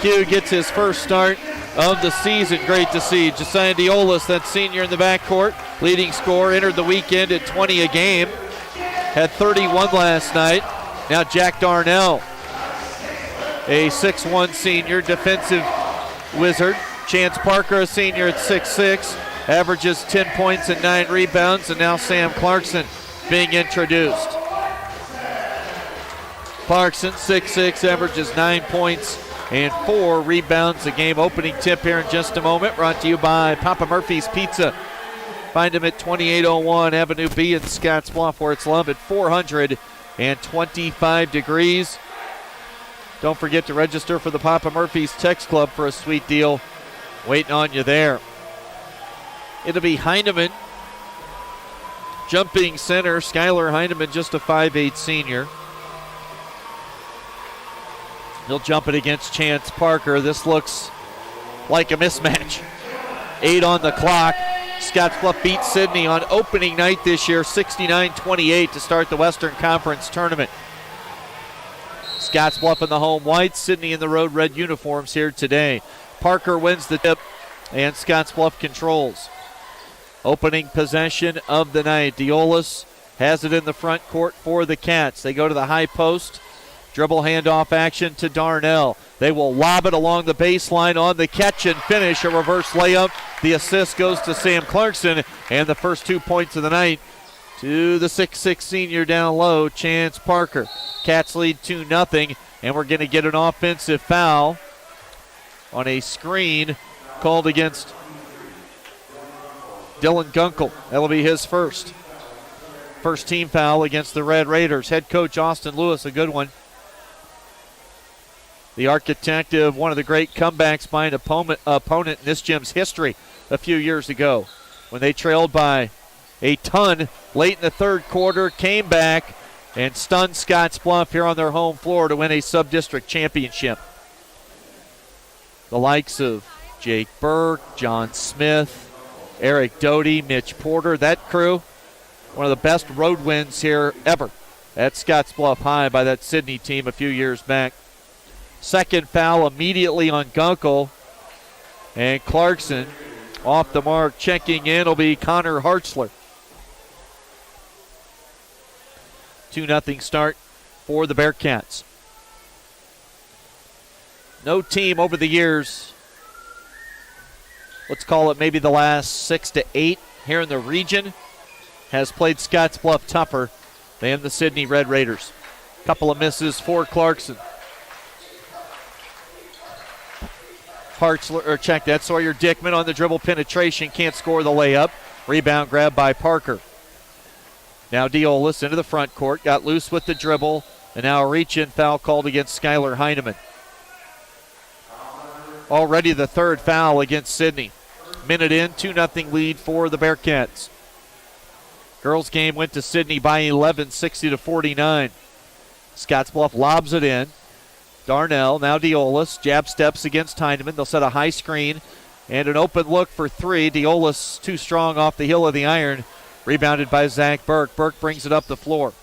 Q gets his first start of the season. Great to see. Josiah Diolis, that senior in the backcourt, leading scorer, entered the weekend at 20 a game. Had 31 last night. Now Jack Darnell, a 6'1 senior, defensive wizard. Chance Parker, a senior at 6'6", averages 10 points and 9 rebounds. And now Sam Clarkson being introduced. Clarkson, 6'6", averages 9 points and 4 rebounds a game. Opening tip here in just a moment, brought to you by Papa Murphy's Pizza. Find them at 2801 Avenue B in Scottsbluff, where it's loved at 425 degrees. Don't forget to register for the Papa Murphy's Text Club for a sweet deal waiting on you there. It'll be Heineman, jumping center. Skylar Heineman, just a 5'8 senior. He'll jump it against Chance Parker. This looks like a mismatch. 8 on the clock. Scottsbluff beat Sidney on opening night this year, 69-28 to start the Western Conference tournament. Scottsbluff in the home white, Sidney in the road red uniforms here today. Parker wins the tip, and Scottsbluff controls. Opening possession of the night. Diolis has it in the front court for the Cats. They go to the high post. Dribble handoff action to Darnell. They will lob it along the baseline on the catch and finish. A reverse layup. The assist goes to Sam Clarkson, and the first 2 points of the night to the 6'6 senior down low, Chance Parker. Cats lead 2-0, and we're going to get an offensive foul on a screen called against Dylan Gunkel. That'll be his first. First team foul against the Red Raiders. Head coach Austin Lewis, a good one. The architect of one of the great comebacks by an opponent in this gym's history a few years ago when they trailed by a ton late in the third quarter, came back and stunned Scottsbluff here on their home floor to win a sub-district championship. The likes of Jake Burke, John Smith, Eric Doty, Mitch Porter, that crew, one of the best road wins here ever at Scottsbluff High by that Sidney team a few years back. Second foul immediately on Gunkel, and Clarkson off the mark. Checking in will be Connor Hartzler. 2-0 start for the Bearcats. No team over the years, let's call it maybe the last 6 to 8 here in the region, has played Scottsbluff tougher than the Sidney Red Raiders. Couple of misses for Clarkson. Hartzler, or check that, Sawyer Dickman on the dribble penetration, can't score the layup. Rebound grab by Parker. Now Diolis into the front court, got loose with the dribble, and now a reach-in foul called against Skylar Heineman. Already the third foul against Sidney. Minute in, 2-0 lead for the Bearcats. Girls game went to Sidney by 11, 60-49. Scottsbluff lobs it in. Darnell, now Diolis, jab steps against Heineman. They'll set a high screen and an open look for three. Diolis too strong off the heel of the iron. Rebounded by Zach Burke. Burke brings it up the floor.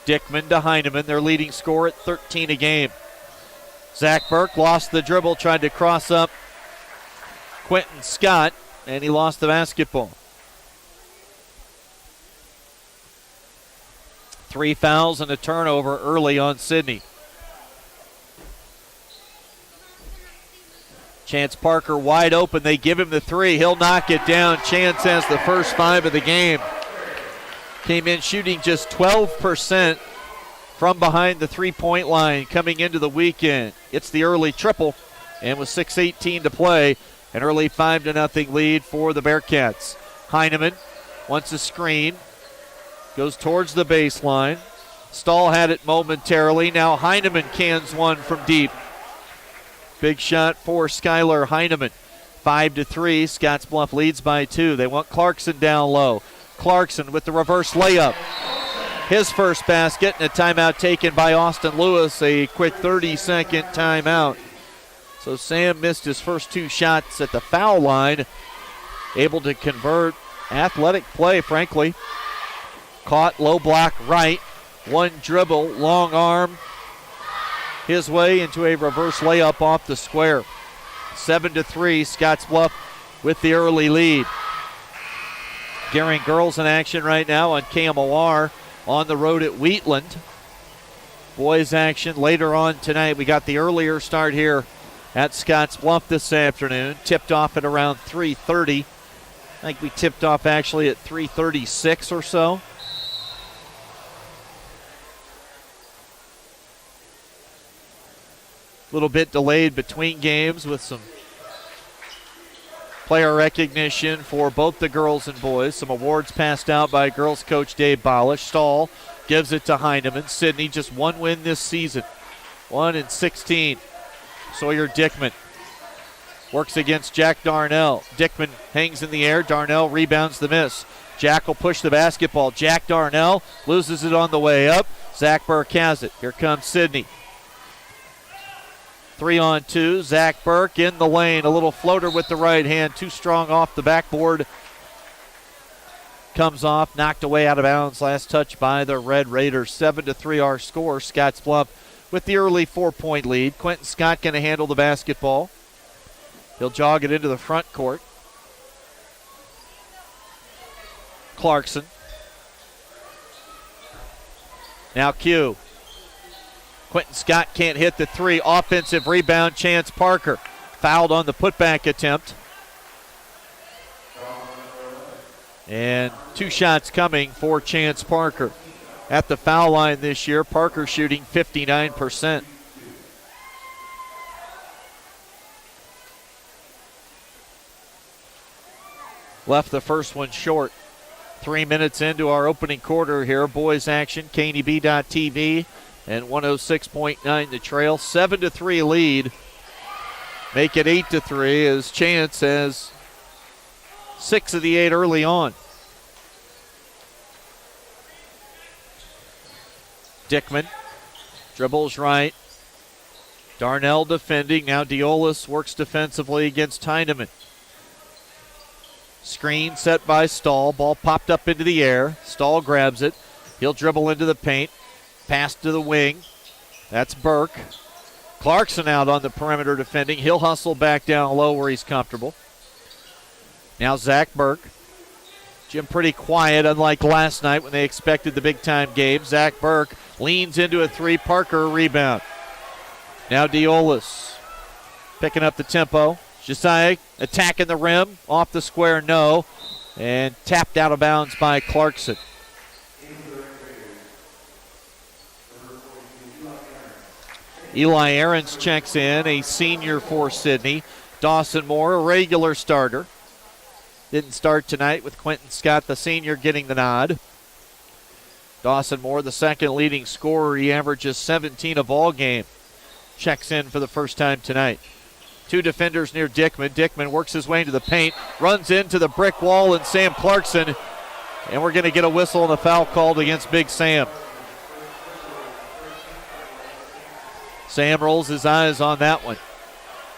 Dickman to Heineman, their leading scorer at 13 a game. Zach Burke lost the dribble, tried to cross up Quentin Scott, and he lost the basketball. 3 fouls and a turnover early on Sidney. Chance Parker wide open. They give him the three. He'll knock it down. Chance has the first 5 of the game. Came in shooting just 12% from behind the three-point line coming into the weekend. It's the early triple, and with 6:18 to play, an early 5-0 lead for the Bearcats. Heineman wants a screen. Goes towards the baseline. Stahl had it momentarily. Now Heineman cans one from deep. Big shot for Skylar Heineman. 5-3. Scottsbluff leads by 2. They want Clarkson down low. Clarkson with the reverse layup. His first basket, and a timeout taken by Austin Lewis. A quick 30-second timeout. So Sam missed his first 2 shots at the foul line. Able to convert. Athletic play, frankly. Caught low block right. One dribble, long arm. His way into a reverse layup off the square. 7-3, Scottsbluff with the early lead. Gearing girls in action right now on KMOR on the road at Wheatland. Boys action later on tonight. We got the earlier start here at Scottsbluff this afternoon. Tipped off at around 3:30. I think we tipped off actually at 3:36 or so. A little bit delayed between games with some player recognition for both the girls and boys. Some awards passed out by girls coach Dave Bolish. Stahl gives it to Heineman. Sidney just 1 win this season. 1-16. Sawyer Dickman works against Jack Darnell. Dickman hangs in the air. Darnell rebounds the miss. Jack will push the basketball. Jack Darnell loses it on the way up. Zach Burke has it. Here comes Sidney. 3-on-2. Zach Burke in the lane. A little floater with the right hand. Too strong off the backboard. Comes off, knocked away out of bounds. Last touch by the Red Raiders. 7-3 our score. Scottsbluff with the early 4-point lead. Quentin Scott going to handle the basketball. He'll jog it into the front court. Clarkson. Now Q. Quentin Scott can't hit the three. Offensive rebound, Chance Parker. Fouled on the putback attempt. And 2 shots coming for Chance Parker. At the foul line this year, Parker shooting 59%. Left the first one short. 3 minutes into our opening quarter here. Boys action, KNEB.TV and 106.9 The Trail. 7-3 lead. Make it 8-3 as Chance has 6 of the 8 early on. Dickman dribbles right. Darnell defending. Now Diolis works defensively against Heineman. Screen set by Stahl. Ball popped up into the air. Stahl grabs it. He'll dribble into the paint. Pass to the wing. That's Burke. Clarkson out on the perimeter defending. He'll hustle back down low where he's comfortable. Now Zach Burke. Jim pretty quiet, unlike last night when they expected the big-time game. Zach Burke leans into a three. Parker rebound. Now Diolis picking up the tempo. Josiah attacking the rim. Off the square, no. And tapped out of bounds by Clarkson. Eli Aarons checks in, a senior for Sidney. Dawson Moore, a regular starter. Didn't start tonight with Quentin Scott, the senior, getting the nod. Dawson Moore, the second leading scorer. He averages 17 a ball game. Checks in for the first time tonight. 2 defenders near Dickman. Dickman works his way into the paint, runs into the brick wall and Sam Clarkson. And we're going to get a whistle and a foul called against Big Sam. Sam rolls his eyes on that one.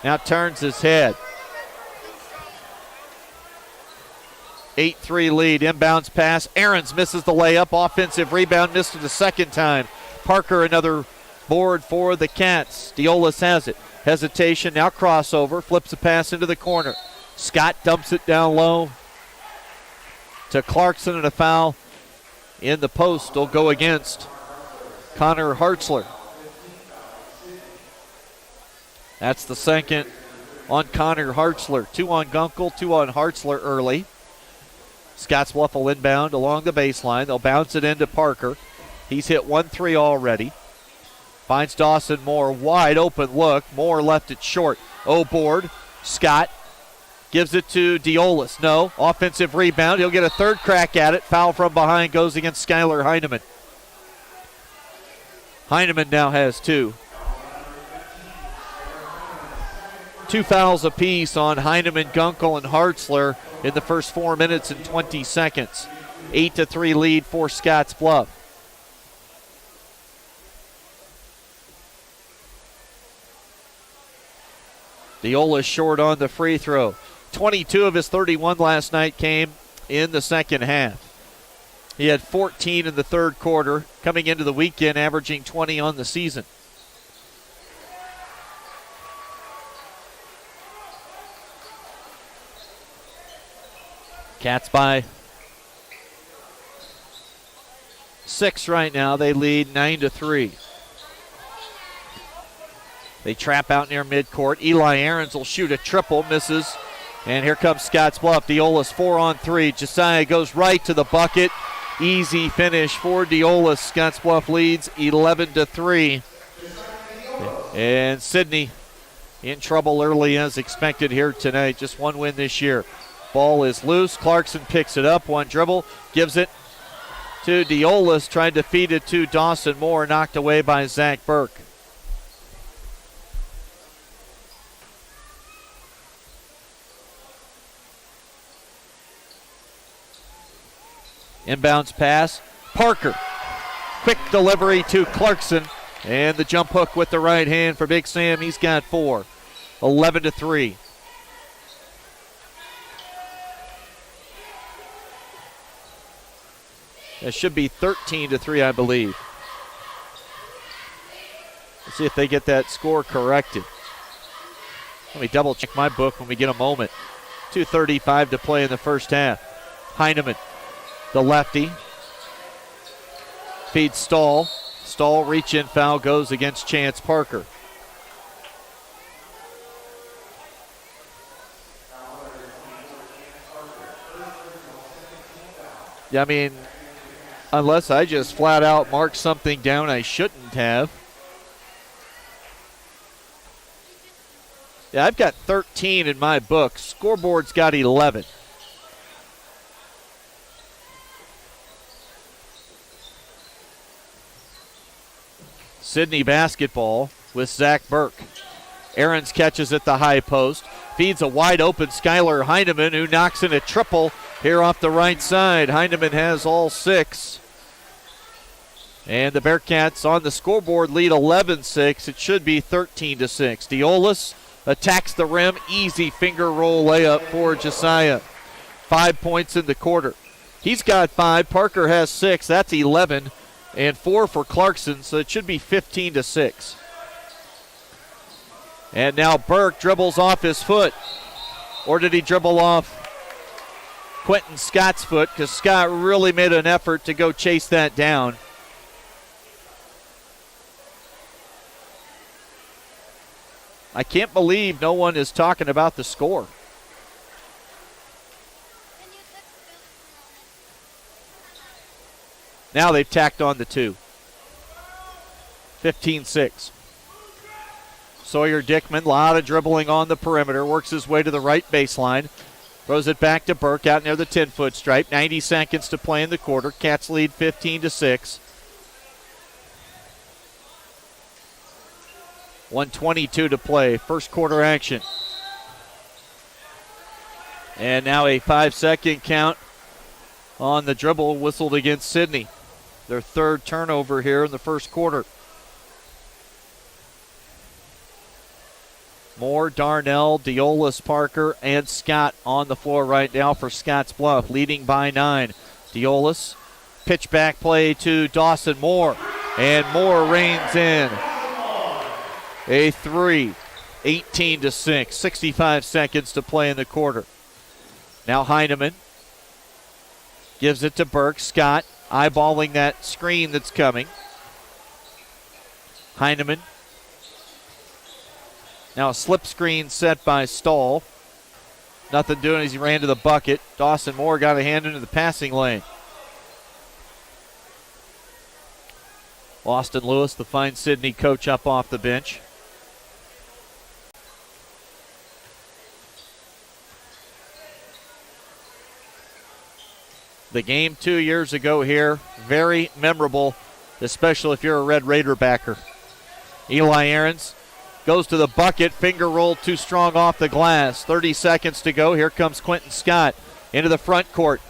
Now turns his head. 8-3 lead. Inbounds pass. Aarons misses the layup. Offensive rebound. Missed it the second time. Parker another board for the Cats. Diolis has it. Hesitation. Now crossover. Flips a pass into the corner. Scott dumps it down low to Clarkson, and a foul in the post will go against Connor Hartzler. That's the second on Connor Hartzler. 2 on Gunkel, 2 on Hartzler early. Scottsbluff will inbound along the baseline. They'll bounce it into Parker. He's hit 1 3 already. Finds Dawson Moore. Wide open look. Moore left it short. board. Scott gives it to Diolis. No. Offensive rebound. He'll get a third crack at it. Foul from behind goes against Skylar Heineman. Heineman now has 2. 2 fouls apiece on Heineman, Gunkel, and Hartzler in the first 4 minutes and 20 seconds. 8-3 lead for Scottsbluff. Diolis short on the free throw. 22 of his 31 last night came in the second half. He had 14 in the third quarter, coming into the weekend averaging 20 on the season. Cats by 6 right now. They lead 9-3. They trap out near midcourt. Eli Aarons will shoot a triple, misses. And here comes Scottsbluff. Diolis 4 on 3. Josiah goes right to the bucket. Easy finish for Diolis. Scottsbluff leads 11-3. And Sidney in trouble early as expected here tonight. Just 1 win this year. Ball is loose. Clarkson picks it up. 1 dribble. Gives it to Diolis. Tried to feed it to Dawson Moore. Knocked away by Zach Burke. Inbounds pass. Parker. Quick delivery to Clarkson. And the jump hook with the right hand for Big Sam. He's got 4. 11-3. That should be 13-3, I believe. Let's see if they get that score corrected. Let me double check my book when we get a moment. 2:35 to play in the first half. Heineman, the lefty, feeds Stahl. Stahl reach-in foul goes against Chance Parker. Yeah, I mean, unless I just flat out mark something down I shouldn't have. Yeah, I've got 13 in my book. Scoreboard's got 11. Sidney basketball with Zach Burke. Ahrens catches at the high post. Feeds a wide open Skylar Heineman, who knocks in a triple here off the right side. Heineman has all 6. And the Bearcats on the scoreboard lead 11-6. It should be 13-6. Diolis attacks the rim. Easy finger roll layup for Josiah. 5 points in the quarter. He's got 5. Parker has 6. That's 11. And 4 for Clarkson, so it should be 15-6. And now Burke dribbles off his foot. Or did he dribble off Quentin Scott's foot? Because Scott really made an effort to go chase that down. I can't believe no one is talking about the score. Now they've tacked on the 2. 15-6. Sawyer Dickman, a lot of dribbling on the perimeter, works his way to the right baseline. Throws it back to Burke out near the 10-foot stripe. 90 seconds to play in the quarter. Cats lead 15-6. 1:22 to play. First quarter action. And now a 5-second count on the dribble whistled against Sidney. Their 3rd turnover here in the first quarter. Moore, Darnell, Diolis, Parker, and Scott on the floor right now for Scottsbluff, leading by 9. Diolis, pitch back play to Dawson Moore, and Moore reigns in. A 3, 18-6, 65 seconds to play in the quarter. Now Heineman gives it to Burke. Scott eyeballing that screen that's coming. Heineman. Now a slip screen set by Stahl. Nothing doing as he ran to the bucket. Dawson Moore got a hand into the passing lane. Austin Lewis, the fine Sidney coach, up off the bench. The game 2 years ago here, very memorable, especially if you're a Red Raider backer. Eli Ahrens goes to the bucket, finger roll too strong off the glass. 30 seconds to go. Here comes Quentin Scott into the front court.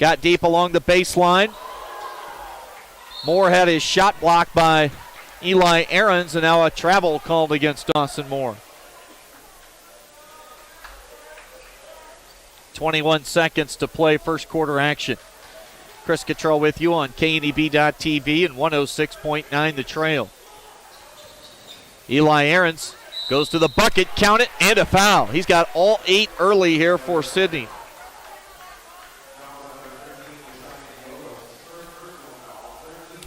Got deep along the baseline. Moore had his shot blocked by Eli Ahrens, and now a travel called against Dawson Moore. 21 seconds to play first quarter action. Chris Cottrell with you on KNEB.TV and 106.9 The Trail. Eli Ahrens goes to the bucket, count it, and a foul. He's got all 8 early here for Sidney.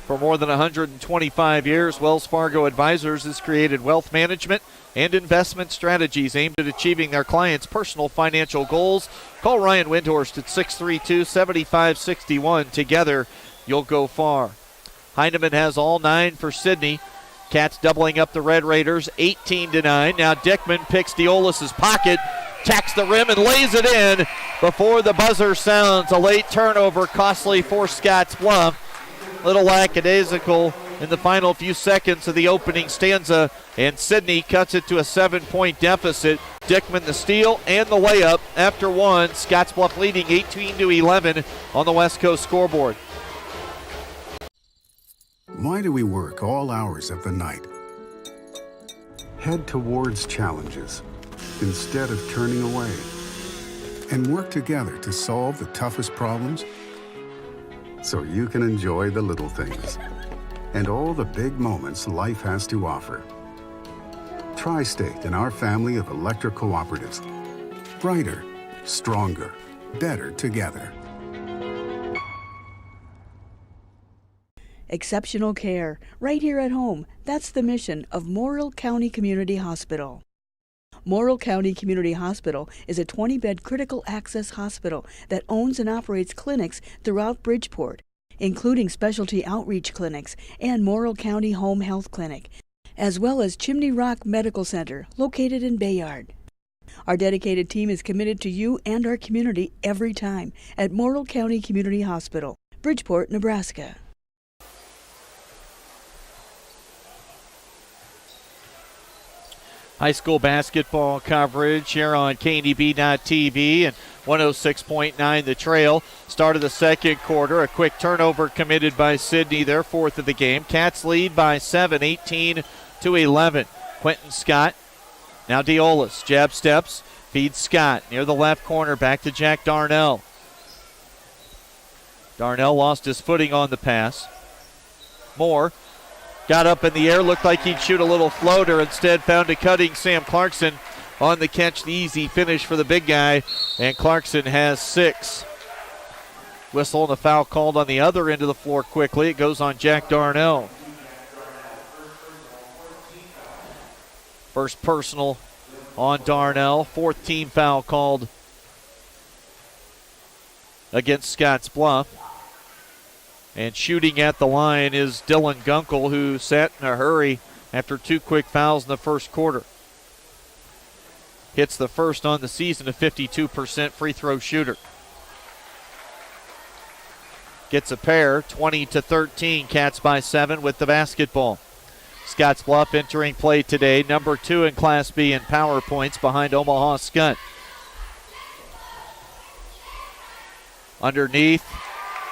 For more than 125 years, Wells Fargo Advisors has created wealth management and investment strategies aimed at achieving their clients' personal financial goals. Call Ryan Windhorst at 632-7561. Together, you'll go far. Heineman has all 9 for Sidney. Cats doubling up the Red Raiders, 18-9. Now Dickman picks Diolis' pocket, tacks the rim, and lays it in before the buzzer sounds. A late turnover, costly for Scottsbluff. Little lackadaisical in the final few seconds of the opening stanza, and Sidney cuts it to a 7-point deficit. Dickman the steal and the layup after 1. Scottsbluff leading 18-11 on the West Coast scoreboard. Why do we work all hours of the night? Head towards challenges instead of turning away, and work together to solve the toughest problems so you can enjoy the little things and all the big moments life has to offer. Tri-State and our family of electric cooperatives. Brighter, stronger, better together. Exceptional care, right here at home. That's the mission of Morrill County Community Hospital. Morrill County Community Hospital is a 20-bed critical access hospital that owns and operates clinics throughout Bridgeport, including specialty outreach clinics and Morrill County Home Health Clinic, as well as Chimney Rock Medical Center, located in Bayard. Our dedicated team is committed to you and our community every time at Morrill County Community Hospital, Bridgeport, Nebraska. High school basketball coverage here on KNEB.TV and 106.9 The Trail. Start of the second quarter. A quick turnover committed by Sidney, their fourth of the game. Cats lead by 7, 18-11. Quentin Scott. Now Diolis. Jab steps. Feeds Scott near the left corner. Back to Jack Darnell. Darnell lost his footing on the pass. Moore got up in the air, looked like he'd shoot a little floater. Instead found a cutting Sam Clarkson on the catch. The easy finish for the big guy, and Clarkson has 6. Whistle and a foul called on the other end of the floor quickly. It goes on Jack Darnell. First personal on Darnell. 4th team foul called against Scottsbluff. And shooting at the line is Dylan Gunkel, who sat in a hurry after 2 quick fouls in the first quarter. Hits the first on the season, a 52% free throw shooter. Gets a pair, 20-13, Cats by 7 with the basketball. Scottsbluff entering play today, number 2 in Class B in power points behind Omaha Skutt. Underneath,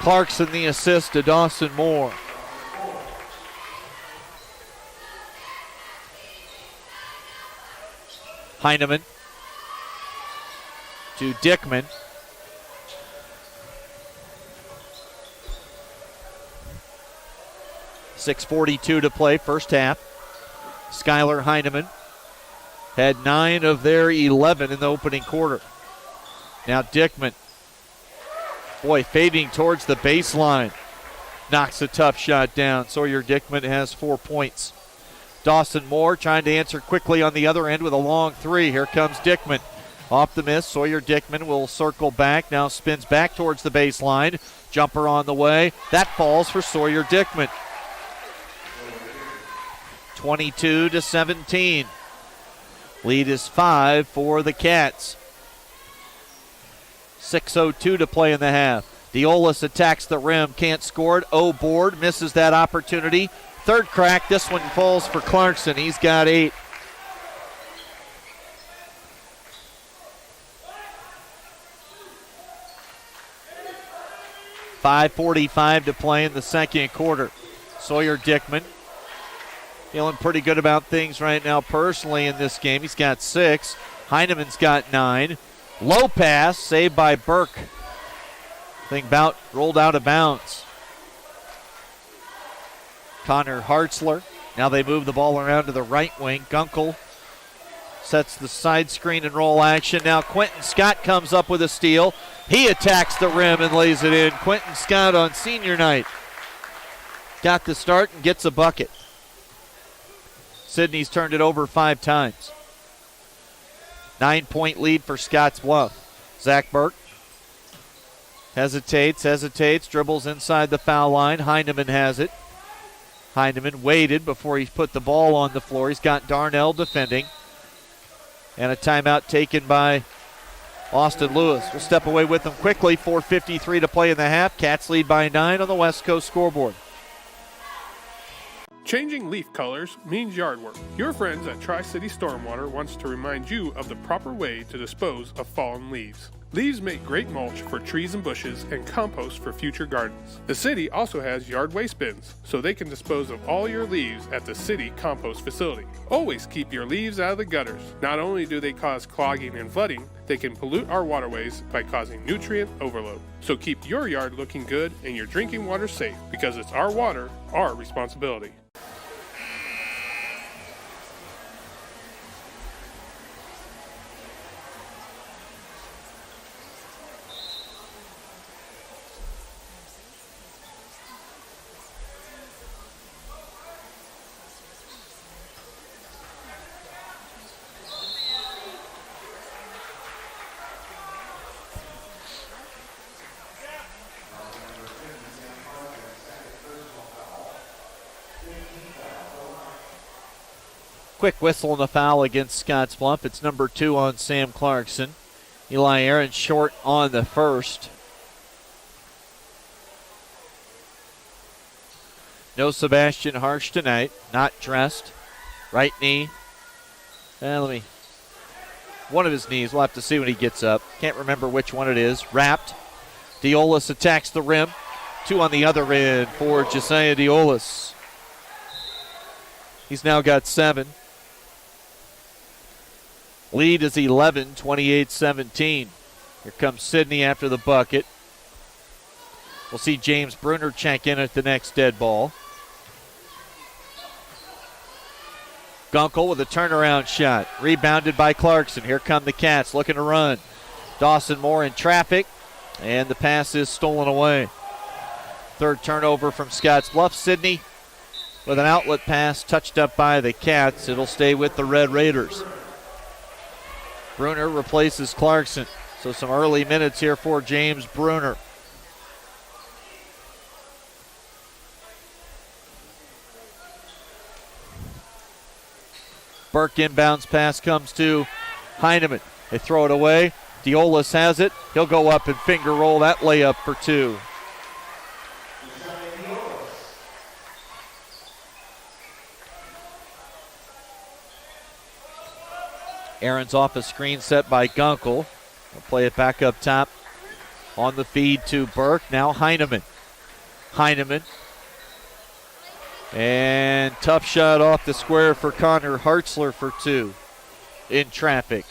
Clarkson the assist to Dawson Moore. Heineman to Dickman. .6:42 to play, first half. Skylar Heineman had 9 of their 11 in the opening quarter. Now Dickman. Boy, fading towards the baseline. Knocks a tough shot down. Sawyer Dickman has 4 points. Dawson Moore trying to answer quickly on the other end with a long 3. Here comes Dickman. Off the miss. Sawyer Dickman will circle back. Now spins back towards the baseline. Jumper on the way. That falls for Sawyer Dickman. 22-17. Lead is 5 for the Cats. 6:02 to play in the half. Diolis attacks the rim, can't score it. Board, misses that opportunity. Third crack, this one falls for Clarkson. He's got 8. .545 to play in the second quarter. Sawyer Dickman feeling pretty good about things right now personally in this game. He's got 6. Heineman's got 9. Low pass, saved by Burke. Thing about rolled out of bounds. Connor Hartzler. Now they move the ball around to the right wing. Gunkel sets the side screen and roll action. Now Quentin Scott comes up with a steal. He attacks the rim and lays it in. Quentin Scott on senior night got the start and gets a bucket. Sidney's turned it over 5 times. 9-point lead for Scottsbluff. Zach Burke hesitates, dribbles inside the foul line. Heineman has it. Heineman waited before he put the ball on the floor. He's got Darnell defending. And a timeout taken by Austin Lewis. We'll step away with them quickly. 4:53 to play in the half. Cats lead by 9 on the West Coast scoreboard. Changing leaf colors means yard work. Your friends at Tri-City Stormwater wants to remind you of the proper way to dispose of fallen leaves. Leaves make great mulch for trees and bushes and compost for future gardens. The city also has yard waste bins, so they can dispose of all your leaves at the city compost facility. Always keep your leaves out of the gutters. Not only do they cause clogging and flooding, they can pollute our waterways by causing nutrient overload. So keep your yard looking good and your drinking water safe, because it's our water, our responsibility. Quick whistle and a foul against Scottsbluff. It's number 2 on Sam Clarkson. Eli Aaron short on the first. No Sebastian Harsh tonight. Not dressed. Right knee. One of his knees. We'll have to see when he gets up. Can't remember which one it is. Wrapped. Diolis attacks the rim. 2 on the other end for Josiah Diolis. He's now got 7. Lead is 11, 28-17. Here comes Sidney after the bucket. We'll see James Bruner check in at the next dead ball. Gunkel with a turnaround shot. Rebounded by Clarkson. Here come the Cats looking to run. Dawson Moore in traffic, and the pass is stolen away. Third turnover from Scottsbluff. Sidney with an outlet pass touched up by the Cats. It'll stay with the Red Raiders. Bruner replaces Clarkson. So some early minutes here for James Bruner. Burke inbounds pass comes to Heineman. They throw it away. Diolis has it. He'll go up and finger roll that layup for 2. Aaron's off a screen set by Gunkel. He'll play it back up top on the feed to Burke. Now Heineman. And tough shot off the square for Connor Hartzler for 2 in traffic.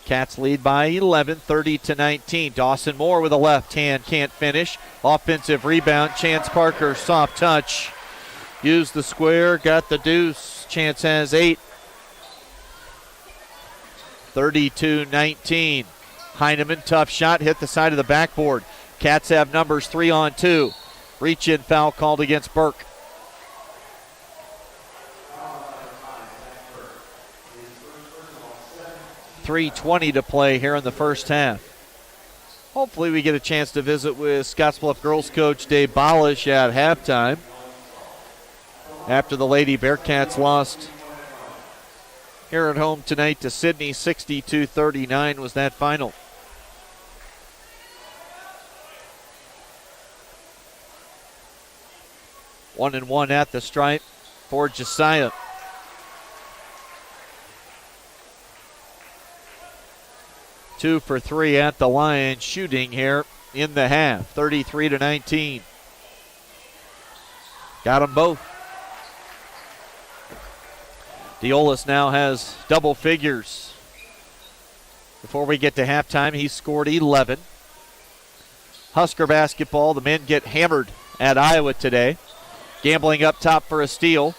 Cats lead by 11, 30-19. Dawson Moore with a left hand, can't finish. Offensive rebound, Chance Parker, soft touch. Used the square, got the deuce. Chance has 8. 32-19. Heineman, tough shot, hit the side of the backboard. Cats have numbers 3 on 2. Reach-in foul called against Burke. .320 to play here in the first half. Hopefully we get a chance to visit with Scottsbluff girls coach Dave Balish at halftime after the Lady Bearcats lost here at home tonight to Sidney. 62-39 was that final. One and one at the stripe for Josiah. Two for 3 at the line, shooting here in the half. 33-19. Got them both. Diolis now has double figures. Before we get to halftime, he scored 11. Husker basketball, the men get hammered at Iowa today. Gambling up top for a steal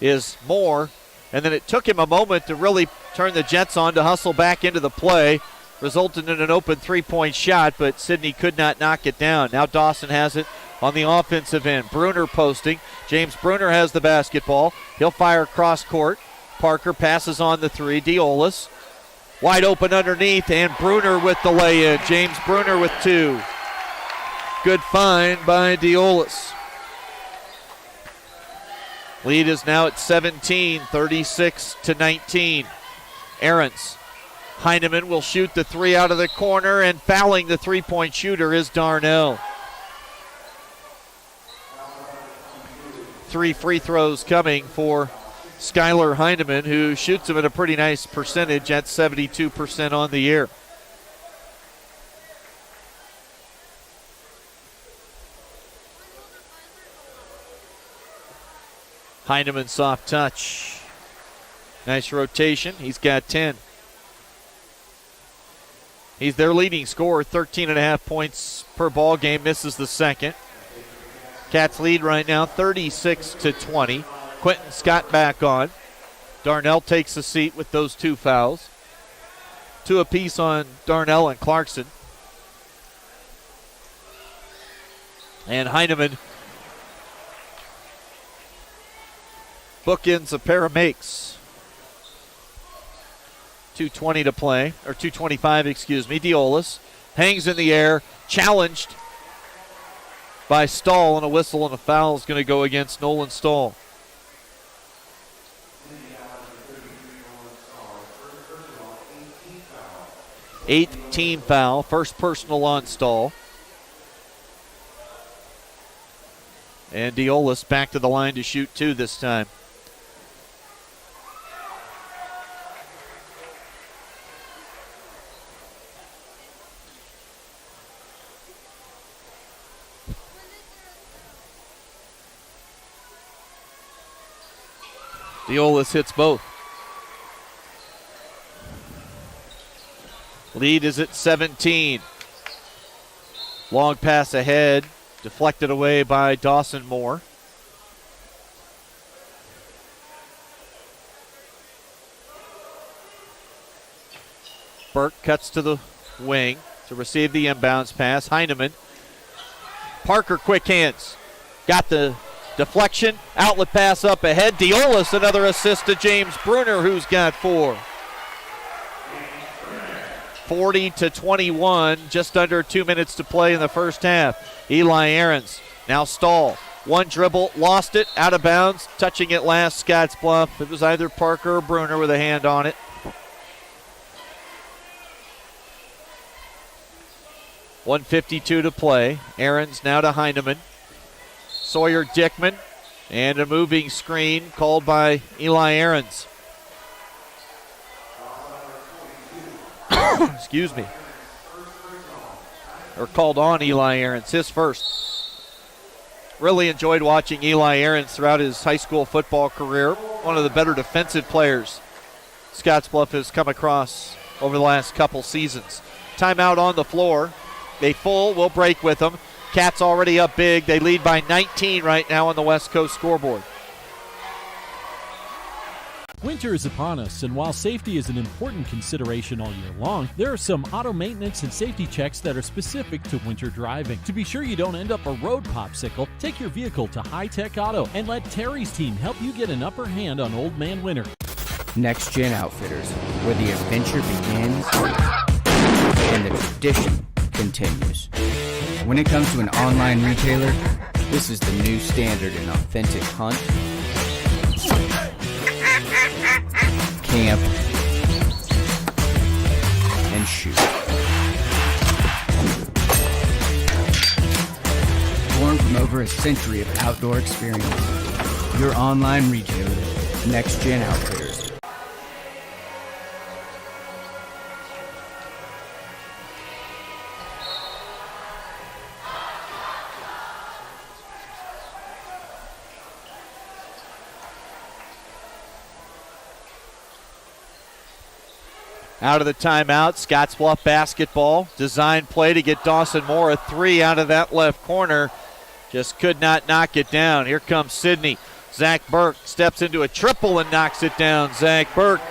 is Moore. And then it took him a moment to really turn the Jets on to hustle back into the play. Resulted in an open three-point shot, but Sidney could not knock it down. Now Dawson has it on the offensive end. Bruner posting. James Bruner has the basketball. He'll fire cross court. Parker passes on the 3. Diolis wide open underneath, and Bruner with the lay-in. James Bruner with 2. Good find by Diolis. Lead is now at 17, 36-19. Aarons. Heineman will shoot the 3 out of the corner, and fouling the three-point shooter is Darnell. 3 free throws coming for Skylar Heineman, who shoots them at a pretty nice percentage at 72% on the year. Heineman soft touch. Nice rotation. He's got 10. He's their leading scorer, 13.5 points per ball game. Misses the second. Cats lead right now, 36-20. Quentin Scott back on. Darnell takes a seat with those 2 fouls. 2 apiece on Darnell and Clarkson. And Heineman bookends a pair of makes. 2:20 to play, or 2:25, excuse me. Diolis hangs in the air, challenged by Stahl, and a whistle and a foul is going to go against Nolan Stahl. 8th team foul, first personal on Stahl. And Diolis back to the line to shoot 2 this time. Diolis hits both. Lead is at 17. Long pass ahead, deflected away by Dawson Moore. Burke cuts to the wing to receive the inbounds pass. Heineman. Parker, quick hands. Got the deflection, outlet pass up ahead. Diolis, another assist to James Bruner, who's got 4. 40-21, just under 2 minutes to play in the first half. Eli Ahrens, now Stahl. One dribble, lost it, out of bounds, touching it last, Scottsbluff. It was either Parker or Bruner with a hand on it. .152 to play. Ahrens now to Heineman. Sawyer Dickman, and a moving screen called by Eli Ahrens. Excuse me. Or called on Eli Ahrens, his first. Really enjoyed watching Eli Ahrens throughout his high school football career. One of the better defensive players Scottsbluff has come across over the last couple seasons. Timeout on the floor. They full, will break with them. Cats already up big. They lead by 19 right now on the West Coast scoreboard. Winter is upon us, and while safety is an important consideration all year long, there are some auto maintenance and safety checks that are specific to winter driving. To be sure you don't end up a road popsicle, take your vehicle to High Tech Auto and let Terry's team help you get an upper hand on Old Man Winter. Next Gen Outfitters, where the adventure begins and the tradition continues. When it comes to an online retailer, this is the new standard in authentic hunt, camp, and shoot. Born from over a century of outdoor experience, your online retailer, Next Gen Outfitters. Out of the timeout, Scottsbluff basketball. Design play to get Dawson Moore a 3 out of that left corner. Just could not knock it down. Here comes Sidney. Zach Burke steps into a triple and knocks it down. Zach Burke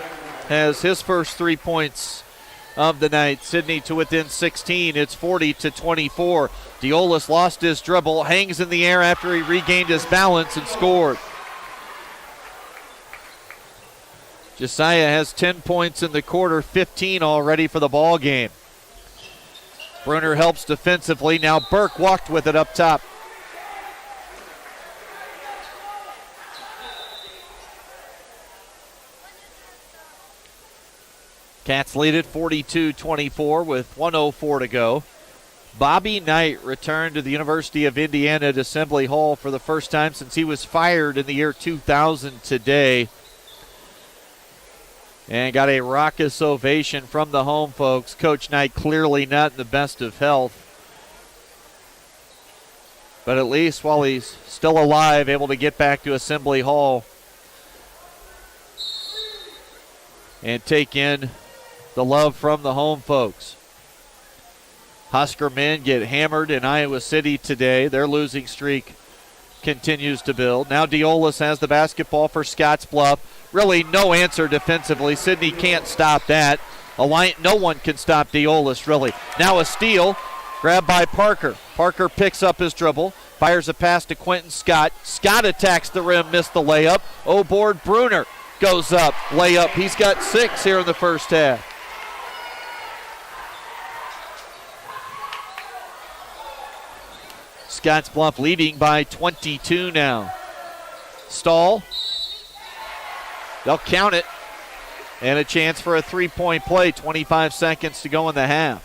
has his first 3 points of the night. Sidney to within 16. It's 40-24. Diolis lost his dribble, hangs in the air after he regained his balance and scored. Josiah has 10 points in the quarter, 15 already for the ball game. Bruner helps defensively. Now Burke walked with it up top. Cats lead it 42-24 with 1:04 to go. Bobby Knight returned to the University of Indiana at Assembly Hall for the first time since he was fired in the year 2000 today. And got a raucous ovation from the home folks. Coach Knight clearly not in the best of health. But at least while he's still alive, able to get back to Assembly Hall and take in the love from the home folks. Husker men get hammered in Iowa City today. Their losing streak continues to build. Now Deolis has the basketball for Scottsbluff. Really no answer defensively. Sidney can't stop that. No one can stop Deolis, really. Now a steal, grabbed by Parker. Parker picks up his dribble, fires a pass to Quentin Scott. Scott attacks the rim, missed the layup. O-board Bruner goes up, layup. He's got 6 here in the first half. Scottsbluff leading by 22 now. Stahl. They'll count it. And a chance for a three-point play. 25 seconds to go in the half.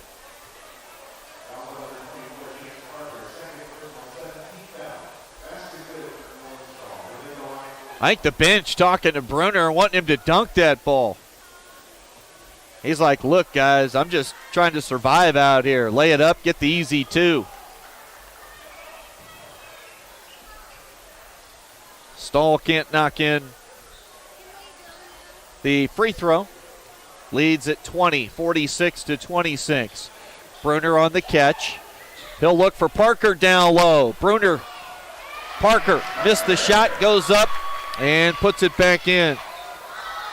I think the bench talking to Bruner, wanting him to dunk that ball. He's like, look, guys, I'm just trying to survive out here. Lay it up, get the easy 2. Stahl can't knock in the free throw. Leads at 20, 46-26. Bruner on the catch. He'll look for Parker down low. Parker missed the shot, goes up and puts it back in.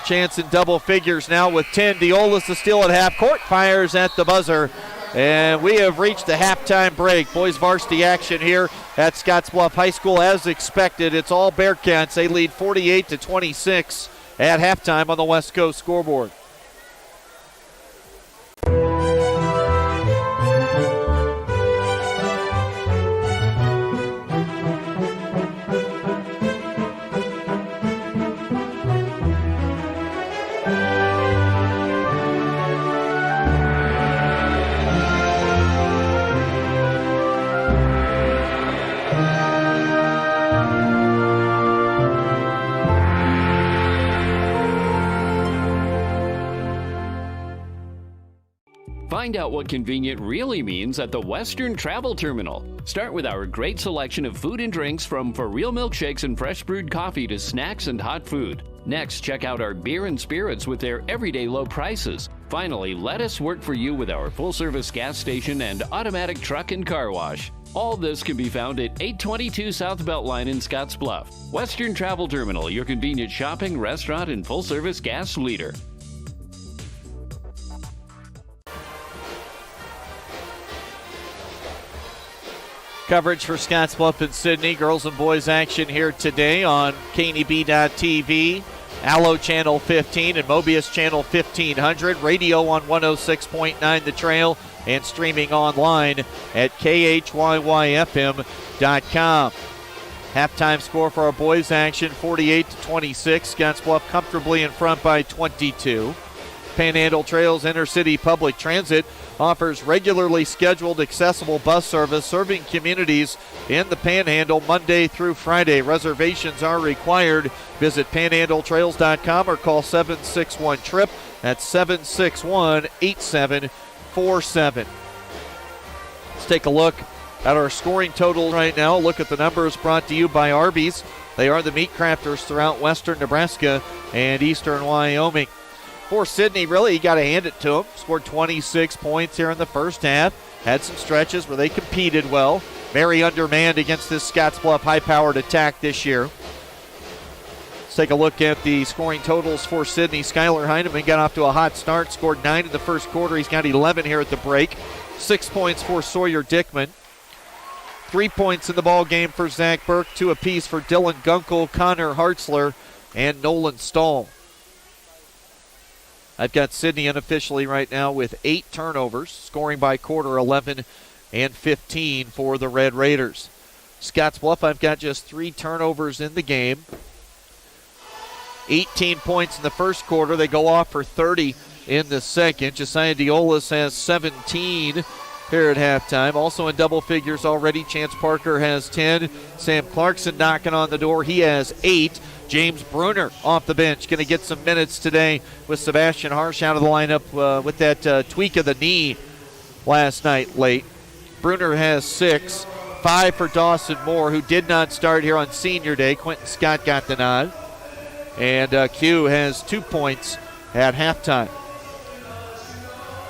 Chance in double figures now with 10. Deolis to steal at half court, fires at the buzzer. And we have reached the halftime break. Boys varsity action here at Scottsbluff High School as expected. It's all Bearcats. They lead 48-26 at halftime on the West Coast scoreboard. Find out what convenient really means at the Western Travel Terminal. Start with our great selection of food and drinks, from for real milkshakes and fresh brewed coffee to snacks and hot food. Next, check out our beer and spirits with their everyday low prices. Finally, let us work for you with our full-service gas station and automatic truck and car wash. All this can be found at 822 South Beltline in Scottsbluff. Western Travel Terminal, your convenient shopping, restaurant, and full-service gas leader. Coverage for Scottsbluff and Sidney. Girls and boys action here today on KNEB.TV, Allo Channel 15, and Mobius Channel 1500. Radio on 106.9 The Trail, and streaming online at KHYYFM.com. Halftime score for our boys action, 48-26. Scottsbluff comfortably in front by 22. Panhandle Trails Intercity Public Transit offers regularly scheduled accessible bus service serving communities in the Panhandle Monday through Friday. Reservations are required. Visit panhandletrails.com or call 761-TRIP. That's 761-8747. Let's take a look at our scoring total right now. Look at the numbers brought to you by Arby's. They are the meat crafters throughout western Nebraska and eastern Wyoming. For Sidney, really, you got to hand it to him. Scored 26 points here in the first half. Had some stretches where they competed well. Very undermanned against this Scottsbluff high-powered attack this year. Let's take a look at the scoring totals for Sidney. Skylar Heineman got off to a hot start. Scored 9 in the first quarter. He's got 11 here at the break. 6 points for Sawyer Dickman. 3 points in the ball game for Zach Burke. 2 apiece for Dylan Gunkel, Connor Hartzler, and Nolan Stahl. I've got Sidney unofficially right now with 8 turnovers, scoring by quarter 11 and 15 for the Red Raiders. Scottsbluff, I've got just 3 turnovers in the game. 18 points in the first quarter. They go off for 30 in the second. Josiah Deolis has 17 here at halftime. Also in double figures already, Chance Parker has 10. Sam Clarkson knocking on the door. He has 8. James Bruner off the bench, going to get some minutes today with Sebastian Harsh out of the lineup with that tweak of the knee last night late. Bruner has 6. 5 for Dawson Moore, who did not start here on senior day. Quentin Scott got the nod. And Q has 2 points at halftime.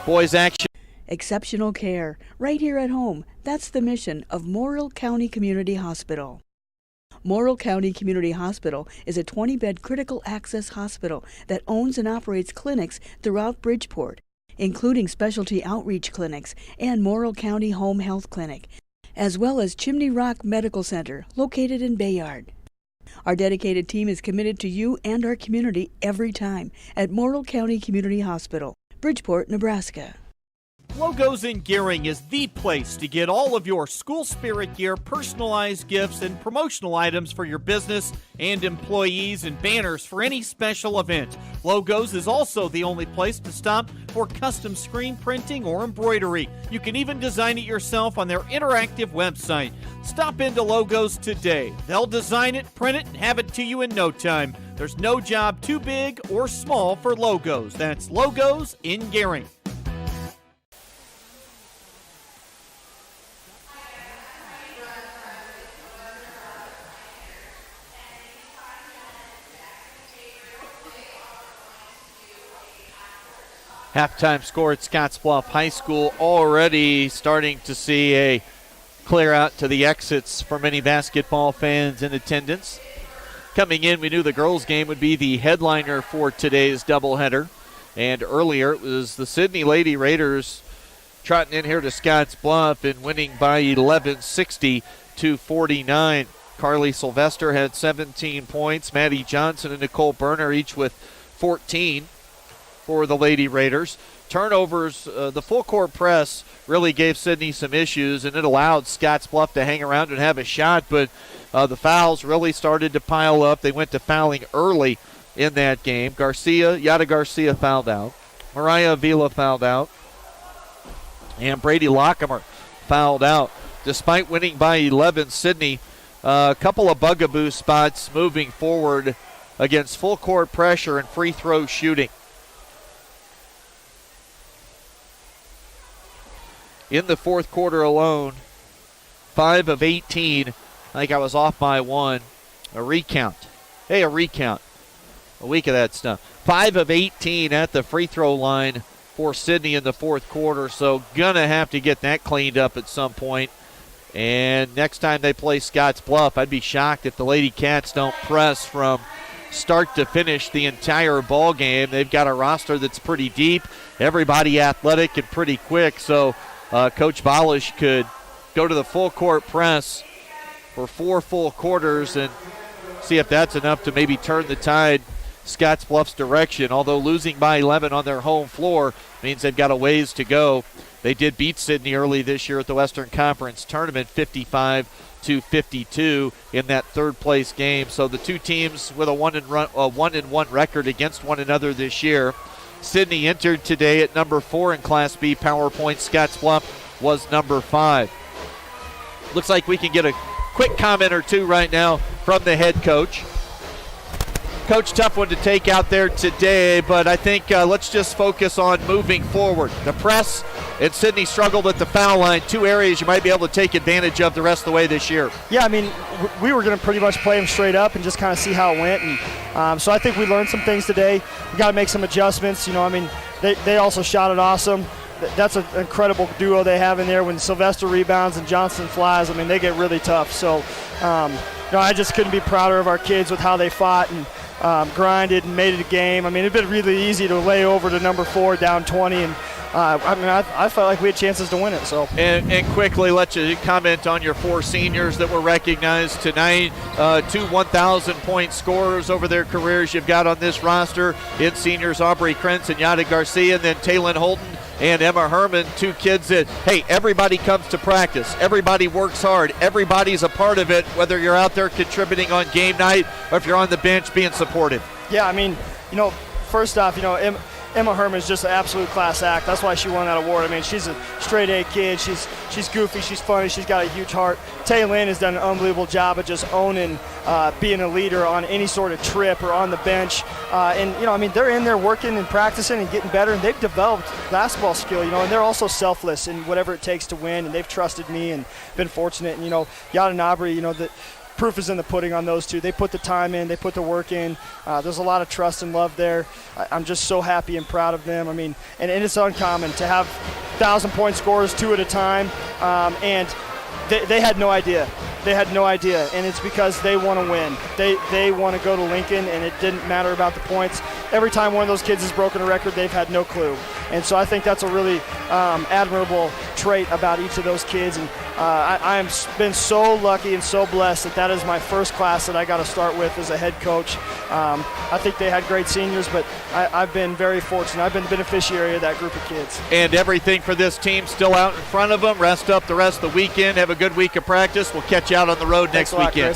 Boys action. Exceptional care, right here at home. That's the mission of Morrill County Community Hospital. Morrill County Community Hospital is a 20-bed critical access hospital that owns and operates clinics throughout Bridgeport, including specialty outreach clinics and Morrill County Home Health Clinic, as well as Chimney Rock Medical Center, located in Bayard. Our dedicated team is committed to you and our community every time at Morrill County Community Hospital, Bridgeport, Nebraska. Logos in Gearing is the place to get all of your school spirit gear, personalized gifts, and promotional items for your business and employees, and banners for any special event. Logos is also the only place to stop for custom screen printing or embroidery. You can even design it yourself on their interactive website. Stop into Logos today. They'll design it, print it, and have it to you in no time. There's no job too big or small for Logos. That's Logos in Gearing. Halftime score at Scottsbluff High School, already starting to see a clear out to the exits for many basketball fans in attendance. Coming in, we knew the girls' game would be the headliner for today's doubleheader. And earlier, it was the Sidney Lady Raiders trotting in here to Scottsbluff and winning by 11, 60-49. Carly Sylvester had 17 points. Maddie Johnson and Nicole Berner each with 14 for the Lady Raiders. Turnovers, the full court press really gave Sidney some issues, and it allowed Scottsbluff to hang around and have a shot, but the fouls really started to pile up. They went to fouling early in that game. Yada Garcia fouled out. Mariah Avila fouled out. And Brady Lockemer fouled out. Despite winning by 11, Sidney, a couple of bugaboo spots moving forward against full court pressure and free throw shooting. In the fourth quarter alone, 5 of 18. I think I was off by 1. A recount. A recount. A week of that stuff. 5 of 18 at the free throw line for Sidney in the fourth quarter, so gonna have to get that cleaned up at some point. And next time they play Scottsbluff, I'd be shocked if the Lady Cats don't press from start to finish the entire ball game. They've got a roster that's pretty deep, everybody athletic and pretty quick, so Coach Balish could go to the full court press for 4 full quarters and see if that's enough to maybe turn the tide Scottsbluff's direction. Although losing by 11 on their home floor means they've got a ways to go. They did beat Sidney early this year at the Western Conference Tournament 55-52 in that third place game. So the two teams with a 1-1 record against one another this year. Sidney entered today at number 4 in Class B Power Points. Scottsbluff was number 5. Looks like we can get a quick comment or two right now from the head coach. Coach, tough one to take out there today, but I think let's just focus on moving forward. The press and Sidney struggled at the foul line, 2 areas you might be able to take advantage of the rest of the way this year. Yeah, I mean, we were going to pretty much play them straight up and just kind of see how it went. And so I think we learned some things today. We got to make some adjustments. You know, I mean, they also shot it awesome. That's an incredible duo they have in there. When Sylvester rebounds and Johnson flies, I mean, they get really tough. So, I just couldn't be prouder of our kids with how they fought and grinded and made it a game. I mean, it'd been really easy to lay over to number 4 down 20, and I felt like we had chances to win it. So and quickly, let you comment on your 4 seniors that were recognized tonight. 2 1,000-point scorers over their careers you've got on this roster in seniors Aubrey Krentz and Yada Garcia, and then Taylon Holton and Emma Herman, 2 kids that, hey, everybody comes to practice. Everybody works hard. Everybody's a part of it, whether you're out there contributing on game night or if you're on the bench being supportive. Yeah, I mean, first off, Emma Herman's just an absolute class act. That's why she won that award. I mean, she's a straight A kid. She's goofy. She's funny. She's got a huge heart. Tay Lynn has done an unbelievable job of just owning, being a leader on any sort of trip or on the bench. And, you know, I mean, they're in there working and practicing and getting better, and they've developed basketball skill, you know, and they're also selfless in whatever it takes to win, and they've trusted me and been fortunate. And, you know, Yada Nabri, you know, the proof is in the pudding on those two. They put the time in. They put the work in. There's a lot of trust and love there. I'm just so happy and proud of them. I mean, and it's uncommon to have 1,000-point scorers 2 at a time, and they had no idea. They had no idea, and it's because they want to win. They want to go to Lincoln, and it didn't matter about the points. Every time one of those kids has broken a record, they've had no clue. And so I think that's a really admirable trait about each of those kids. And I am been so lucky and so blessed that is my first class that I got to start with as a head coach. I think they had great seniors, but I've been very fortunate. I've been the beneficiary of that group of kids. And everything for this team still out in front of them. Rest up the rest of the weekend. Have a good week of practice. We'll catch you out on the road next weekend.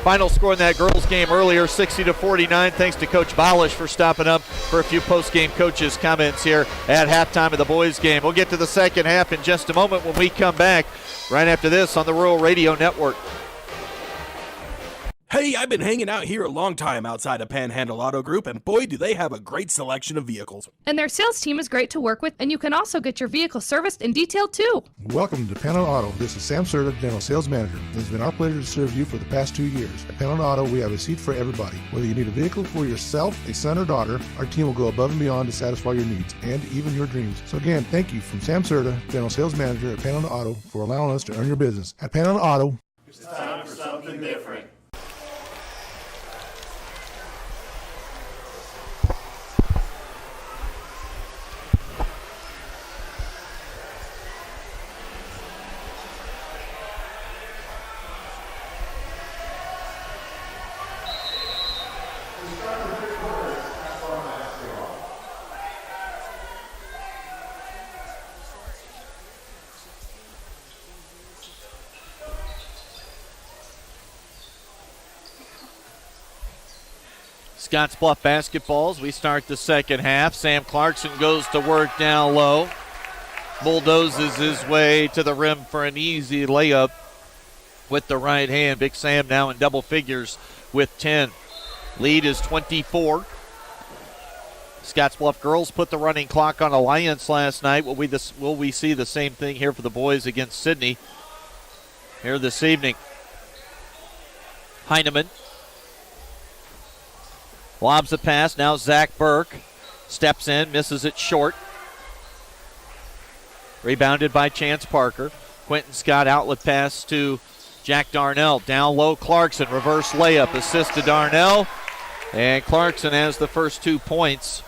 Final score in that girls game earlier, 60-49. Thanks to Coach Balish for stopping up for a few post-game coaches' comments here at halftime of the boys' game. We'll get to the second half in just a moment when we come back right after this on the Rural Radio Network. Hey, I've been hanging out here a long time outside of Panhandle Auto Group, and boy, do they have a great selection of vehicles. And their sales team is great to work with, and you can also get your vehicle serviced and detailed too. Welcome to Panhandle Auto. This is Sam Serta, General Sales Manager. It has been our pleasure to serve you for the past 2 years. At Panhandle Auto, we have a seat for everybody. Whether you need a vehicle for yourself, a son or daughter, our team will go above and beyond to satisfy your needs and even your dreams. So again, thank you from Sam Serta, General Sales Manager at Panhandle Auto, for allowing us to earn your business. At Panhandle Auto, it's time for something different. Scottsbluff basketballs. We start the second half. Sam Clarkson goes to work down low. Bulldozes his way to the rim for an easy layup with the right hand. Big Sam now in double figures with 10. Lead is 24. Scottsbluff girls put the running clock on Alliance last night. Will we see the same thing here for the boys against Sidney here this evening? Heineman lobs a pass. Now Zach Burke steps in, misses it short. Rebounded by Chance Parker. Quentin Scott outlet pass to Jack Darnell. Down low, Clarkson. Reverse layup. Assist to Darnell. And Clarkson has the first 2 points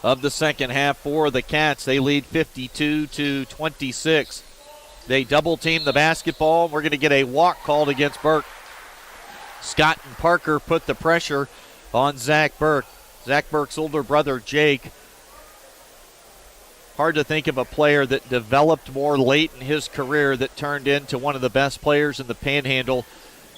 of the second half for the Cats. They lead 52-26. They double team the basketball. We're going to get a walk called against Burke. Scott and Parker put the pressure on Zach Burke. Zach Burke's older brother, Jake. Hard to think of a player that developed more late in his career that turned into one of the best players in the Panhandle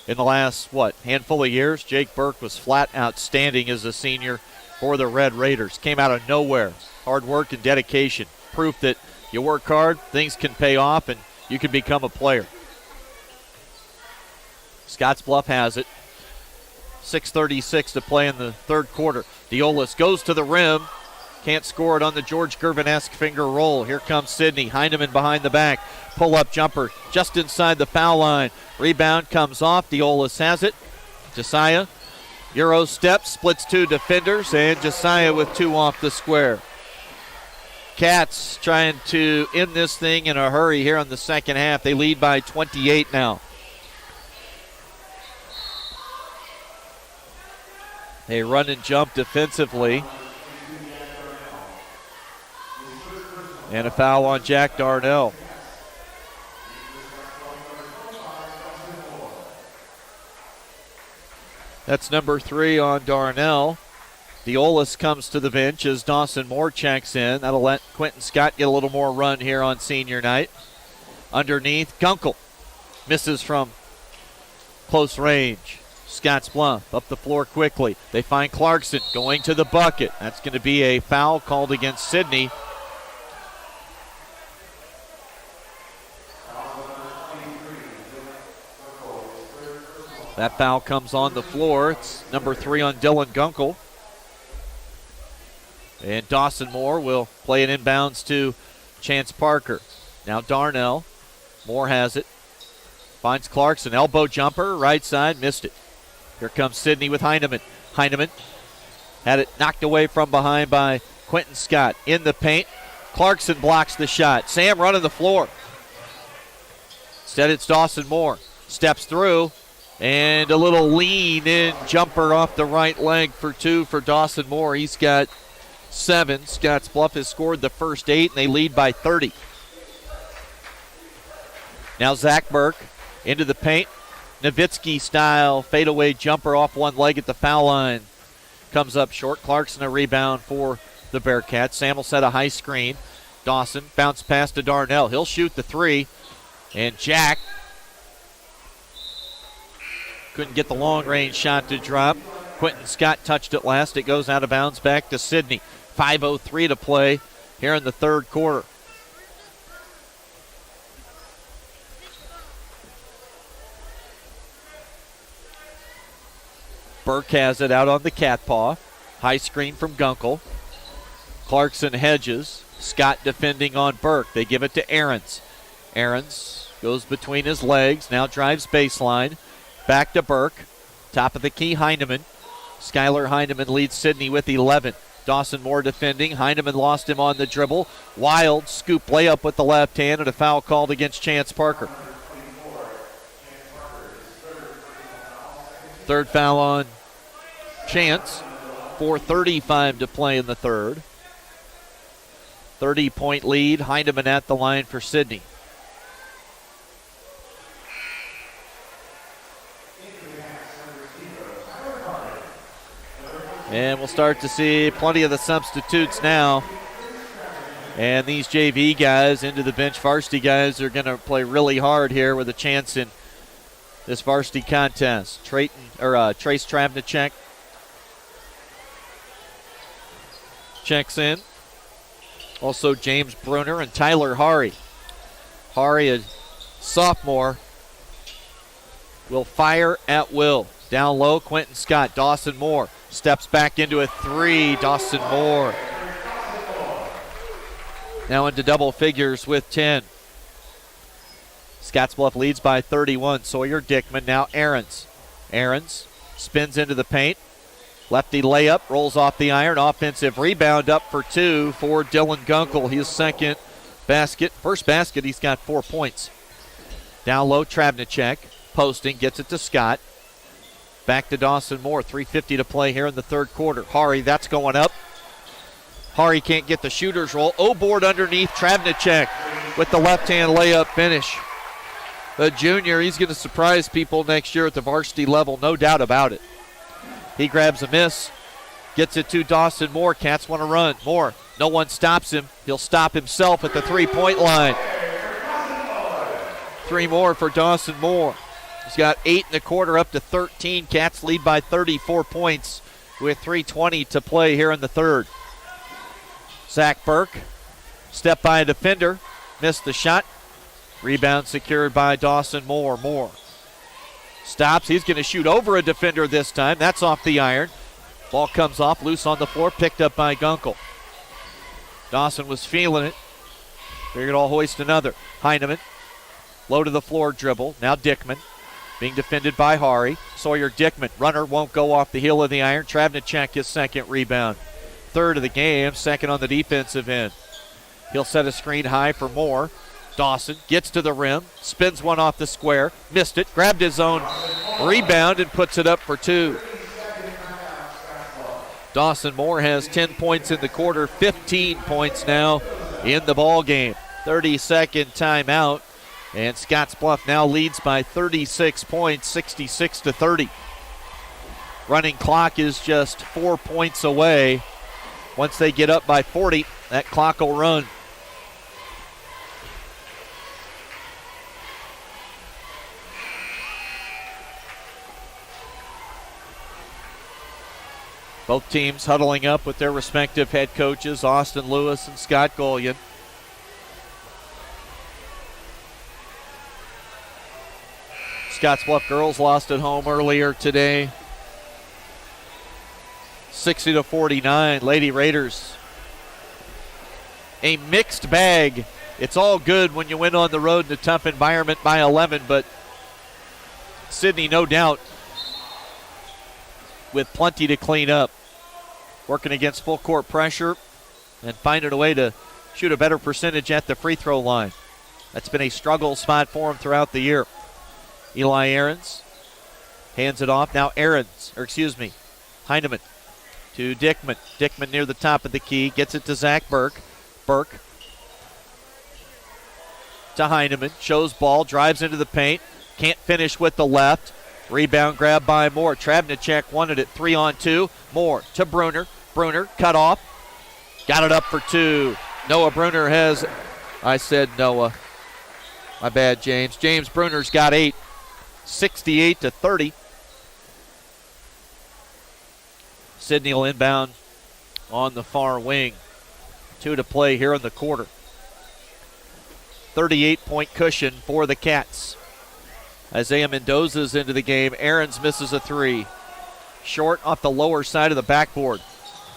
in the last, handful of years. Jake Burke was flat outstanding as a senior for the Red Raiders. Came out of nowhere. Hard work and dedication. Proof that you work hard, things can pay off, and you can become a player. Scottsbluff has it. 6:36 to play in the third quarter. Diolis goes to the rim. Can't score it on the George Gervin-esque finger roll. Here comes Sidney. Heineman behind the back. Pull-up jumper just inside the foul line. Rebound comes off. Diolis has it. Josiah. Euro step. Splits 2 defenders. And Josiah with 2 off the square. Cats trying to end this thing in a hurry here in the second half. They lead by 28 now. They run and jump defensively. And a foul on Jack Darnell. That's number 3 on Darnell. Diolis comes to the bench as Dawson Moore checks in. That'll let Quentin Scott get a little more run here on senior night. Underneath, Gunkel misses from close range. Scottsbluff up the floor quickly. They find Clarkson going to the bucket. That's going to be a foul called against Sidney. That foul comes on the floor. It's number 3 on Dylan Gunkel. And Dawson Moore will play it inbounds to Chance Parker. Now Darnell. Moore has it. Finds Clarkson. Elbow jumper. Right side. Missed it. Here comes Sidney with Heineman. Heineman had it knocked away from behind by Quentin Scott. In the paint. Clarkson blocks the shot. Sam running the floor. Instead it's Dawson Moore. Steps through. And a little lean-in jumper off the right leg for 2 for Dawson Moore. He's got 7. Scottsbluff has scored the first 8, and they lead by 30. Now Zach Burke into the paint. Nowitzki-style fadeaway jumper off one leg at the foul line. Comes up short. Clarkson a rebound for the Bearcats. Sam will set a high screen. Dawson bounce pass to Darnell. He'll shoot the 3. And Jack couldn't get the long-range shot to drop. Quentin Scott touched it last. It goes out of bounds back to Sidney. 5:03 to play here in the third quarter. Burke has it out on the cat paw. High screen from Gunkel. Clarkson hedges. Scott defending on Burke. They give it to Ahrens. Ahrens goes between his legs. Now drives baseline. Back to Burke. Top of the key, Heineman. Skylar Heineman leads Sidney with 11. Dawson Moore defending. Heineman lost him on the dribble. Wild scoop layup with the left hand and a foul called against Chance Parker. Third foul on Chance. 4:35 to play in the third. 30-point lead. Heineman at the line for Sidney. And we'll start to see plenty of the substitutes now. And these JV guys into the bench varsity guys are going to play really hard here with a chance in this varsity contest. Trace Travnicek checks in. Also James Bruner and Tyler Hari. Hari, a sophomore, will fire at will. Down low, Quentin Scott. Dawson Moore steps back into a 3. Dawson Moore now into double figures with 10. Scottsbluff leads by 31. Sawyer Dickman, now Ahrens. Ahrens spins into the paint. Lefty layup, rolls off the iron. Offensive rebound up for 2 for Dylan Gunkel. His second basket. First basket, he's got 4 points. Down low, Travnicek. Posting, gets it to Scott. Back to Dawson Moore. 3:50 to play here in the third quarter. Hari, that's going up. Hari can't get the shooter's roll. O-board underneath. Travnicek with the left-hand layup finish. The junior, he's going to surprise people next year at the varsity level, no doubt about it. He grabs a miss, gets it to Dawson Moore. Cats want to run. Moore, no one stops him. He'll stop himself at the three-point line. 3 more for Dawson Moore. He's got 8 in the quarter, up to 13. Cats lead by 34 points with 3:20 to play here in the third. Zach Burke, step by a defender, missed the shot. Rebound secured by Dawson Moore. Moore stops. He's going to shoot over a defender this time. That's off the iron. Ball comes off, loose on the floor, picked up by Gunkel. Dawson was feeling it. Figured I'll hoist another. Heineman, low to the floor dribble. Now Dickman, being defended by Hari. Sawyer Dickman, runner won't go off the heel of the iron. Travnicek, his second rebound. Third of the game, second on the defensive end. He'll set a screen high for Moore. Dawson gets to the rim, spins one off the square, missed it, grabbed his own rebound and puts it up for 2. Dawson Moore has 10 points in the quarter, 15 points now in the ball game. 30-second timeout, and Scottsbluff now leads by 36 points, 66-30. Running clock is just 4 points away. Once they get up by 40, that clock will run. Both teams huddling up with their respective head coaches, Austin Lewis and Scott Golian. Scottsbluff girls lost at home earlier today, 60-49. Lady Raiders, a mixed bag. It's all good when you win on the road in a tough environment by 11, but Sidney, no doubt, with plenty to clean up, working against full court pressure and finding a way to shoot a better percentage at the free throw line. That's been a struggle spot for him throughout the year. Eli Ahrens hands it off. Now Heineman to Dickman. Dickman near the top of the key. Gets it to Zach Burke. Burke to Heineman. Shows ball. Drives into the paint. Can't finish with the left. Rebound grab by Moore. Travnicek wanted it 3-on-2. Moore to Bruner. Bruner cut off. Got it up for two. Noah Bruner has... I said Noah. My bad, James. James Bruner's got 8. 68-30. Sidney will inbound on the far wing. 2 to play here in the quarter. 38-point cushion for the Cats. Isaiah Mendoza's into the game. Ahrens misses a 3. Short off the lower side of the backboard.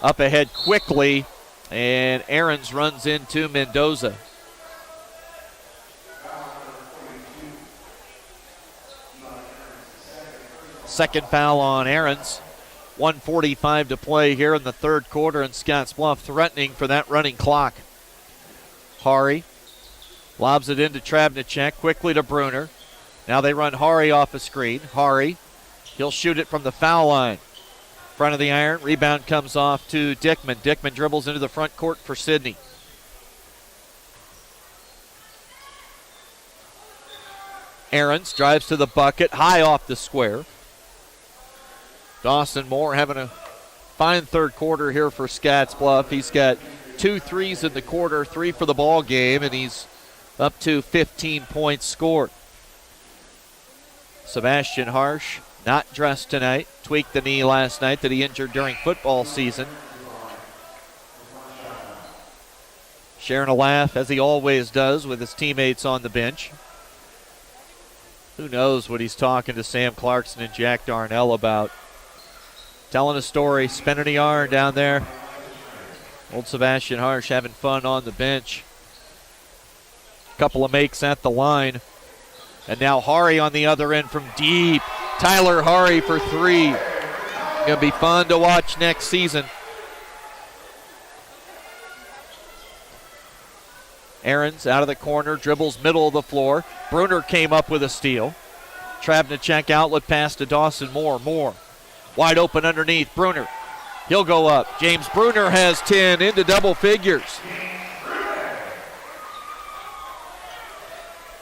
Up ahead quickly, and Ahrens runs into Mendoza. Second foul on Ahrens. 1:45 to play here in the third quarter, and Scottsbluff threatening for that running clock. Hari lobs it into Travnicek, quickly to Bruner. Now they run Hari off a screen. Hari, he'll shoot it from the foul line. Front of the iron, rebound comes off to Dickman. Dickman dribbles into the front court for Sidney. Ahrens drives to the bucket, high off the square. Dawson Moore having a fine third quarter here for Scottsbluff. He's got 2 threes in the quarter, 3 for the ball game, and he's up to 15 points scored. Sebastian Harsh, not dressed tonight. Tweaked the knee last night that he injured during football season. Sharing a laugh, as he always does, with his teammates on the bench. Who knows what he's talking to Sam Clarkson and Jack Darnell about. Telling a story, spinning a yarn down there. Old Sebastian Harsh having fun on the bench. Couple of makes at the line. And now Hari on the other end from deep. Tyler Hari for 3. Going to be fun to watch next season. Ahrens out of the corner, dribbles middle of the floor. Bruner came up with a steal. Travnicek outlet pass to Dawson Moore. Moore wide open underneath. Bruner, he'll go up. James Bruner has 10 into double figures.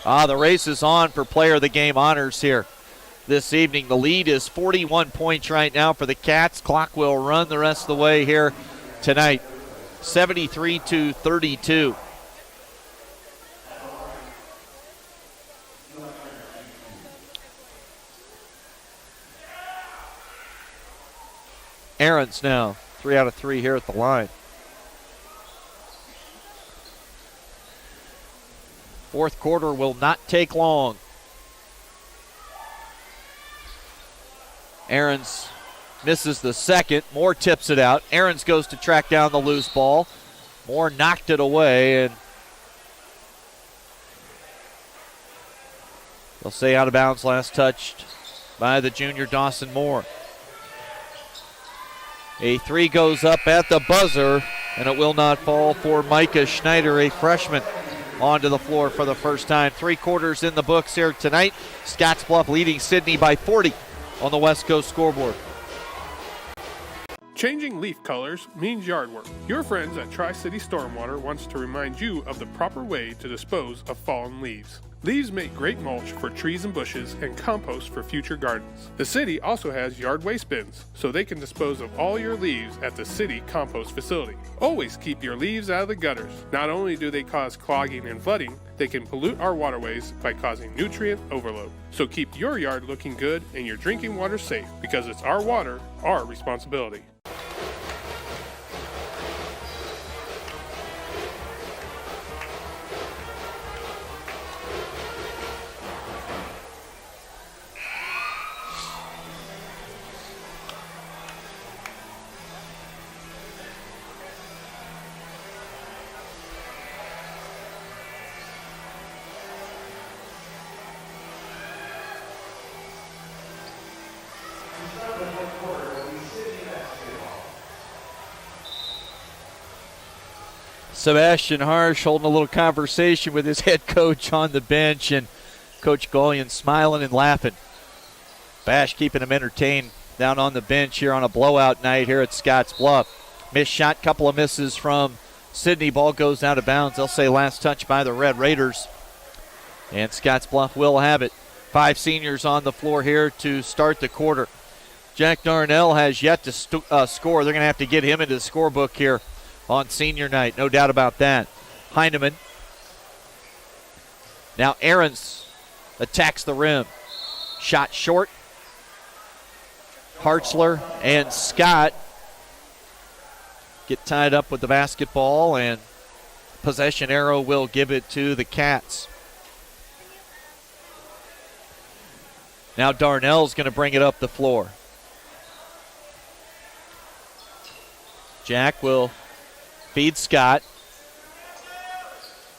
The race is on for player of the game honors here this evening. The lead is 41 points right now for the Cats. Clock will run the rest of the way here tonight. 73-32. Ahrens now, 3 out of 3 here at the line. Fourth quarter will not take long. Ahrens misses the second. Moore tips it out. Ahrens goes to track down the loose ball. Moore knocked it away, and they'll say out of bounds, last touched by the junior Dawson Moore. A 3 goes up at the buzzer, and it will not fall for Micah Schneider, a freshman, onto the floor for the first time. 3 quarters in the books here tonight. Scottsbluff leading Sidney by 40 on the West Coast scoreboard. Changing leaf colors means yard work. Your friends at Tri-City Stormwater wants to remind you of the proper way to dispose of fallen leaves. Leaves make great mulch for trees and bushes and compost for future gardens. The city also has yard waste bins, so they can dispose of all your leaves at the city compost facility. Always keep your leaves out of the gutters. Not only do they cause clogging and flooding, they can pollute our waterways by causing nutrient overload. So keep your yard looking good and your drinking water safe, because it's our water, our responsibility. Sebastian Harsh holding a little conversation with his head coach on the bench, and Coach Golian smiling and laughing. Bash keeping him entertained down on the bench here on a blowout night here at Scottsbluff. Missed shot, couple of misses from Sidney. Ball goes out of bounds. They'll say last touch by the Red Raiders. And Scottsbluff will have it. 5 seniors on the floor here to start the quarter. Jack Darnell has yet to score. They're going to have to get him into the scorebook here on senior night. No doubt about that. Heineman. Now Ahrens attacks the rim. Shot short. Hartzler and Scott get tied up with the basketball, and possession arrow will give it to the Cats. Now Darnell's going to bring it up the floor. Jack will feed Scott.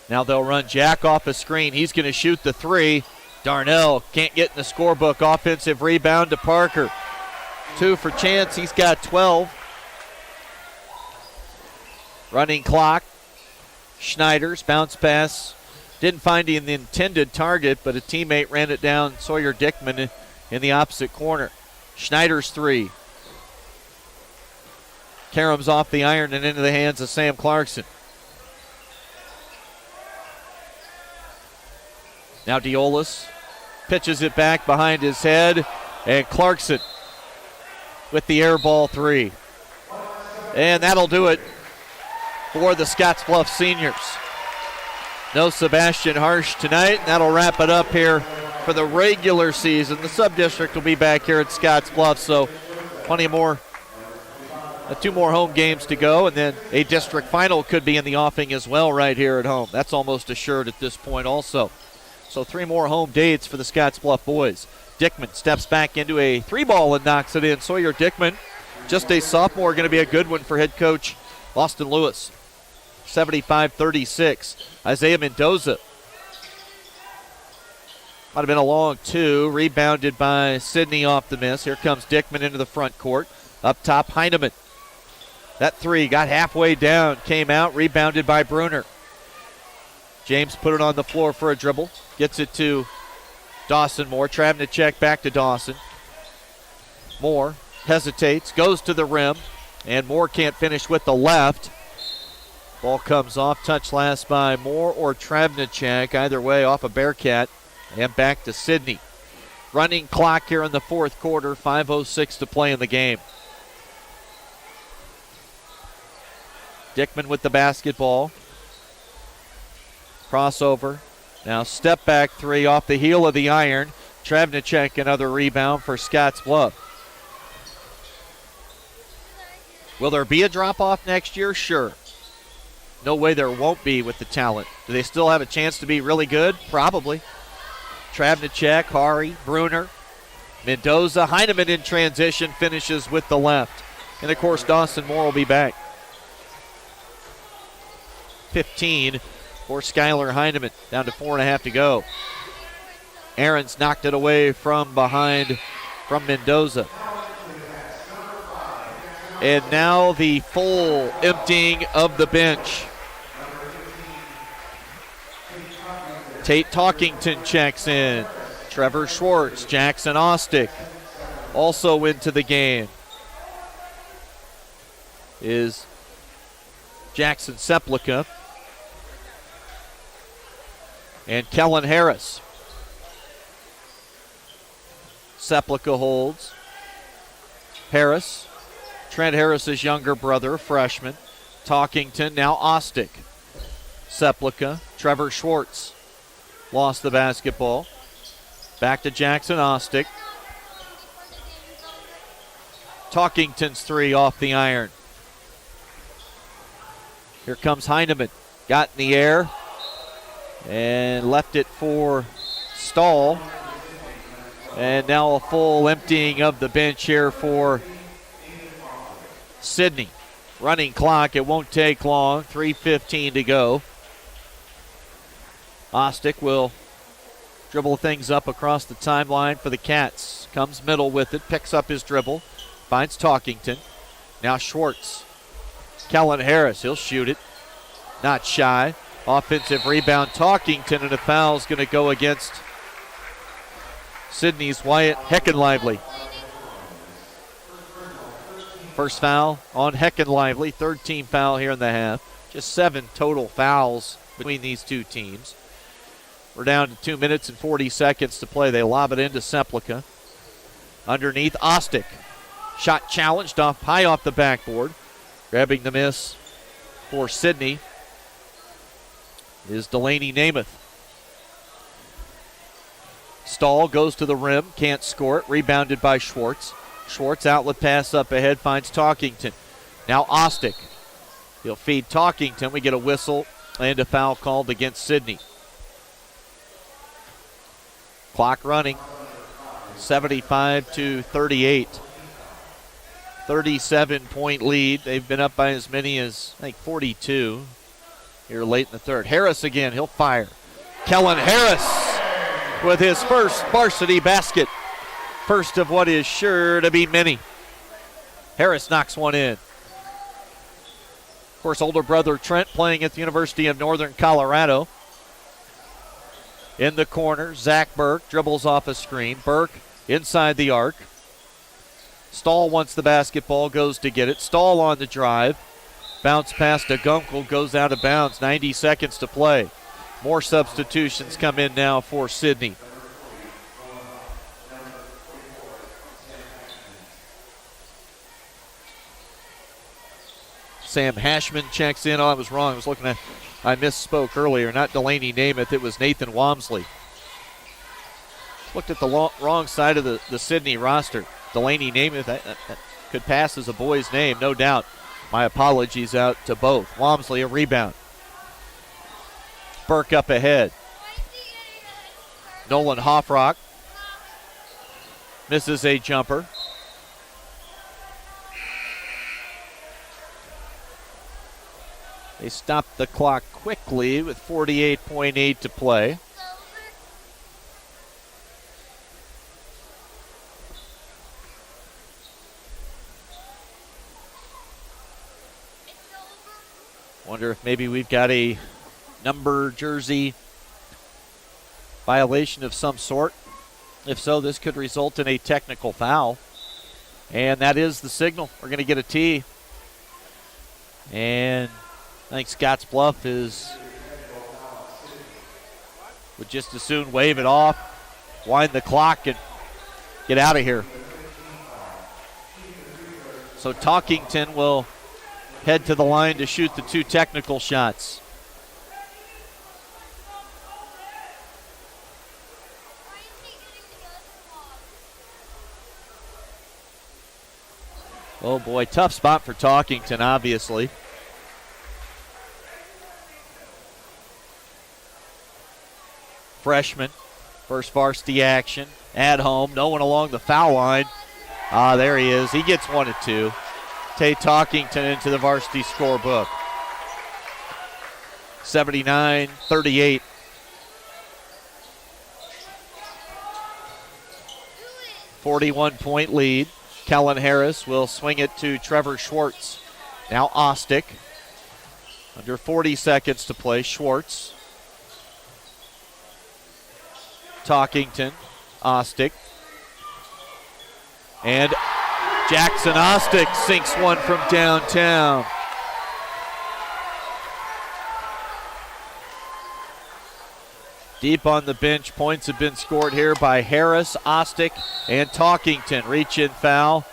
Now they'll run Jack off a screen. He's going to shoot the 3. Darnell can't get in the scorebook. Offensive rebound to Parker. 2 for Chance. He's got 12. Running clock. Schneider's bounce pass. Didn't find the intended target, but a teammate ran it down Sawyer Dickman in the opposite corner. Schneider's 3. Karams off the iron and into the hands of Sam Clarkson. Now Diolis pitches it back behind his head, and Clarkson with the air ball 3. And that'll do it for the Scottsbluff seniors. No Sebastian Harsh tonight, and that'll wrap it up here for the regular season. The sub-district will be back here at Scottsbluff, so plenty more. 2 more home games to go, and then a district final could be in the offing as well right here at home. That's almost assured at this point also. So 3 more home dates for the Scottsbluff boys. Dickman steps back into a 3-ball and knocks it in. Sawyer Dickman, just a sophomore, going to be a good one for head coach Austin Lewis. 75-36. Isaiah Mendoza. Might have been a long 2. Rebounded by Sidney off the miss. Here comes Dickman into the front court. Up top, Heineman. That 3 got halfway down, came out, rebounded by Bruner. James put it on the floor for a dribble. Gets it to Dawson Moore. Travnicek back to Dawson. Moore hesitates, goes to the rim, and Moore can't finish with the left. Ball comes off, touch last by Moore or Travnicek. Either way, off a Bearcat, and back to Sidney. Running clock here in the 4th quarter, 5:06 to play in the game. Dickman with the basketball. Crossover. Now step back 3 off the heel of the iron. Travnicek, another rebound for Scottsbluff. Will there be a drop-off next year? Sure. No way there won't be with the talent. Do they still have a chance to be really good? Probably. Travnicek, Hari, Bruner, Mendoza. Heineman in transition finishes with the left. And, of course, Dawson Moore will be back. 15 for Skylar Heineman. Down to 4.5 to go. Ahrens knocked it away from behind from Mendoza. And now the full emptying of the bench. Tate Talkington checks in. Trevor Schwartz, Jackson Ostick also into the game. Is Jackson Seplica and Kellen Harris. Seplica holds. Harris, Trent Harris's younger brother, freshman. Talkington, now Ostick. Seplica, Trevor Schwartz lost the basketball. Back to Jackson Ostick. Talkington's 3 off the iron. Here comes Heineman. Got in the air and left it for Stahl. And now a full emptying of the bench here for Sidney. Running clock, it won't take long. 3:15 to go. Ostick will dribble things up across the timeline for the Cats. Comes middle with it, picks up his dribble, finds Talkington. Now Schwartz. Kellen Harris, he'll shoot it. not shy. Offensive rebound, Talkington, and a foul is going to go against Sidney's Wyatt Heckenlively. First foul on Heckenlively, third team foul here in the half. Just 7 total fouls between these two teams. We're down to 2 minutes and 40 seconds to play. They lob it into Seplica. Underneath, Ostick. Shot challenged high off the backboard. Grabbing the miss for Sidney is Delaney Namath. Stahl goes to the rim, can't score it. Rebounded by Schwartz. Schwartz outlet pass up ahead, finds Talkington. Now Ostick. He'll feed Talkington. We get a whistle and a foul called against Sidney. Clock running. 75-38. 37-point lead. They've been up by as many as, I think, 42 here late in the third. Harris again. He'll fire. Kellen Harris with his first varsity basket. First of what is sure to be many. Harris knocks one in. Of course, older brother Trent playing at the University of Northern Colorado. In the corner, Zach Burke dribbles off a screen. Burke inside the arc. Stahl wants the basketball, goes to get it. Stahl on the drive. Bounce pass to Gunkel, goes out of bounds. 90 seconds to play. More substitutions come in now for Sidney. Sam Hashman checks in. Oh, I was wrong. I misspoke earlier. Not Delaney Namath. It was Nathan Walmsley. Looked at the wrong side of the Sidney roster. Delaney Namath, that could pass as a boy's name, no doubt. My apologies out to both. Walmsley, a rebound. Burke up ahead. Nolan Hoffrock misses a jumper. They stopped the clock quickly with 48.8 to play. Wonder if maybe we've got a number jersey violation of some sort. If so, this could result in a technical foul. And that is the signal. We're going to get a tee. And I think Scottsbluff would just as soon wave it off, wind the clock, and get out of here. So Talkington will head to the line to shoot the 2 technical shots. Oh boy, tough spot for Talkington, obviously. Freshman, first varsity action, at home, no one along the foul line. There he is. He gets 1 of 2. Tay Talkington into the varsity scorebook. 79-38. .41 lead. Kellen Harris will swing it to Trevor Schwartz. Now Ostick. Under 40 seconds to play. Schwartz. Talkington. Ostick. And Jackson Ostick sinks one from downtown. Deep on the bench, points have been scored here by Harris, Ostick, and Talkington. Reach-in foul.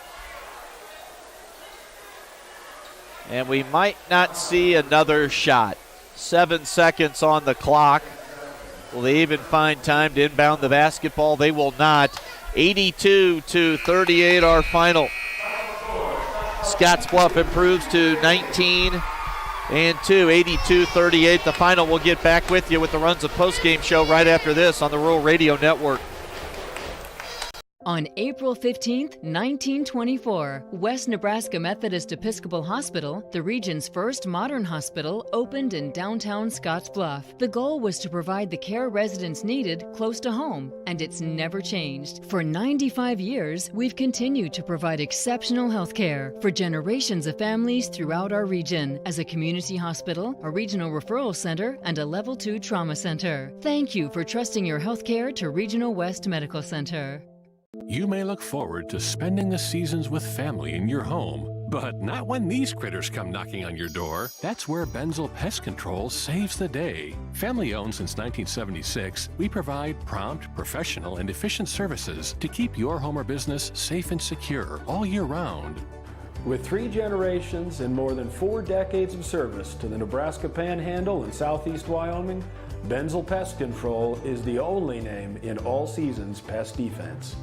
And we might not see another shot. 7 seconds on the clock. Will they even find time to inbound the basketball? They will not. 82-38 our final. Scottsbluff improves to 19-2, 82-38 the final. We'll get back with you with the Runs of Postgame show right after this on the Rural Radio Network. On April 15, 1924, West Nebraska Methodist Episcopal Hospital, the region's first modern hospital, opened in downtown Scottsbluff. The goal was to provide the care residents needed close to home, and it's never changed. For 95 years, we've continued to provide exceptional health care for generations of families throughout our region as a community hospital, a regional referral center, and a Level 2 trauma center. Thank you for trusting your health care to Regional West Medical Center. You may look forward to spending the seasons with family in your home, but not when these critters come knocking on your door. That's where Benzel Pest Control saves the day. Family owned since 1976, we provide prompt, professional, and efficient services to keep your home or business safe and secure all year round. With 3 generations and more than 4 decades of service to the Nebraska Panhandle and Southeast Wyoming, Benzel Pest Control is the only name in all seasons pest defense.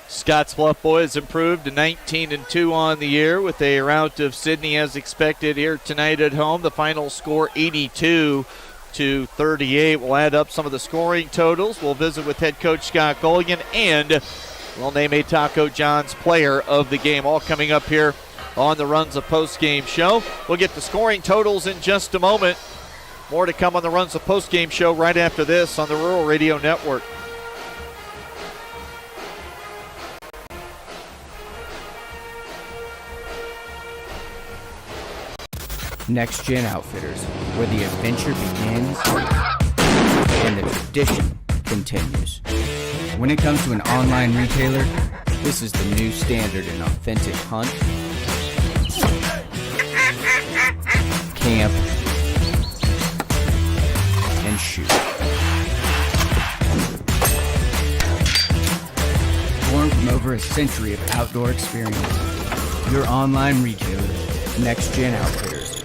Scottsbluff boys improved to 19-2 on the year with a rout of Sidney as expected here tonight at home. The final score 82-38. We'll add up some of the scoring totals. We'll visit with head coach Scott Gulligan, and we'll name a Taco John's player of the game. All coming up here on the Runs of Postgame show. We'll get the scoring totals in just a moment. More to come on the Runs of Postgame show right after this on the Rural Radio Network. Next Gen Outfitters, where the adventure begins and the tradition continues. When it comes to an online retailer, this is the new standard in authentic hunt, camp, and shoot. Born from over a century of outdoor experience, your online retailer, Next Gen Outfitters.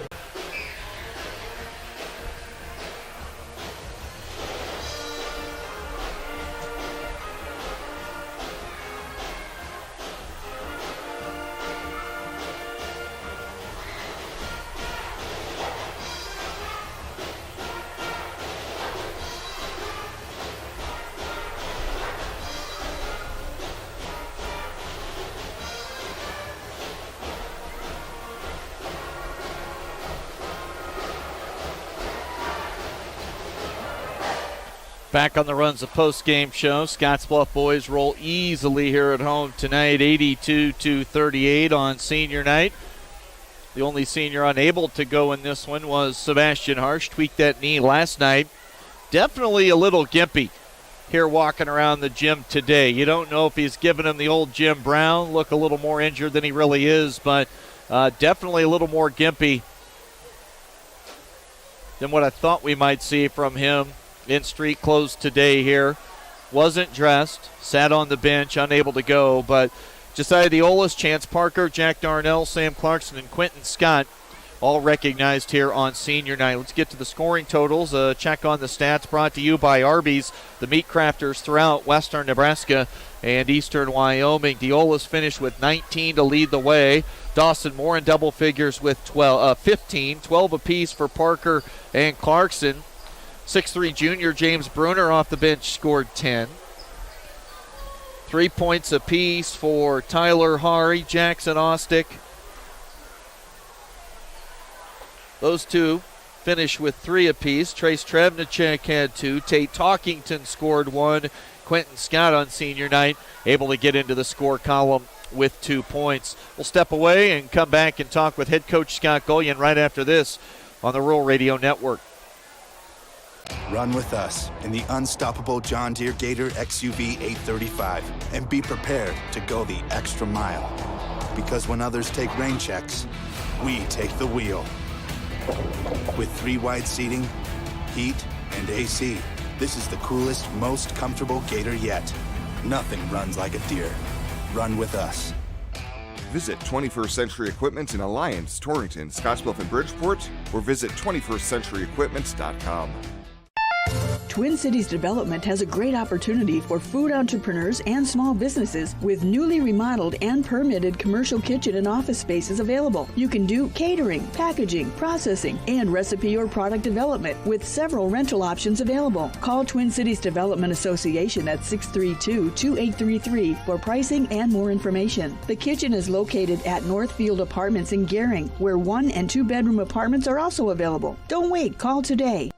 Back on the Runs of Postgame show. Scottsbluff boys roll easily here at home tonight, 82-38 on senior night. The only senior unable to go in this one was Sebastian Harsh. Tweaked that knee last night. Definitely a little gimpy here walking around the gym today. You don't know if he's giving him the old Jim Brown, look a little more injured than he really is, but definitely a little more gimpy than what I thought we might see from him in street clothes today here. Wasn't dressed, sat on the bench, unable to go, but Josiah Diolas, Chance Parker, Jack Darnell, Sam Clarkson, and Quentin Scott all recognized here on senior night. Let's get to the scoring totals. A check on the stats brought to you by Arby's, the meat crafters throughout western Nebraska and eastern Wyoming. Diolas finished with 19 to lead the way. Dawson Moore in double figures with 15, 12 apiece for Parker and Clarkson. 6'3" junior James Bruner off the bench scored 10. 3 points apiece for Tyler Hari, Jackson Ostick. Those two finished with 3 apiece. Trace Trevnicek had 2. Tate Talkington scored 1. Quentin Scott on senior night able to get into the score column with 2 points. We'll step away and come back and talk with head coach Scott Gulligan right after this on the Rural Radio Network. Run with us in the unstoppable John Deere Gator XUV 835 and be prepared to go the extra mile. Because when others take rain checks, we take the wheel. With 3 wide seating, heat, and AC, this is the coolest, most comfortable Gator yet. Nothing runs like a Deere. Run with us. Visit 21st Century Equipment in Alliance, Torrington, Scottsbluff, and Bridgeport, or visit 21stcenturyequipment.com. Twin Cities Development has a great opportunity for food entrepreneurs and small businesses with newly remodeled and permitted commercial kitchen and office spaces available. You can do catering, packaging, processing, and recipe or product development with several rental options available. Call Twin Cities Development Association at 632-2833 for pricing and more information. The kitchen is located at Northfield Apartments in Gering, where 1- and 2-bedroom apartments are also available. Don't wait, call today.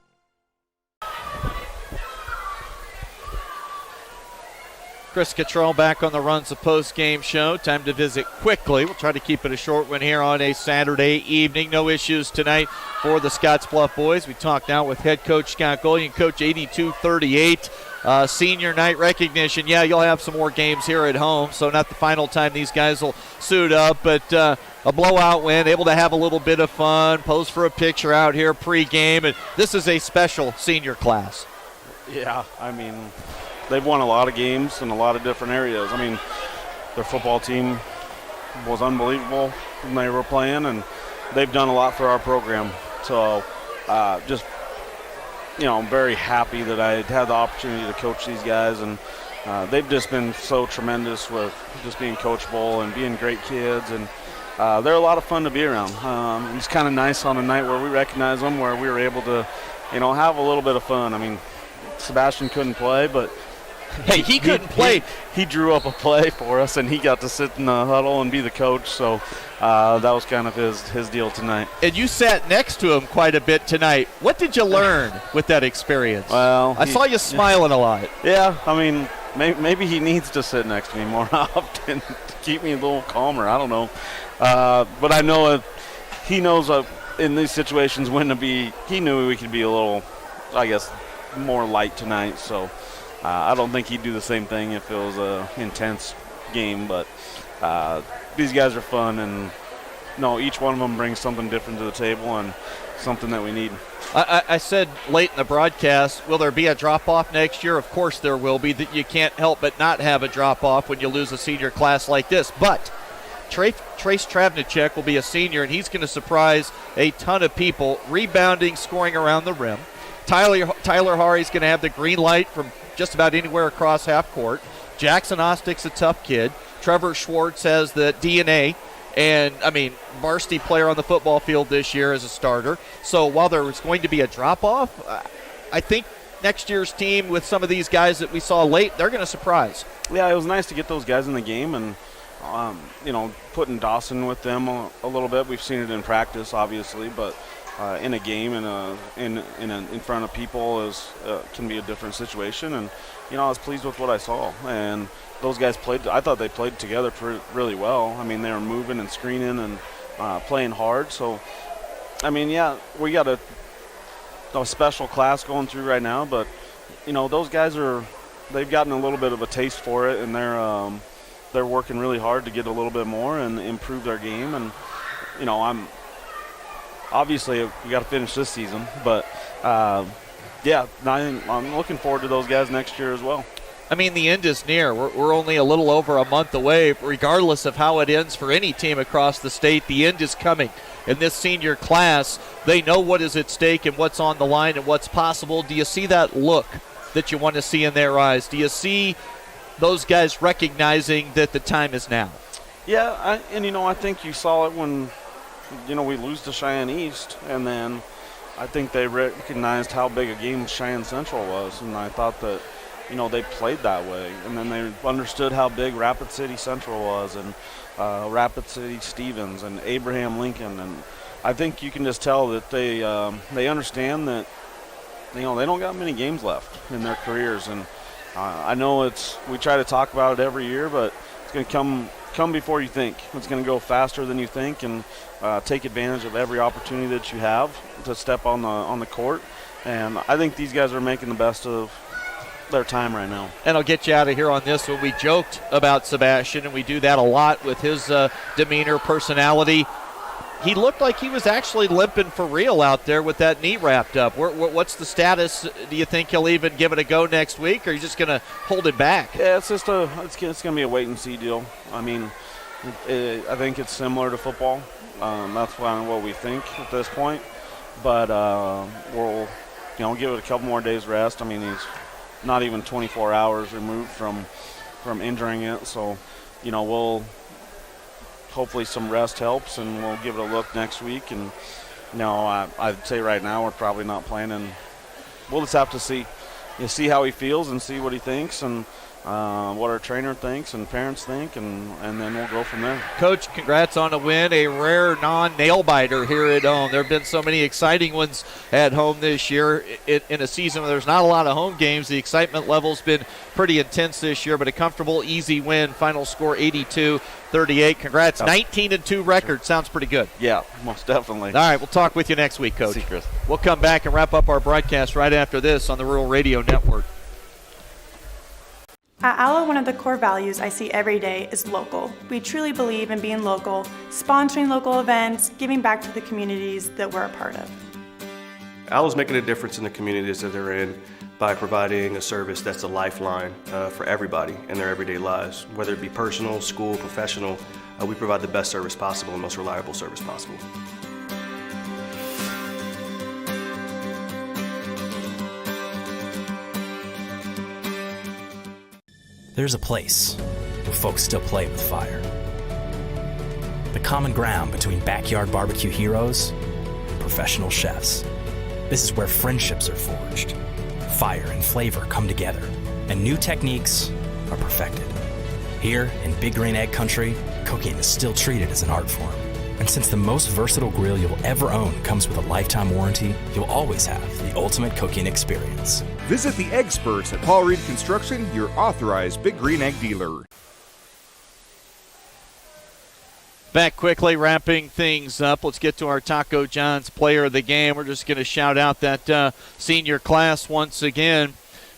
Chris Cottrell back on the Runs of Post-Game show. Time to visit quickly. We'll try to keep it a short one here on a Saturday evening. No issues tonight for the Scottsbluff boys. We talked now with head coach Scott Gullion, coach 82-38. Senior night recognition. Yeah, you'll have some more games here at home, so not the final time these guys will suit up, but a blowout win, able to have a little bit of fun, pose for a picture out here pre-game, and this is a special senior class. Yeah, I mean, they've won a lot of games in a lot of different areas. I mean, their football team was unbelievable when they were playing, and they've done a lot for our program. So just, I'm very happy that I had the opportunity to coach these guys, and they've just been so tremendous with just being coachable and being great kids, and they're a lot of fun to be around. It's kind of nice on a night where we recognize them, where we were able to, have a little bit of fun. I mean, Sebastian couldn't play, but hey, he couldn't play. He drew up a play for us, and he got to sit in the huddle and be the coach. So that was kind of his deal tonight. And you sat next to him quite a bit tonight. What did you learn with that experience? Well, I saw you smiling a lot. Yeah, I mean, maybe he needs to sit next to me more often to keep me a little calmer. I don't know. But I know he knows in these situations when to be. He knew we could be a little, I guess, more light tonight. So I don't think he'd do the same thing if it was an intense game. But these guys are fun, and each one of them brings something different to the table and something that we need. I said late in the broadcast, will there be a drop-off next year? Of course there will be. That you can't help but not have a drop-off when you lose a senior class like this. But Trace Travnicek will be a senior, and he's going to surprise a ton of people, rebounding, scoring around the rim. Tyler Harry's going to have the green light from just about anywhere across half court. Jackson Ostick's a tough kid. Trevor Schwartz has the DNA, and, varsity player on the football field this year as a starter. So while there was going to be a drop-off, I think next year's team with some of these guys that we saw late, they're going to surprise. Yeah, it was nice to get those guys in the game, and putting Dawson with them a little bit. We've seen it in practice, obviously, but in a game in front of people can be a different situation. And I was pleased with what I saw, and those guys played. I thought they played together really well. I mean, they were moving and screening and playing hard. So, we got a special class going through right now, but those guys they've gotten a little bit of a taste for it, and they're working really hard to get a little bit more and improve their game. And I'm obviously we got to finish this season, but I'm looking forward to those guys next year as well. The end is near. We're only a little over a month away. Regardless of how it ends for any team across the state, the end is coming. In this senior class, they know what is at stake and what's on the line and what's possible. Do you see that look that you want to see in their eyes? Do you see those guys recognizing that the time is now? Yeah, I think you saw it when, we lose to Cheyenne East, and then I think they recognized how big a game Cheyenne Central was, and I thought that, they played that way, and then they understood how big Rapid City Central was, and Rapid City Stevens, and Abraham Lincoln, and I think you can just tell that they understand that, they don't got many games left in their careers, and I know we try to talk about it every year, but it's going to come before you think. It's going to go faster than you think, and take advantage of every opportunity that you have to step on the court. And I think these guys are making the best of their time right now. And I'll get you out of here on this one. We joked about Sebastian, and we do that a lot with his demeanor, personality. He looked like he was actually limping for real out there with that knee wrapped up. What's the status? Do you think he'll even give it a go next week, or are you just going to hold it back? Yeah, it's going to be a wait-and-see deal. I think it's similar to football. That's kind of what we think at this point. But we'll, give it a couple more days rest. I mean, he's not even 24 hours removed from injuring it. So, we'll hopefully some rest helps, and we'll give it a look next week. And, I'd say right now we're probably not planning. We'll just have to see. See how he feels and see what he thinks and what our trainer thinks and parents think, and then we'll go from there. Coach, congrats on a win, a rare non-nail-biter here at home. There have been so many exciting ones at home this year. In a season where there's not a lot of home games, the excitement level's been pretty intense this year, but a comfortable, easy win. Final score 82-38. Congrats. 19-2 record. Sounds pretty good. Yeah, most definitely. All right, we'll talk with you next week, Coach. See you, Chris. We'll come back and wrap up our broadcast right after this on the Rural Radio Network. At ALLO, one of the core values I see every day is local. We truly believe in being local, sponsoring local events, giving back to the communities that we're a part of. ALLO's making a difference in the communities that they're in by providing a service that's a lifeline for everybody in their everyday lives. Whether it be personal, school, professional, we provide the best service possible and most reliable service possible. There's a place where folks still play with fire. The common ground between backyard barbecue heroes and professional chefs. This is where friendships are forged, fire and flavor come together, and new techniques are perfected. Here in Big Green Egg Country, cooking is still treated as an art form. And since the most versatile grill you'll ever own comes with a lifetime warranty, you'll always have the ultimate cooking experience. Visit the experts at Paul Reed Construction, your authorized Big Green Egg dealer. Back quickly, wrapping things up. Let's get to our Taco John's player of the game. We're just going to shout out that senior class once again.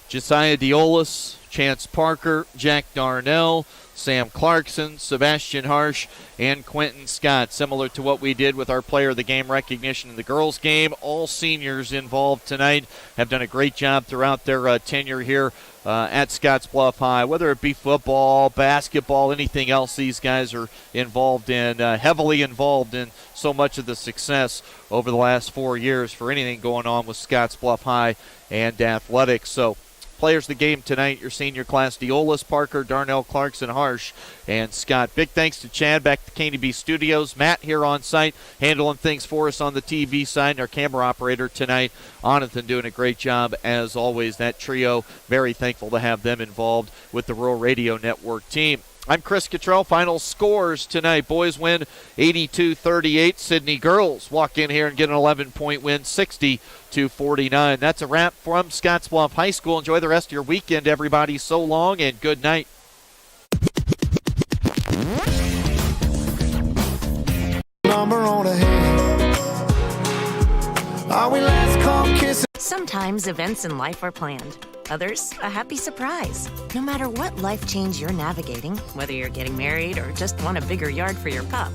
Josiah Diolas, Chance Parker, Jack Darnell, Sam Clarkson, Sebastian Harsh, and Quentin Scott. Similar to what we did with our player of the game recognition in the girls' game, all seniors involved tonight have done a great job throughout their tenure here at Scottsbluff High. Whether it be football, basketball, anything else, these guys are involved in, heavily involved in so much of the success over the last 4 years for anything going on with Scottsbluff High and athletics. So, players of the game tonight, your senior class, Diolas, Parker, Darnell, Clarkson, Harsh, and Scott. Big thanks to Chad back at the KNEB Studios. Matt here on site handling things for us on the TV side, and our camera operator tonight, Onathan, doing a great job as always. That trio, very thankful to have them involved with the Rural Radio Network team. I'm Chris Cottrell. Final scores tonight. Boys win 82-38. Sidney girls walk in here and get an 11-point win, 60-49. That's a wrap from Scottsbluff High School. Enjoy the rest of your weekend, everybody. So long and good night. Number on a hand. Are we last come kissing? Sometimes events in life are planned. Others, a happy surprise. No matter what life change you're navigating, whether you're getting married or just want a bigger yard for your pup,